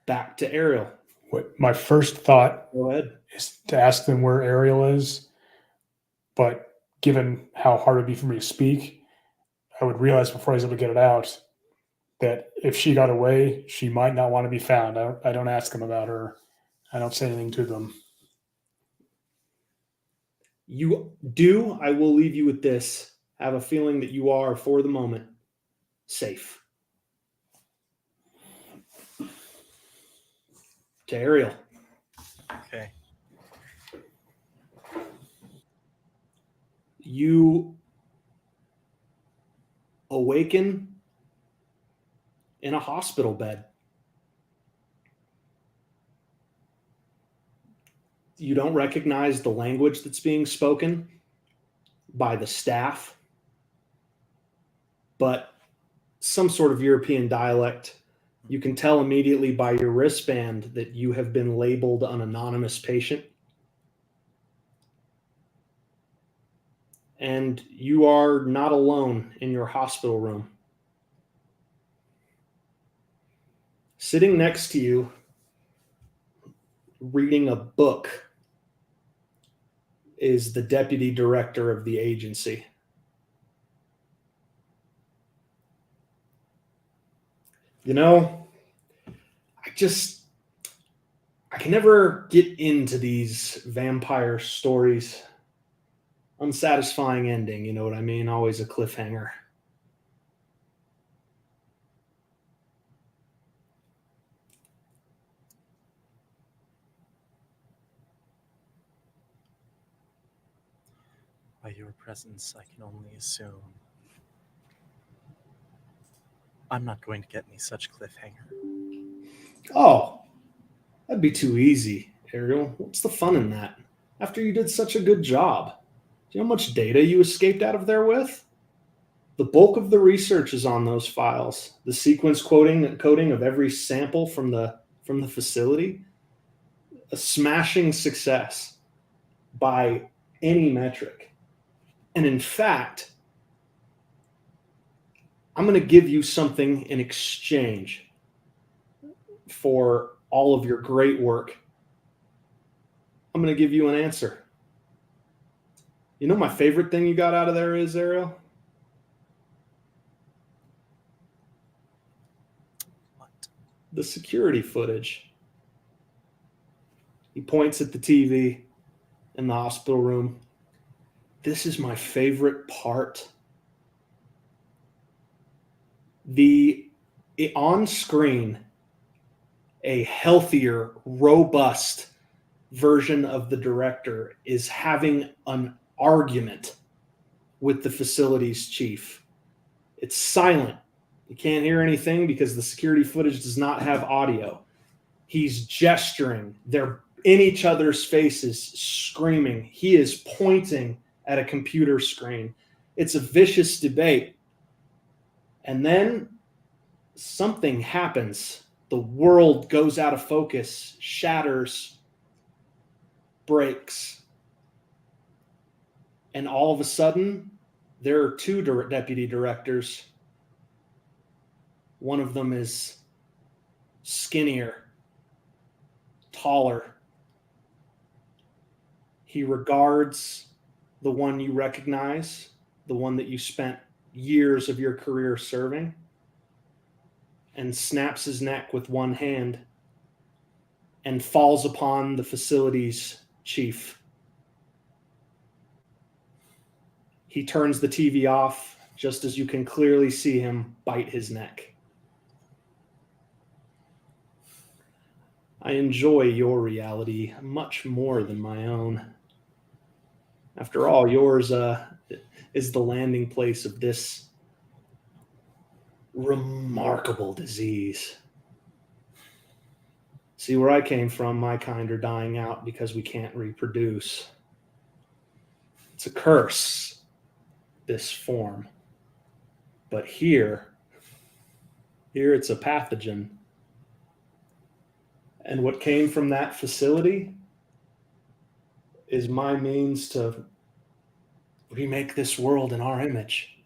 Back to Ariel. What my first thought Go ahead. is to ask them where Ariel is, but given how hard it would be for me to speak, I would realize before I was able to get it out that if she got away, she might not want to be found. I don't ask them about her. I don't say anything to them. You do, I will leave you with this. Have a feeling that you are, for the moment, safe. To Ariel. Okay. You awaken in a hospital bed. You don't recognize the language that's being spoken by the staff, but some sort of European dialect. You can tell immediately by your wristband that you have been labeled an anonymous patient. And you are not alone in your hospital room. Sitting next to you, reading a book, is the deputy director of the agency. You know, I can never get into these vampire stories. Unsatisfying ending, you know what I mean? Always a cliffhanger. By your presence, I can only assume. I'm not going to get any such cliffhanger. Oh, that'd be too easy, Ariel. What's the fun in that? After you did such a good job. Do you know how much data you escaped out of there with? The bulk of the research is on those files. The sequence coding of every sample from the facility. A smashing success by any metric. And in fact, I'm going to give you something in exchange for all of your great work. I'm going to give you an answer. You know my favorite thing you got out of there is, Ariel? What? The security footage. He points at the TV in the hospital room. This is my favorite part. On screen, a healthier, robust version of the director is having an argument with the facility's chief. It's silent. You can't hear anything because the security footage does not have audio. He's gesturing. They're in each other's faces, screaming. He is pointing at a computer screen. It's a vicious debate. And then something happens. The world goes out of focus, shatters, breaks. And all of a sudden, there are two deputy directors. One of them is skinnier, taller, He regards the one you recognize, the one that you spent years of your career serving, and snaps his neck with one hand and falls upon the facility's chief. He turns the TV off just as you can clearly see him bite his neck. I enjoy your reality much more than my own. After all, yours is the landing place of this remarkable disease. See, where I came from, my kind are dying out because we can't reproduce. It's a curse, this form. But here it's a pathogen. And what came from that facility is my means to remake this world in our image.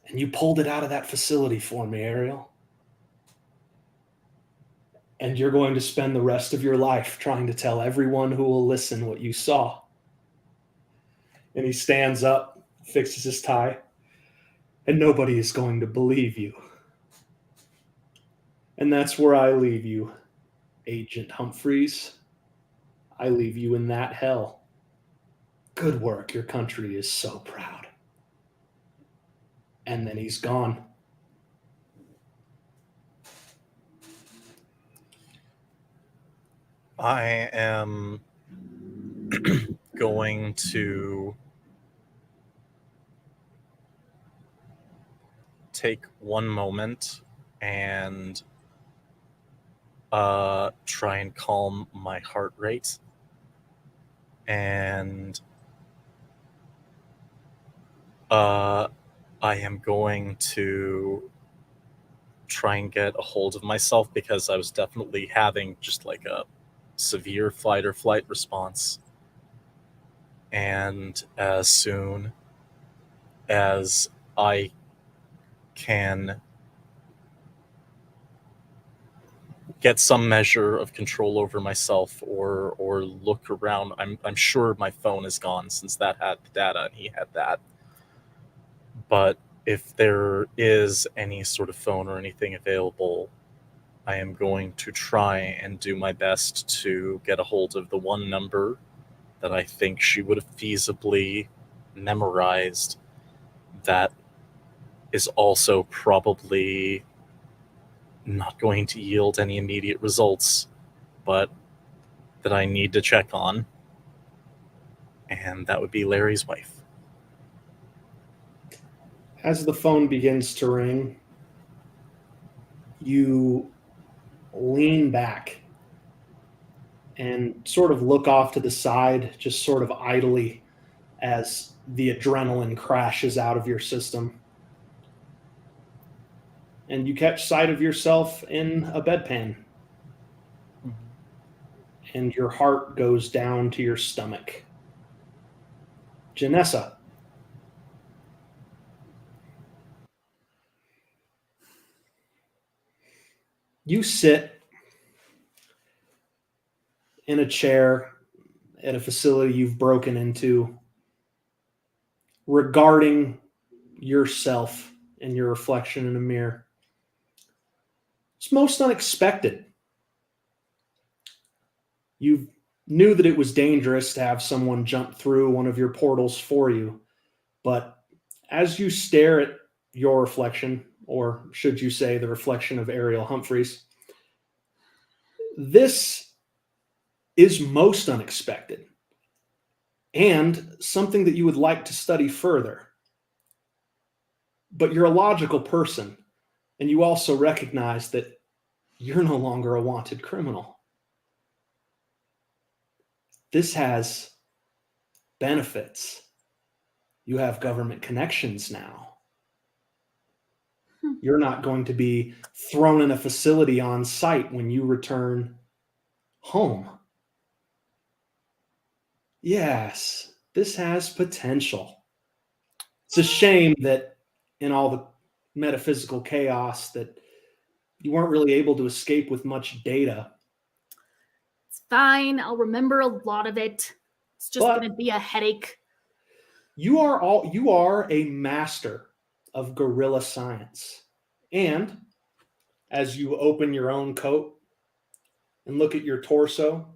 And you pulled it out of that facility for me, Ariel. And you're going to spend the rest of your life trying to tell everyone who will listen what you saw. And he stands up, fixes his tie, and nobody is going to believe you. And that's where I leave you, Agent Humphreys. I leave you in that hell. Good work. Your country is so proud. And then he's gone. I am going to take one moment and try and calm my heart rate. And I am going to try and get a hold of myself because I was definitely having just like a severe fight or flight response. And as soon as I can get some measure of control over myself or look around, I'm sure my phone is gone since that had the data and he had that. But if there is any sort of phone or anything available, I am going to try and do my best to get a hold of the one number that I think she would have feasibly memorized that is also probably not going to yield any immediate results, but that I need to check on. And that would be Larry's wife. As the phone begins to ring, you lean back and sort of look off to the side, just sort of idly as the adrenaline crashes out of your system. And you catch sight of yourself in a bedpan. And your heart goes down to your stomach. Janessa. You sit in a chair at a facility you've broken into, regarding yourself and your reflection in a mirror. It's most unexpected. You knew that it was dangerous to have someone jump through one of your portals for you, but as you stare at your reflection, or should you say the reflection of Ariel Humphreys, this is most unexpected and something that you would like to study further. But you're a logical person, and you also recognize that you're no longer a wanted criminal. This has benefits. You have government connections now. You're not going to be thrown in a facility on site when you return home. Yes, this has potential. It's a shame that in all the metaphysical chaos that you weren't really able to escape with much data. It's fine. I'll remember a lot of it. It's just But- going to be a headache. You are a master of guerrilla science. And as you open your own coat and look at your torso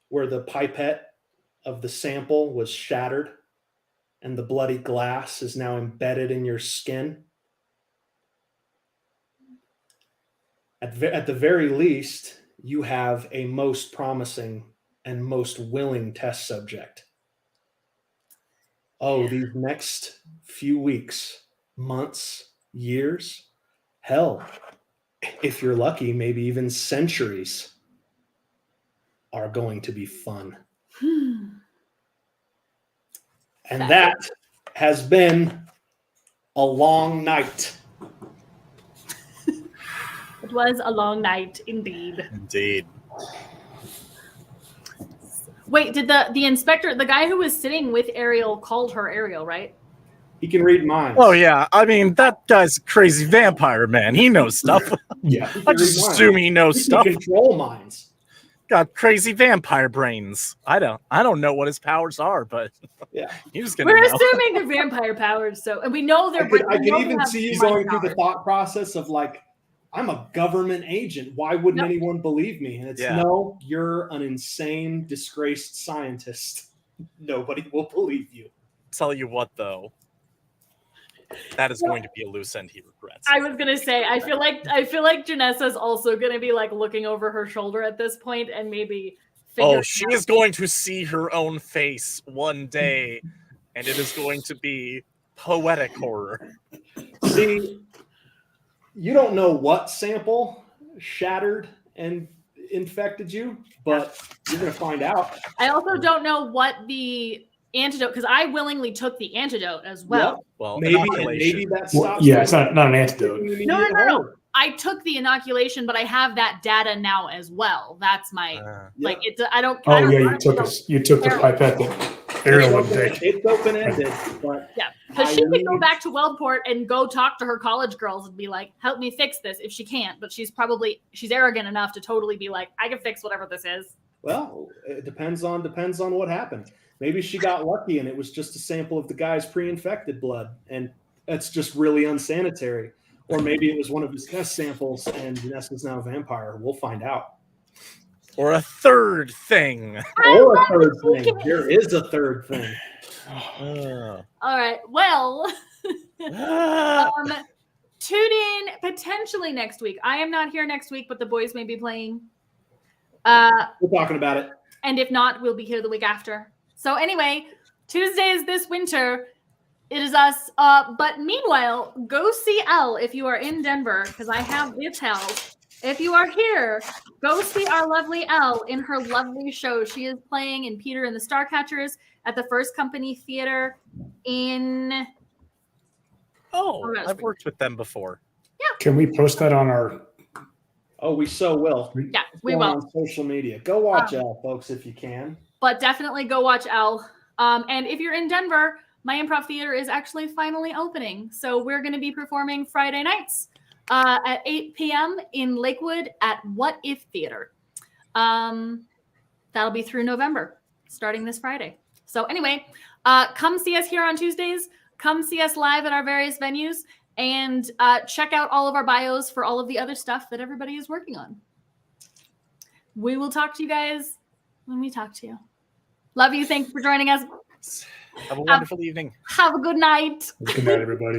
where the pipette of the sample was shattered and the bloody glass is now embedded in your skin, at the very least, you have a most promising and most willing test subject. Oh, these next few weeks, months, years, hell, if you're lucky, maybe even centuries are going to be fun. And that has been a long night. It was a long night indeed. Indeed. Wait, did the inspector, the guy who was sitting with Ariel, called her Ariel, right? He can read minds. Oh yeah, I mean that guy's a crazy vampire, man. He knows stuff. Yeah. He can I just read minds. assume he knows He stuff. can control minds. Got crazy vampire brains. I don't know what his powers are, but Yeah. he's gonna We're know. assuming they're vampire powers, so and we know they're. I we know can they even have see you mind going through the powers. thought process of like, I'm a government agent. Why wouldn't No. anyone believe me? And it's Yeah. no, you're an insane, disgraced scientist. Nobody will believe you. Tell you what though, that is going to be a loose end he regrets. I was gonna say, I feel like Janessa's also gonna be like looking over her shoulder at this point and maybe. Oh, she is going to see her own face one day, and it is going to be poetic horror. See, you don't know what sample shattered and infected you, but you're going to find out. I also don't know what the antidote, because I willingly took the antidote as well. Yep. Well, Maybe inoculation. that Well, stops. yeah, it's not an antidote. No. I took the inoculation, but I have that data now as well. That's my like it's. I don't. Oh I don't, yeah, I don't know. you took the pipette that Ariel would take. It's open ended, but Yeah, because she could go back to Weldport and go talk to her college girls and be like, "Help me fix this." If she can't, but she's arrogant enough to totally be like, "I can fix whatever this is." well, it depends on what happened. Maybe she got lucky and it was just a sample of the guy's pre-infected blood, and that's just really unsanitary. Or maybe it was one of his test samples and Vanessa's now a vampire. We'll find out. Or a third thing. Or a third thing. There is a third thing. Ah. All right. Well, Ah. tune in potentially next week. I am not here next week, but the boys may be playing. We're talking about it. And if not, we'll be here the week after. So anyway, Tuesdays this winter, it is us. But meanwhile, go see Elle if you are in Denver, because I have details. If you are here, go see our lovely Elle in her lovely show. She is playing in Peter and the Starcatchers at the First Company Theater in... Oh, I've worked with them before. Can we post that on our? Oh, we so will. Yeah, we Go will. on social media. Go watch Elle, folks, if you can. But definitely go watch Elle. And if you're in Denver, my improv theater is actually finally opening. So we're going to be performing Friday nights at 8 p.m. in Lakewood at What If Theater. That'll be through November, starting this Friday. So anyway, come see us here on Tuesdays. Come see us live at our various venues. And check out all of our bios for all of the other stuff that everybody is working on. We will talk to you guys when we talk to you. Love you. Thank you for joining us. Have a wonderful evening. Have a good night. Good night, everybody.